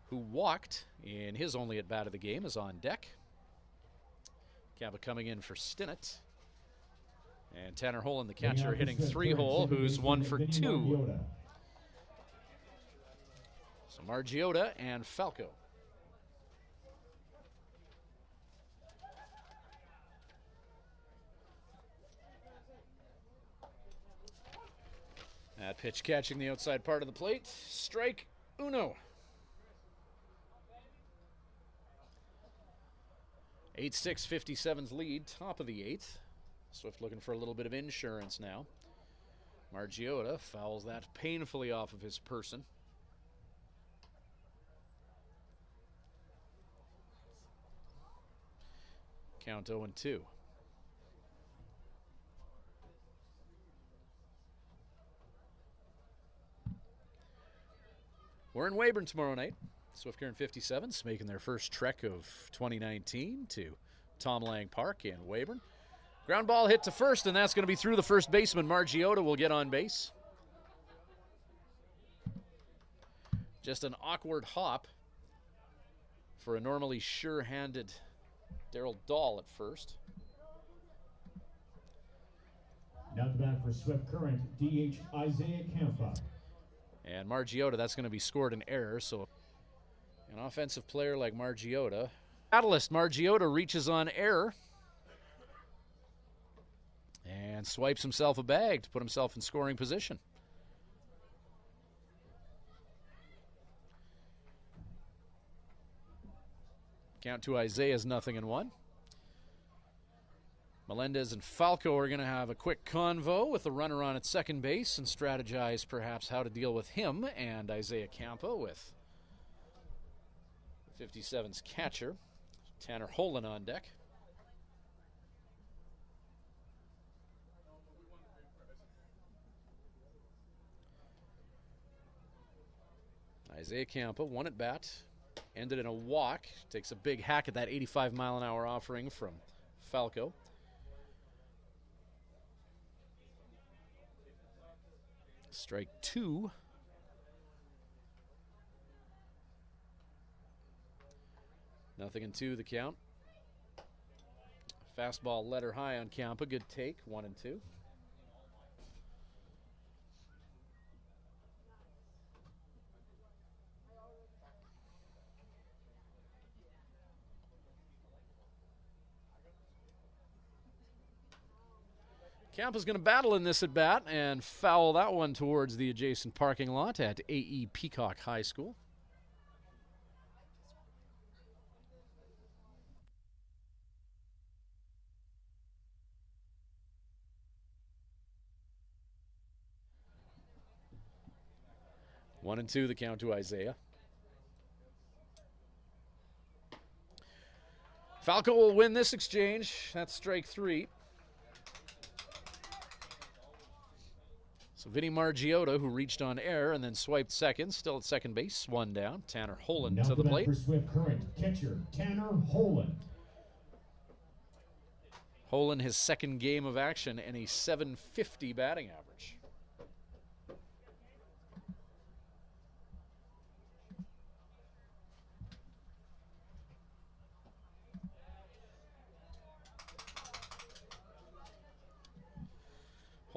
who walked in his only at-bat of the game, is on deck. Campa coming in for Stinnett. And Tanner Holland, the catcher, hitting 3-hole, who's 1 for 2. So Margiota and Falco. That pitch catching the outside part of the plate. Strike uno. 8-6, 57's lead, top of the 8th. Swift looking for a little bit of insurance now. Margiota fouls that painfully off of his person. Count 0-2. We're in Weyburn tomorrow night. Swift Current 57's making their first trek of 2019 to Tom Lang Park in Weyburn. Ground ball hit to first, and that's going to be through the first baseman. Margiota will get on base. Just an awkward hop for a normally sure-handed Darryl Dahl at first. Now to bat for Swift Current, DH Isaiah Campa. And Margiota, that's going to be scored an error, so an offensive player like Margiota. Catalyst, Margiota reaches on error and swipes himself a bag to put himself in scoring position. Count to Isaiah's 0-1. Melendez and Falco are going to have a quick convo with the runner on at second base and strategize perhaps how to deal with him and Isaiah Campa with 57's catcher, Tanner Holen, on deck. Isaiah Campa, one at bat, ended in a walk, takes a big hack at that 85-mile-an-hour offering from Falco. Strike 2. Nothing in 2, the count. Fastball letter high on Campa. Good take, 1-2. Campa's going to battle in this at bat and foul that one towards the adjacent parking lot at A.E. Peacock High School. One and two, the count to Isaiah. Falco will win this exchange. That's strike 3. So Vinny Margiota, who reached on air and then swiped second, still at second base, one down. Tanner Holen Now to the plate. For Swift Current, catcher Tanner Holen. Holen, his second game of action and a .750 batting average.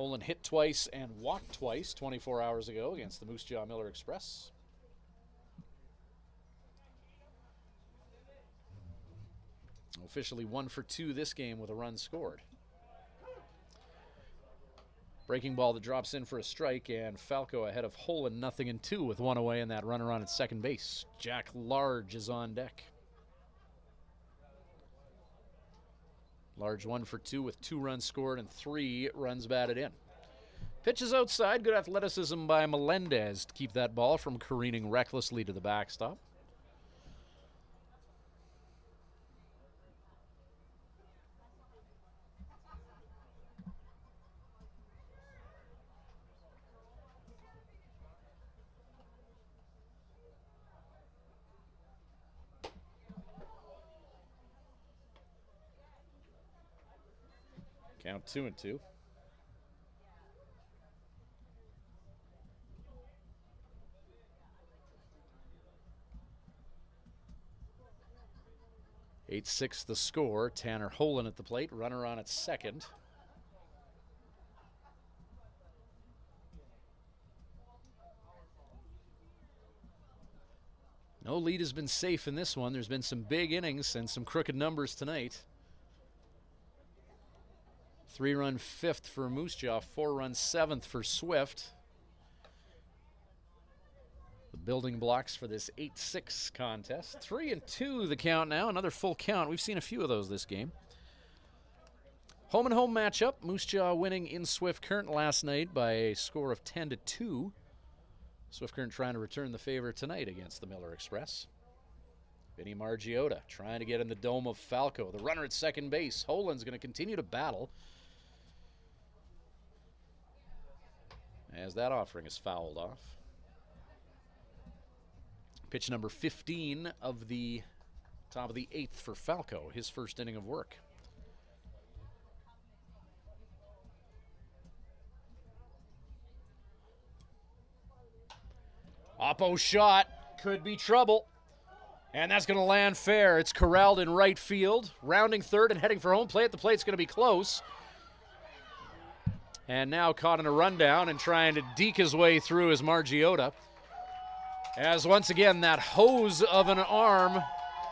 Holen hit twice and walked twice 24 hours ago against the Moose Jaw Miller Express. Officially 1 for 2 this game with a run scored. Breaking ball that drops in for a strike, and Falco ahead of Holen, 0-2 with one away and that runner on at second base. Jack Large is on deck. Large 1 for 2 with 2 runs scored and 3 runs batted in. Pitch is outside. Good athleticism by Melendez to keep that ball from careening recklessly to the backstop. Count 2-2. Eight 6 the score. Tanner Holen at the plate. Runner on at second. No lead has been safe in this one. There's been some big innings and some crooked numbers tonight. 3-run fifth for Moose Jaw, 4-run seventh for Swift. The building blocks for this 8-6 contest. 3-2 the count now, another full count. We've seen a few of those this game. Home and home matchup. Moose Jaw winning in Swift Current last night by a score of 10-2. Swift Current trying to return the favor tonight against the Miller Express. Vinny Margiotta trying to get in the dome of Falco. The runner at second base. Holan's going to continue to battle as that offering is fouled off. Pitch number 15 of the top of the 8th for Falco, his first inning of work. Oppo shot, could be trouble. And that's going to land fair. It's corralled in right field, rounding third and heading for home plate. At the plate's going to be close. And now caught in a rundown and trying to deke his way through is Margiotta. As once again, that hose of an arm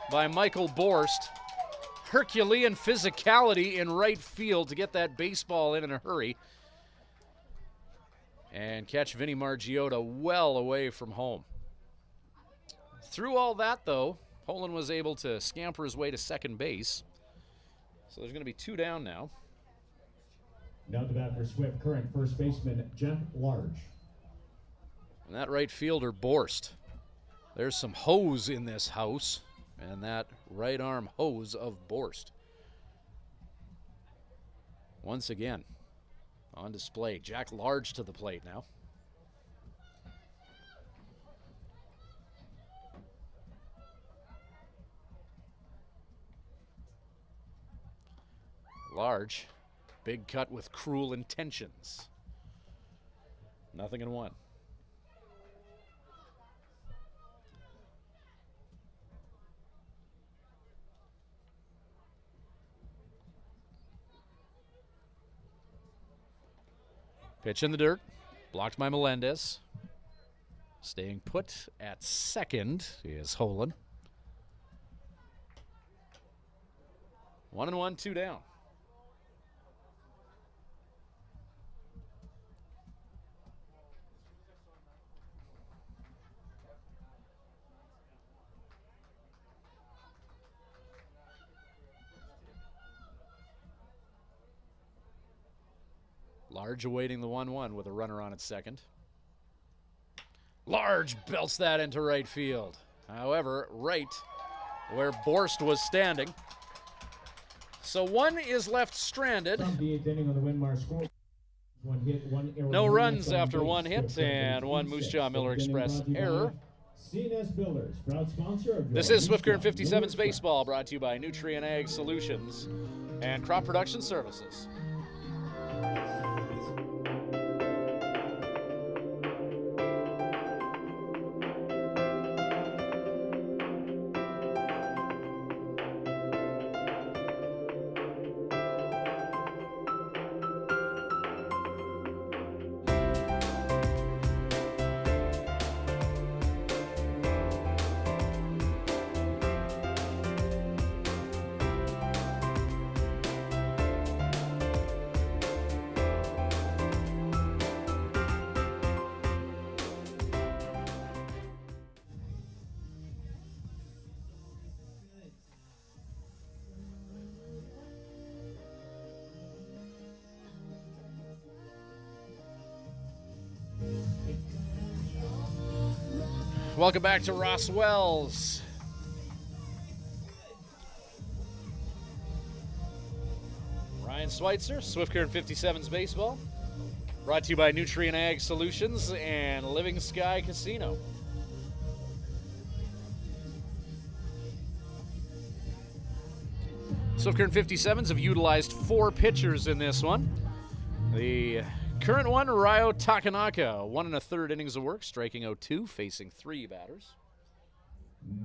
by Michael Borst. Herculean physicality in right field to get that baseball in a hurry. And catch Vinny Margiotta well away from home. Through all that, though, Holan was able to scamper his way to second base. So there's going to be 2 down now. Now to bat for Swift Current, first baseman Jeff Large. And that right fielder, Borst. There's some hose in this house, and that right arm hose of Borst. Once again, on display. Jack Large to the plate now. Large, big cut with cruel intentions. 0-1. Pitch in the dirt, blocked by Melendez. Staying put at second is Holan. 1-1, 2 down. Large awaiting the 1-1 with a runner on at second. Large belts that into right field. However, right where Borst was standing. So one is left stranded. No runs after one hit and one Moose Jaw Miller Express error. CNS Builders, proud sponsor of This is Swift Current 57's Baseball, brought to you by Nutrient Ag Solutions and Crop Production Services. Welcome back to Ross Wells. Ryan Schweitzer, Swift Current 57's Baseball. Brought to you by Nutrient Ag Solutions and Living Sky Casino. Swift Current 57's have utilized 4 pitchers in this one. The current one, Ryo Takanaka, 1 1/3 innings of work, striking out 2, facing 3 batters.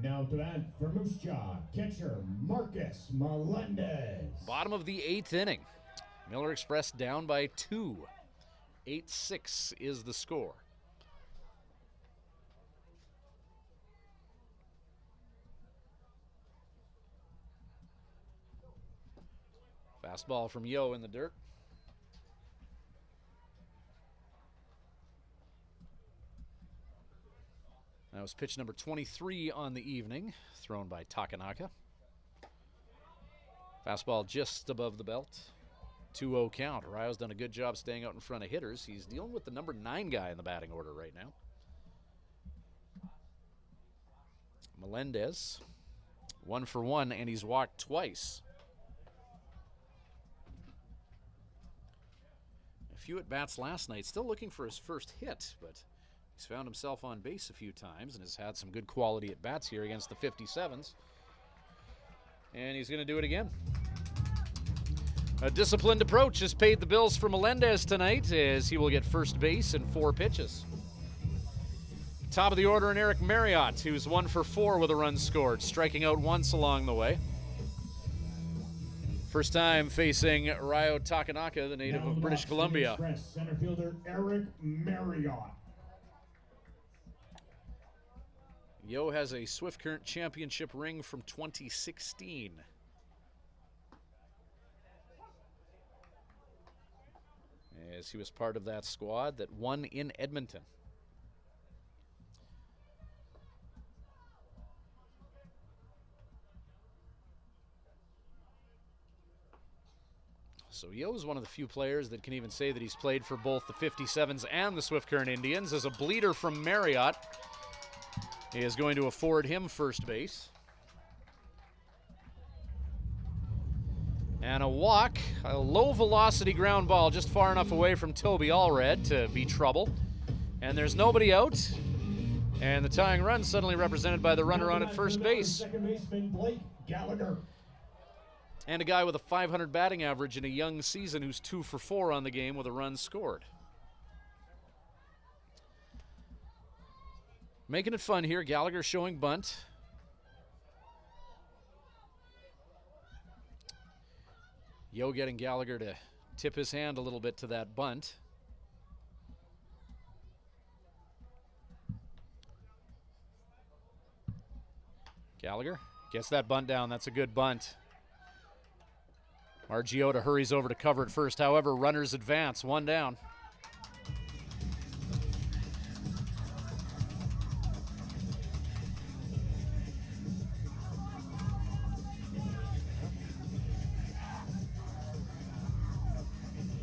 Now to bat for Moose Jaw, catcher Marcus Melendez. Bottom of the 8th inning. Miller Express down by 2. 8-6 is the score. Fastball from Yo in the dirt. That was pitch number 23 on the evening, thrown by Takanaka. Fastball just above the belt. 2-0 count. Ryo's done a good job staying out in front of hitters. He's dealing with the number 9 guy in the batting order right now. Melendez, 1 for 1, and he's walked twice. A few at-bats last night, still looking for his first hit, but he's found himself on base a few times and has had some good quality at-bats here against the 57's. And he's going to do it again. A disciplined approach has paid the bills for Melendez tonight, as he will get first base in 4 pitches. Top of the order in Eric Marriott, who's 1 for 4 with a run scored, striking out once along the way. First time facing Ryo Takanaka, the native of British Columbia. Center fielder Eric Marriott. Yo has a Swift Current Championship ring from 2016. As he was part of that squad that won in Edmonton. So Yo is one of the few players that can even say that he's played for both the 57's and the Swift Current Indians. As a bleeder from Marriott, he is going to afford him first base. And a walk, a low-velocity ground ball just far enough away from Toby Allred to be trouble. And there's nobody out. And the tying run suddenly represented by the runner on at first base. Second baseman Blake Gallagher. And a guy with a .500 batting average in a young season who's 2 for 4 on the game with a run scored. Making it fun here, Gallagher showing bunt. Yo getting Gallagher to tip his hand a little bit to that bunt. Gallagher gets that bunt down. That's a good bunt. Margiotta hurries over to cover at first. However, runners advance. 1 down.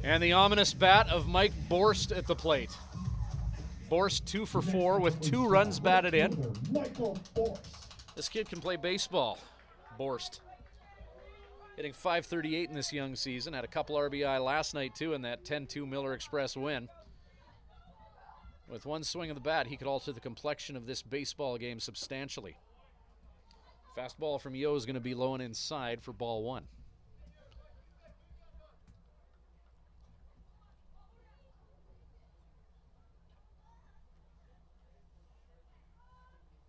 And the ominous bat of Mike Borst at the plate. Borst 2 for 4 with 2 runs batted in. Michael Borst. This kid can play baseball. Borst. Hitting .538 in this young season. Had a couple RBI last night, too, in that 10-2 Miller Express win. With one swing of the bat, he could alter the complexion of this baseball game substantially. Fastball from Yo is going to be low and inside for ball 1.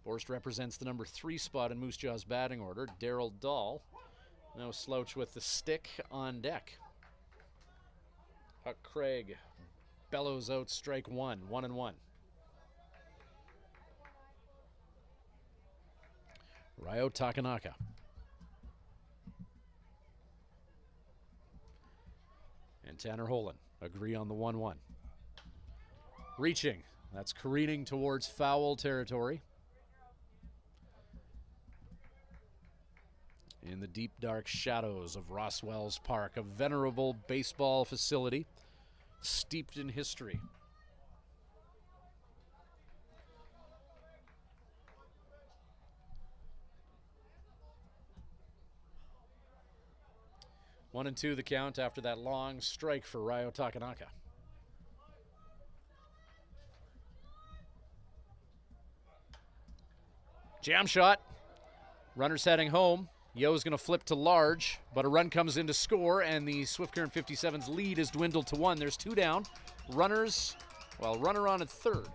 Borst represents the number 3 spot in Moose Jaw's batting order. Darryl Dahl, no slouch with the stick on deck. Huck Craig bellows out strike 1, 1-1. Ryo Takanaka. And Tanner Holen agree on the 1-1. Reaching, that's careening towards foul territory. In the deep, dark shadows of Rosswells Park, a venerable baseball facility steeped in history. One and 2 the count after that long strike for Ryo Takanaka. Jam shot. Runners heading home. Yo's going to flip to large, but a run comes in to score, and the Swift Current 57's lead is dwindled to 1. There's 2 down. Runner on at third.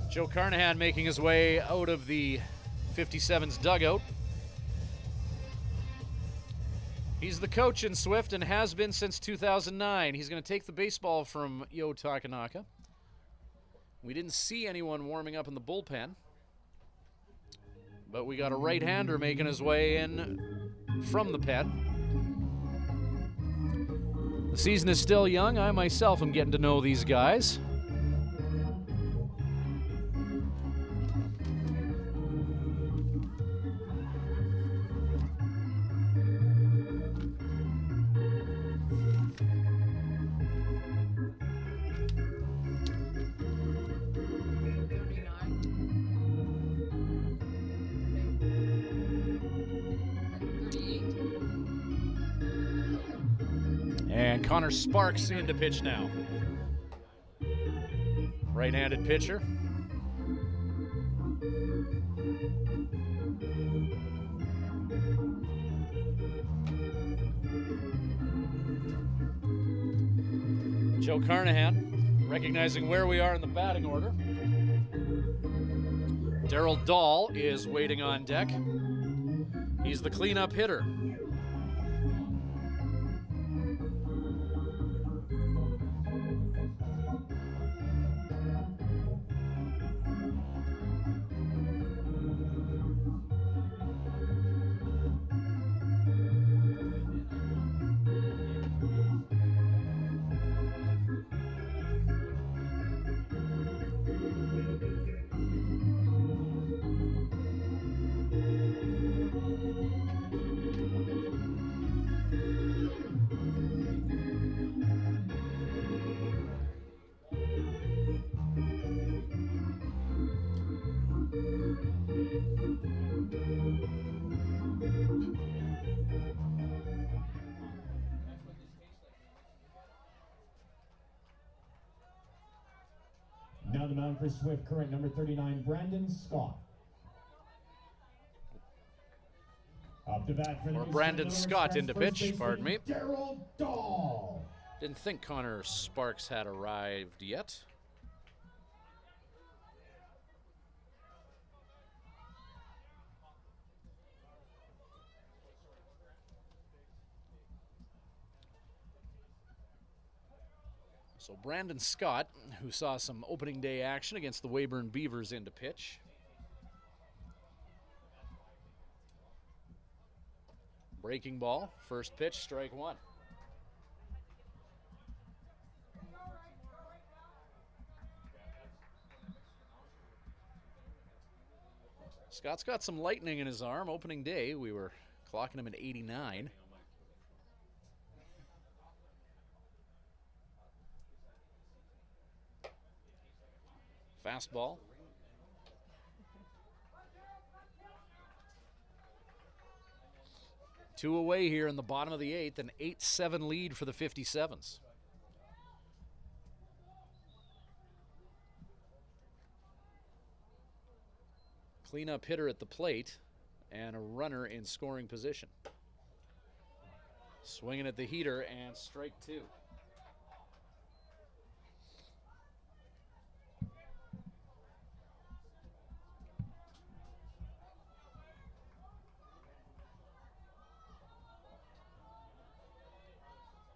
Joe Carnahan making his way out of the 57's dugout. He's the coach in Swift and has been since 2009. He's going to take the baseball from Yo Takanaka. We didn't see anyone warming up in the bullpen, but we got a right-hander making his way in from the pen. The season is still young. I myself am getting to know these guys. And Connor Sparks in to pitch now. Right-handed pitcher. Joe Carnahan, recognizing where we are in the batting order. Darryl Dahl is waiting on deck. He's the cleanup hitter. Now the mound for Swift Current, number 39, Brandon Scott. Up to bat for the Or Brandon Scott in to pitch, pardon me. Darryl Dahl. Didn't think Connor Sparks had arrived yet. So Brandon Scott, who saw some opening day action against the Weyburn Beavers, into pitch. Breaking ball, first pitch, strike one. Scott's got some lightning in his arm. Opening day, we were clocking him at 89. Fastball. Two away here in the bottom of the eighth, an 8-7 lead for the 57's. Cleanup hitter at the plate and a runner in scoring position. Swinging at the heater and strike two.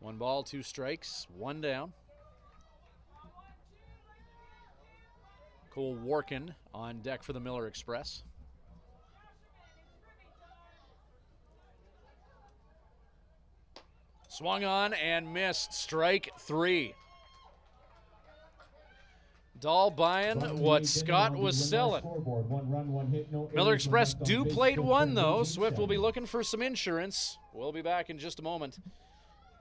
One ball, two strikes, one down. Cole Warkin on deck for the Miller Express. Swung on and missed. Strike three. Dahl buying what Scott was selling. Miller Express do plate one, though. Swift will be looking for some insurance. We'll be back in just a moment.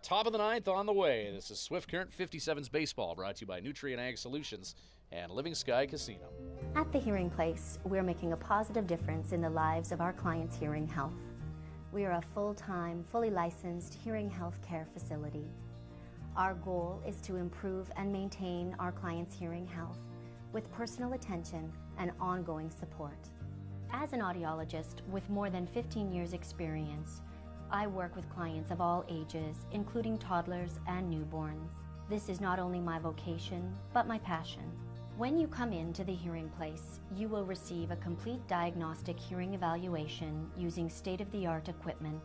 Top of the ninth on the way. This is Swift Current 57's Baseball, brought to you by Nutrient Ag Solutions and Living Sky Casino. At the Hearing Place, we're making a positive difference in the lives of our clients' hearing health. We are a full-time, fully licensed hearing health care facility. Our goal is to improve and maintain our clients' hearing health with personal attention and ongoing support. As an audiologist with more than 15 years' experience, I work with clients of all ages, including toddlers and newborns. This is not only my vocation, but my passion. When you come into the Hearing Place, you will receive a complete diagnostic hearing evaluation using state-of-the-art equipment.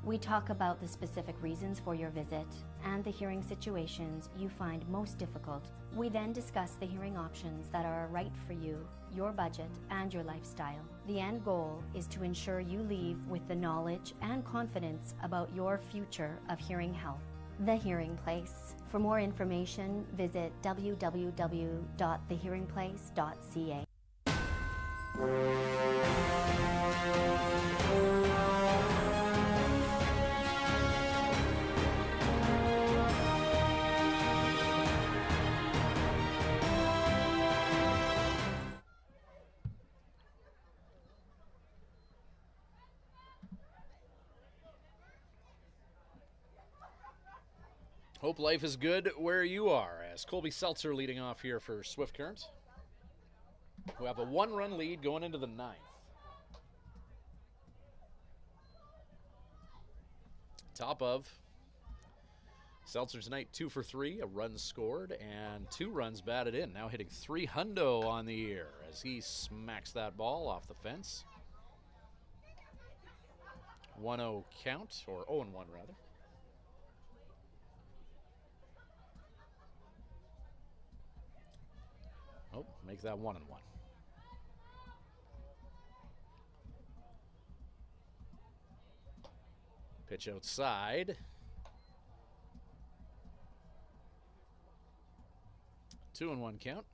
We talk about the specific reasons for your visit, and the hearing situations you find most difficult. We then discuss the hearing options that are right for you, your budget, and your lifestyle. The end goal is to ensure you leave with the knowledge and confidence about your future of hearing health. The Hearing Place. For more information, visit www.thehearingplace.ca. Hope life is good where you are, as Colby Seltzer leading off here for Swift Current, who have a one-run lead going into the ninth. Top of Seltzer tonight, 2 for 3, a run scored, and 2 runs batted in. Now hitting 300 on the year as he smacks that ball off the fence. 1-0 count, or 0-1 rather. Oh, make that 1-1. Pitch outside. 2-1 count.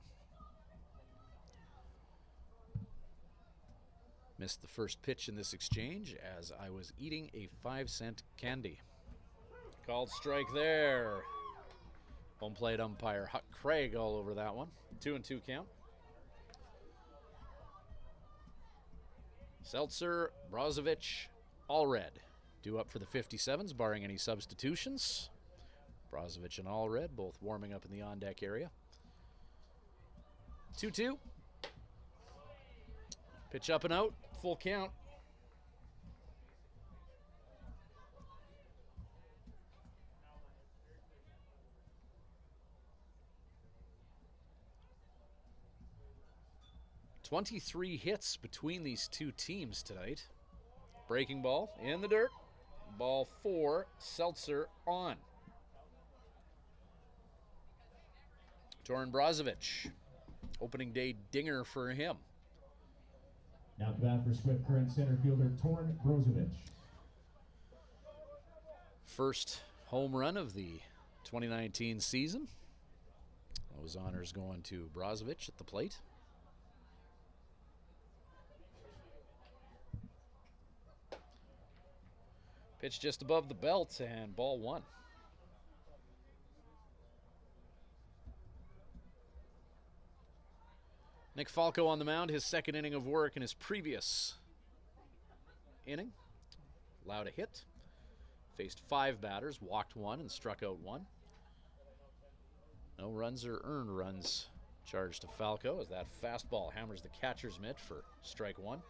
Missed the first pitch in this exchange as I was eating a 5-cent candy. Called strike there. Home plate umpire Huck Craig all over that one. 2-2 count. Seltzer, Brozovic, Allred due up for the 57's, barring any substitutions. Brozovic and Allred both warming up in the on-deck area. 2-2. Pitch up and out, full count. .23 hits between these two teams tonight. Breaking ball in the dirt. Ball 4, Seltzer on. Torin Brozovic. Opening day dinger for him. Now to bat for Swift Current center fielder Torin Brozovic. First home run of the 2019 season. Those honors going to Brozovic at the plate. Pitch just above the belt and ball 1. Nick Falco on the mound, his second inning of work in his previous inning. Allowed a hit. Faced 5 batters, walked 1 and struck out 1. No runs or earned runs charged to Falco as that fastball hammers the catcher's mitt for strike 1.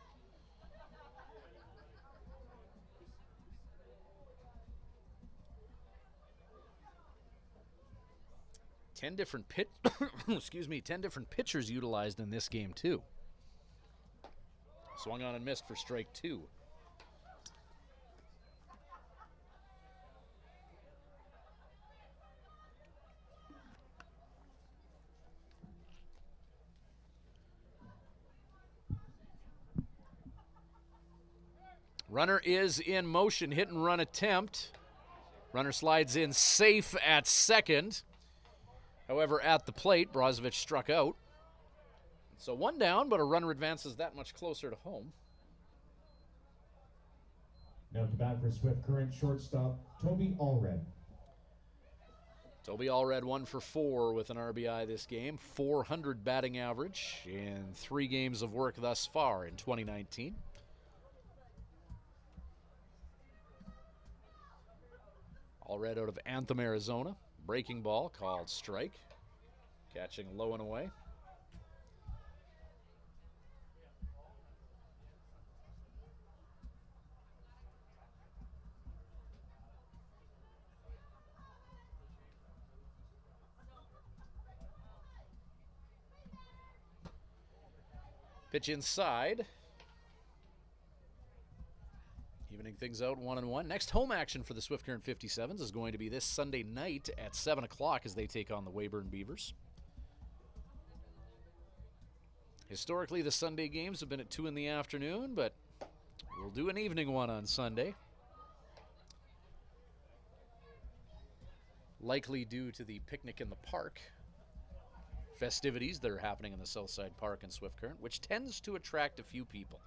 Ten different 10 different pitchers utilized in this game too. Swung on and missed for strike 2. Runner is in motion, hit and run attempt. Runner slides in safe at second. However, at the plate, Brozovic struck out. So 1 down, but a runner advances that much closer to home. Now to bat for Swift Current shortstop Toby Allred. Toby Allred 1 for 4 with an RBI this game. .400 batting average in 3 games of work thus far in 2019. Allred out of Anthem, Arizona. Breaking ball called strike. Catching low and away. Pitch inside. Evening Starting things out 1-1. Next home action for the Swift Current 57s is going to be this Sunday night at 7 o'clock as they take on the Weyburn Beavers. Historically, the Sunday games have been at 2 in the afternoon, but we'll do an evening one on Sunday. Likely due to the picnic in the park festivities that are happening in the Southside Park in Swift Current, which tends to attract a few people.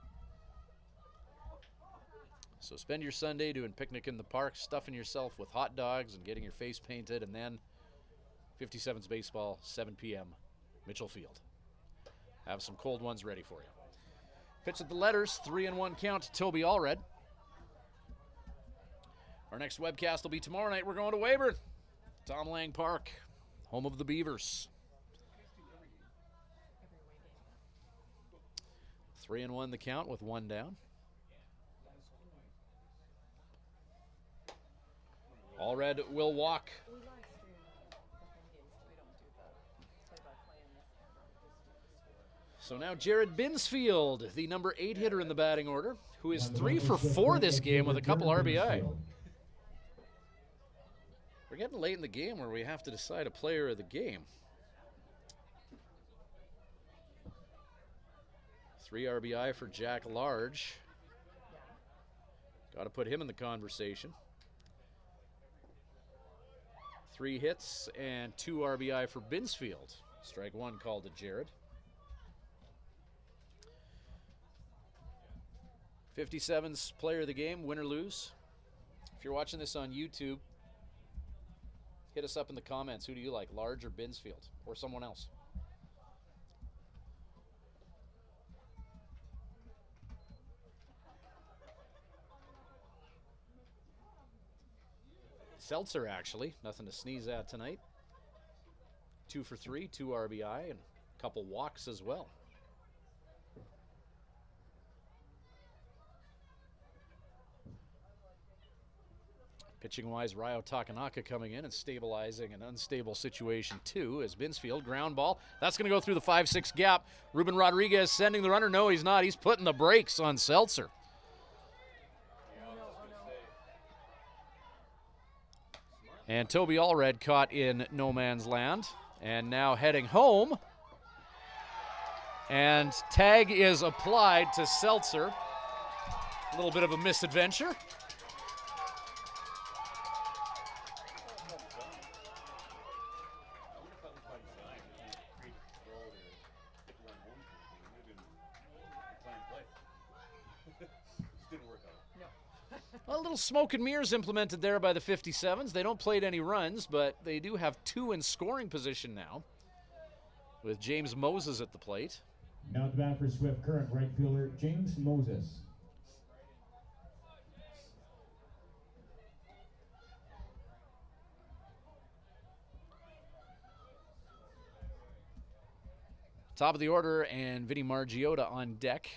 So spend your Sunday doing picnic in the park, stuffing yourself with hot dogs and getting your face painted, and then 57's baseball, 7 p.m., Mitchell Field. Have some cold ones ready for you. Pitch at the letters, 3-1 count to Toby Allred. Our next webcast will be tomorrow night. We're going to Weyburn, Tom Lang Park, home of the Beavers. 3-1 the count with 1 down. Allred will walk. We live stream the home games, we don't do the play-by-play in this. So now Jared Binsfield, the number 8 hitter in the batting order, who is 3 for 4 this game with a couple RBI. We're getting late in the game where we have to decide a player of the game. 3 RBI for Jack Large. Got to put him in the conversation. 3 hits and 2 RBI for Binsfield. Strike 1 called to Jared. 57's player of the game, win or lose. If you're watching this on YouTube, hit us up in the comments. Who do you like, Large or Binsfield, or someone else? Seltzer, actually. Nothing to sneeze at tonight. 2 for 3, 2 RBI, and a couple walks as well. Pitching-wise, Ryo Takanaka coming in and stabilizing an unstable situation, too, as Binsfield, ground ball. That's going to go through the 5-6 gap. Ruben Rodriguez sending the runner. No, he's not. He's putting the brakes on Seltzer. And Toby Allred caught in no man's land. And now heading home. And tag is applied to Seltzer. A little bit of a misadventure. A little smoke and mirrors implemented there by the 57s. They don't plate any runs, but they do have 2 in scoring position now, with James Moses at the plate. Now at the bat for Swift Current, right fielder James Moses. Top of the order, and Vinny Margiotta on deck.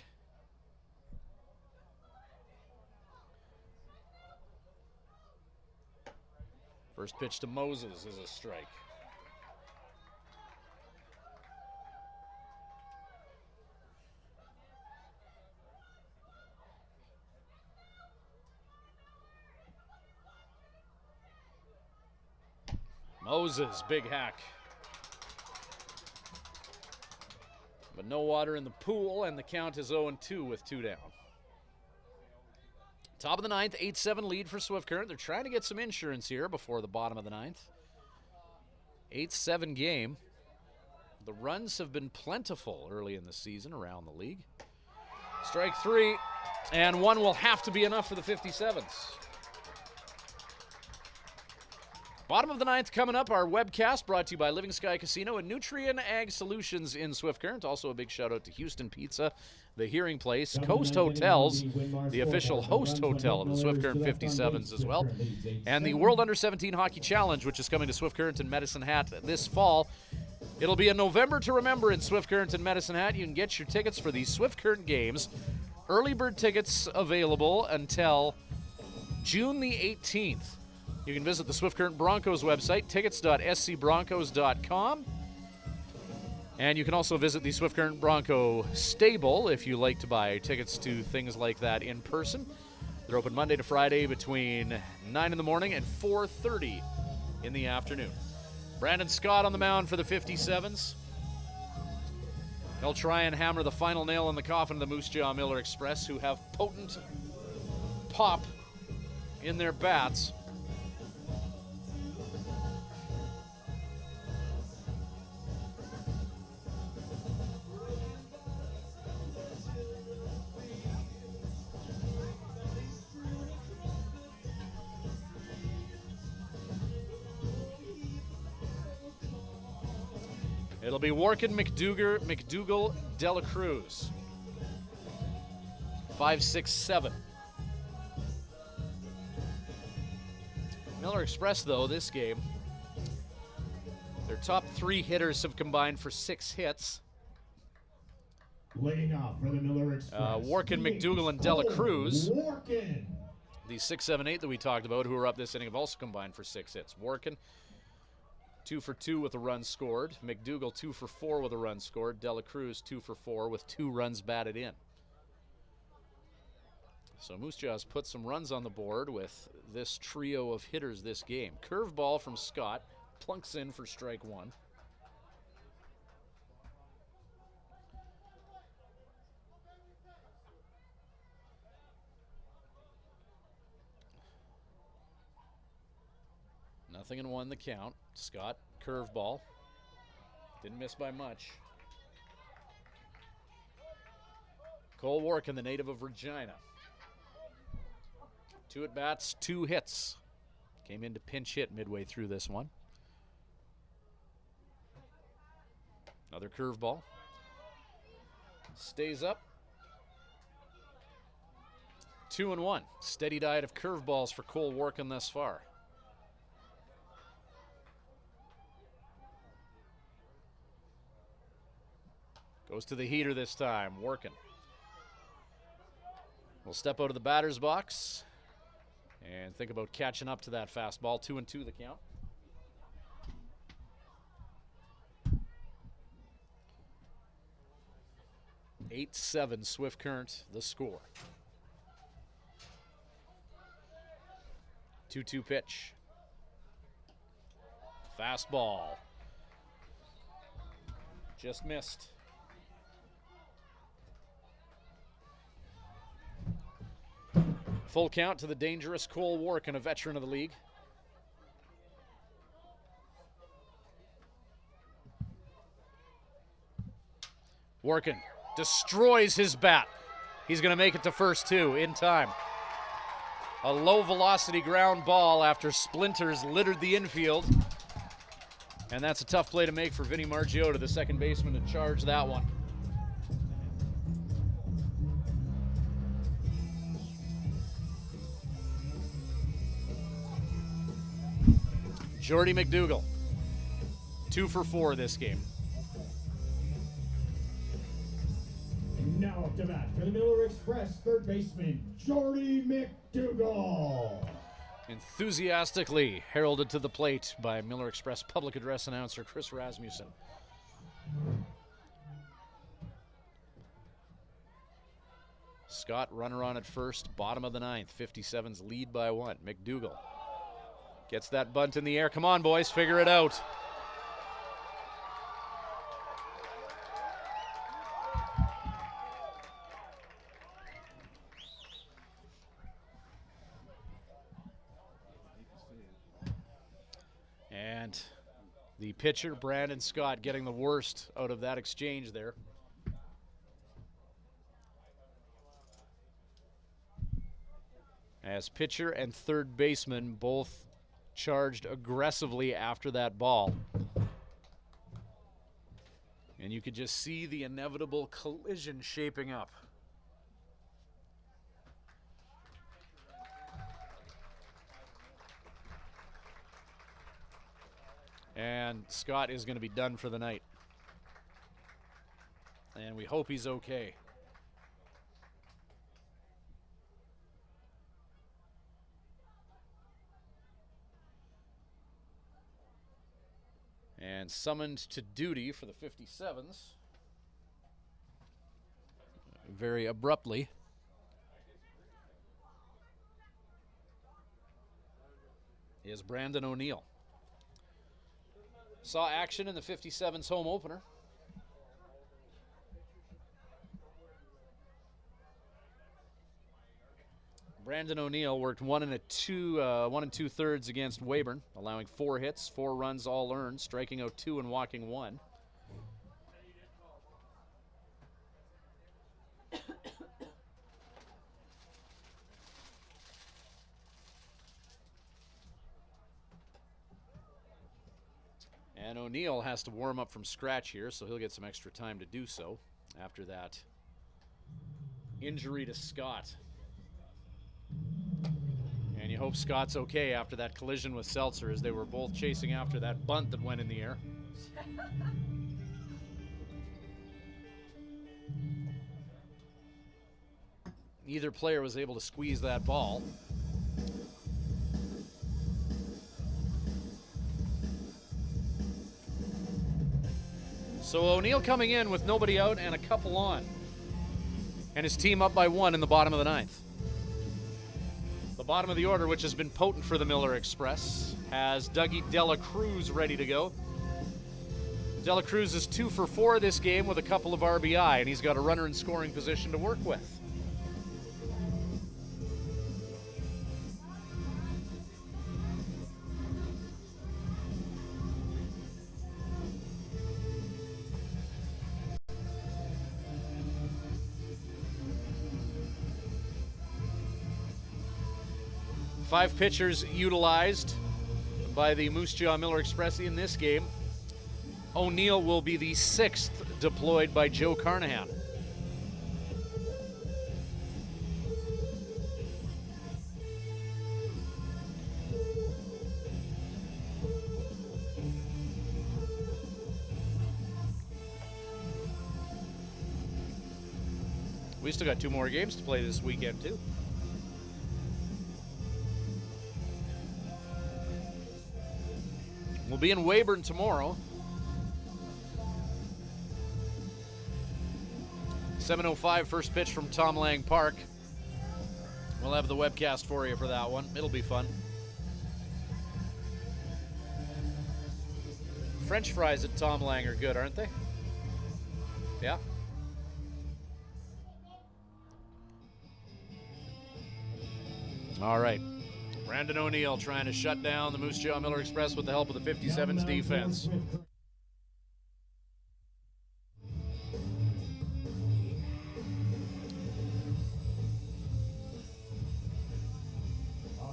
First pitch to Moses is a strike. Moses, big hack. But no water in the pool, and the count is 0-2 with 2 down. Top of the 9th, 8-7 lead for Swift Current. They're trying to get some insurance here before the bottom of the 9th. 8-7 game. The runs have been plentiful early in the season around the league. Strike 3, and 1 will have to be enough for the 57s. Bottom of the 9th coming up, our webcast brought to you by Living Sky Casino and Nutrien Ag Solutions in Swift Current. Also a big shout out to Houston Pizza, The Hearing Place, Coast Hotels, the official host hotel of the Swift Current 57s as well, and the World Under-17 Hockey Challenge, which is coming to Swift Current and Medicine Hat this fall. It'll be a November to remember in Swift Current and Medicine Hat. You can get your tickets for these Swift Current games. Early bird tickets available until June the 18th. You can visit the Swift Current Broncos website, tickets.scbroncos.com. And you can also visit the Swift Current Bronco stable if you like to buy tickets to things like that in person. They're open Monday to Friday between 9 in the morning and 4:30 in the afternoon. Brandon Scott on the mound for the 57's. He'll try and hammer the final nail in the coffin of the Moose Jaw Miller Express, who have potent pop in their bats. It'll be Warkin, McDougall, Dela Cruz. 5, 6, 7. Miller Express, though, this game, their top 3 hitters have combined for 6 hits. Laying off for the Miller Express. Warkin, McDougall, and Dela Cruz. Warkin. The 6, 7, 8 that we talked about, who are up this inning, have also combined for 6 hits. Warkin, 2 for 2 with a run scored. McDougall, 2 for 4 with a run scored. Dela Cruz, 2 for 4 with 2 runs batted in. So Moose Jaw's put some runs on the board with this trio of hitters this game. Curveball from Scott, plunks in for strike 1. Nothing in 1 the count. Scott, curveball. Didn't miss by much. Cole Warkin, the native of Regina. 2 at-bats, 2 hits. Came in to pinch hit midway through this one. Another curveball. Stays up. 2-1. Steady diet of curveballs for Cole Warkin thus far. Goes to the heater this time, Warkin. We'll step out of the batter's box and think about catching up to that fastball. 2-2 the count. Eight 7 Swift Current the score. 2-2 pitch. Fastball. Just missed. Full count to the dangerous Cole Warkin, a veteran of the league. Warkin destroys his bat. He's going to make it to first too in time. A low velocity ground ball after splinters littered the infield. And that's a tough play to make for Vinny Margiotta, the second baseman, to charge that one. Jordy McDougall, 2 for 4 this game. Now up to bat for the Miller Express, third baseman, Jordy McDougall. Enthusiastically heralded to the plate by Miller Express public address announcer Chris Rasmussen. Scott, runner on at first, bottom of the 9th. 57's lead by 1. McDougall gets that bunt in the air. Come on, boys, figure it out. And the pitcher, Brandon Scott, getting the worst out of that exchange there. As pitcher and third baseman both charged aggressively after that ball. And you could just see the inevitable collision shaping up. And Scott is going to be done for the night. And we hope he's okay. And summoned to duty for the 57's very abruptly is Brandon O'Neill. Saw action in the 57's home opener. Brandon O'Neill worked 1 2/3 against Weyburn, allowing 4 hits, 4 runs all earned, striking out 2 and walking 1. And O'Neill has to warm up from scratch here, so he'll get some extra time to do so after that injury to Scott. And you hope Scott's okay after that collision with Seltzer, as they were both chasing after that bunt that went in the air. Neither player was able to squeeze that ball. So O'Neill coming in with nobody out and a couple on. And his team up by 1 in the bottom of the 9th. The bottom of the order, which has been potent for the Miller Express, has Dougie Dela Cruz ready to go. Dela Cruz is 2 for 4 this game with a couple of RBI, and he's got a runner in scoring position to work with. Five pitchers utilized by the Moose Jaw Miller Express in this game. O'Neill will be the 6th deployed by Joe Carnahan. We still got 2 more games to play this weekend, too. We'll be in Weyburn tomorrow. 7:05 first pitch from Tom Lang Park. We'll have the webcast for you for that one. It'll be fun. French fries at Tom Lang are good, aren't they? Yeah. All right. Brandon O'Neill trying to shut down the Moose Jaw Miller Express with the help of the 57's defense.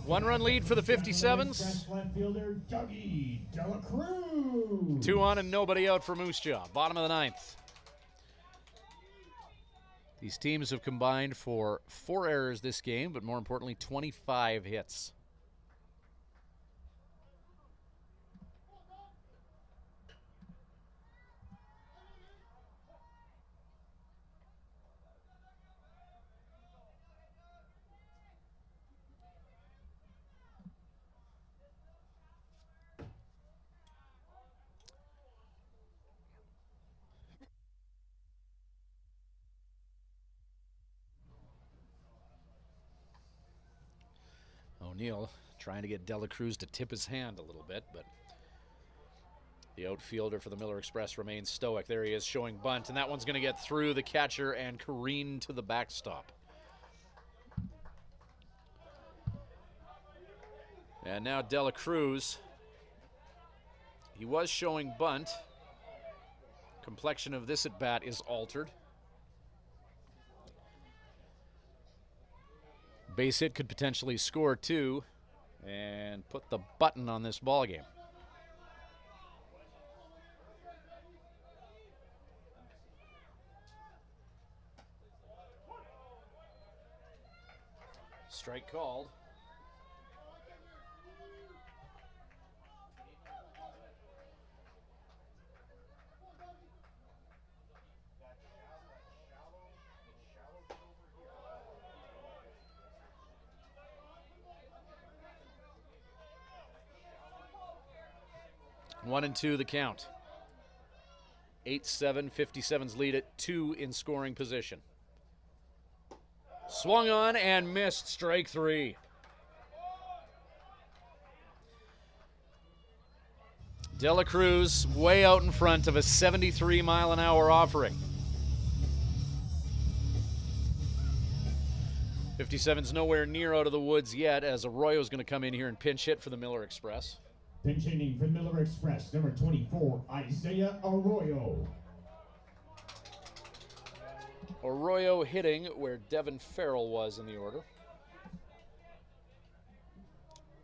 One-run lead for the 57's. Left fielder Dougie Dela Cruz. 2 on and nobody out for Moose Jaw. Bottom of the 9th. These teams have combined for 4 errors this game, but more importantly, 25 hits. O'Neill trying to get Dela Cruz to tip his hand a little bit, but the outfielder for the Miller Express remains stoic. There he is showing bunt, and that one's going to get through the catcher and careen to the backstop. And now Dela Cruz, he was showing bunt. Complexion of this at bat is altered. Base hit could potentially score 2 and put the button on this ball game. Strike called. One and 2 the count. 8-7, 57's lead at 2 in scoring position. Swung on and missed, strike 3. De La Cruz way out in front of a 73-mile-an-hour offering. 57's nowhere near out of the woods yet, as Arroyo's going to come in here and pinch hit for the Miller Express. Pinch hitting for Miller Express, number 24, Isaiah Arroyo. Arroyo hitting where Devin Farrell was in the order.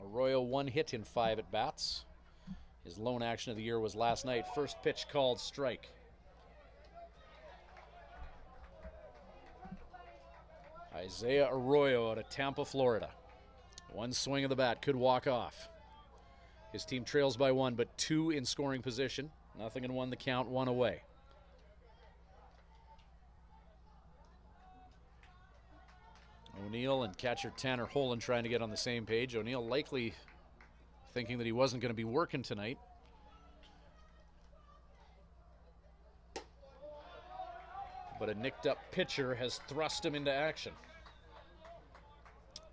Arroyo 1 hit in 5 at-bats. His lone action of the year was last night. First pitch called strike. Isaiah Arroyo out of Tampa, Florida. One swing of the bat could walk off. His team trails by 1, but 2 in scoring position. Nothing in 1 the count, 1 away. O'Neill and catcher Tanner Holland trying to get on the same page. O'Neill likely thinking that he wasn't going to be working tonight. But a nicked up pitcher has thrust him into action.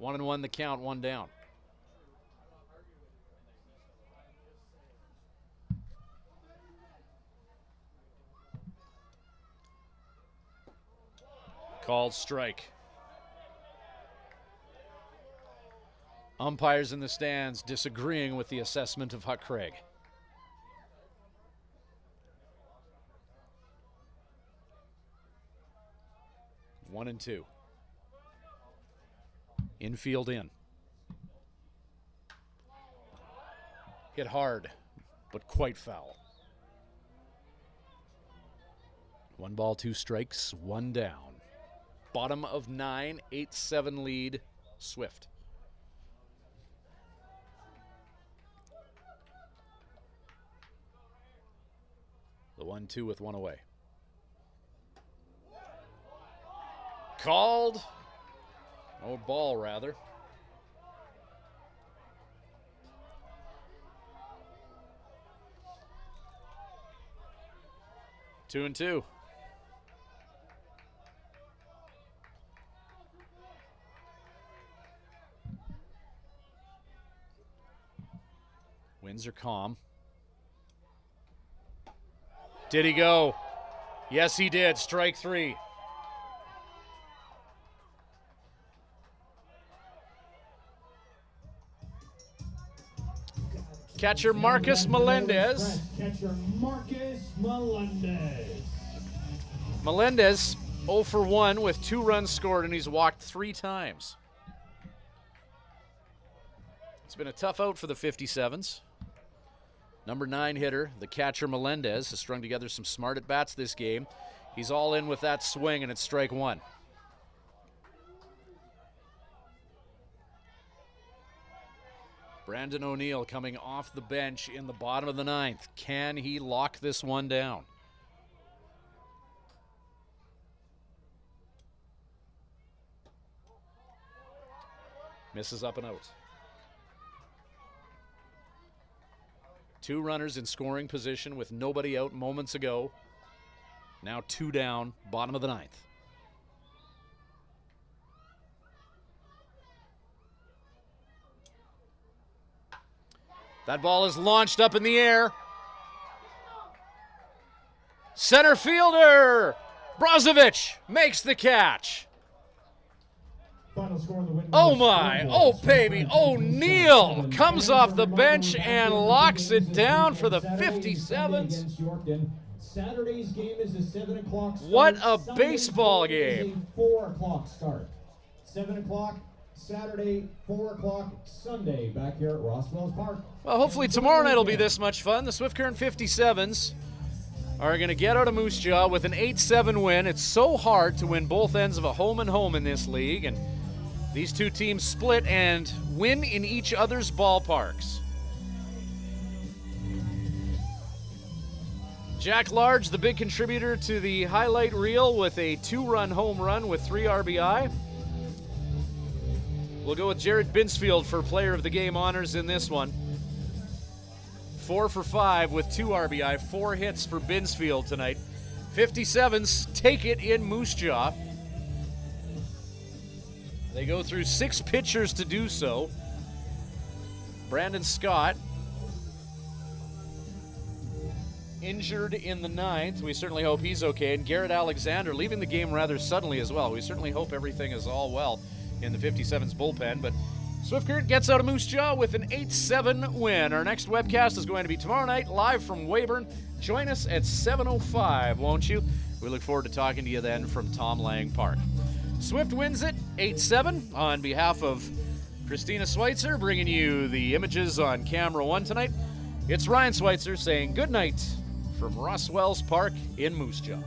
1-1 the count, 1 down. Called strike. Umpires in the stands disagreeing with the assessment of Huck Craig. One and 2. Infield in. Hit hard, but quite foul. 1 ball, 2 strikes, 1 down. Bottom of 9, 8-7 lead, Swift. The 1-2 with 1 away. Called. Oh, ball rather. Two and 2. Winds are calm. Did he go? Yes, he did. Strike 3. Catcher Marcus Melendez. Catcher Marcus Melendez. Melendez 0 for 1 with 2 runs scored, and he's walked 3 times. It's been a tough out for the 57's. Number 9 hitter, the catcher Melendez, has strung together some smart at-bats this game. He's all in with that swing, and it's strike 1. Brandon O'Neill coming off the bench in the bottom of the 9th. Can he lock this one down? Misses up and out. 2 runners in scoring position with nobody out moments ago. Now 2 down, bottom of the 9th. That ball is launched up in the air. Center fielder Brozovic makes the catch. Oh my, oh baby, O'Neill comes off the bench and locks it down for the 57's. Saturday's game is a 7 o'clock start. What a baseball game. 4 o'clock start. 7 o'clock Saturday, 4 o'clock Sunday, back here at Roswell's Park. Well, hopefully tomorrow night will be this much fun. The Swift Current 57's are going to get out of Moose Jaw with an 8-7 win. It's so hard to win both ends of a home and home in this league, and these 2 teams split and win in each other's ballparks. Jack Large, the big contributor to the highlight reel with a 2-run home run with 3 RBI. We'll go with Jared Binsfield for player of the game honors in this one. 4 for 5 with 2 RBI, 4 hits for Binsfield tonight. 57's take it in Moose Jaw. They go through 6 pitchers to do so. Brandon Scott, injured in the ninth. We certainly hope he's okay. And Garrett Alexander leaving the game rather suddenly as well. We certainly hope everything is all well in the 57's bullpen. But Swift Current gets out of Moose Jaw with an 8-7 win. Our next webcast is going to be tomorrow night, live from Weyburn. Join us at 7:05, won't you? We look forward to talking to you then from Tom Lang Park. Swift wins it 8-7 on behalf of Christina Schweitzer, bringing you the images on camera one tonight. It's Ryan Schweitzer saying good night from Ross Wells Park in Moose Jaw.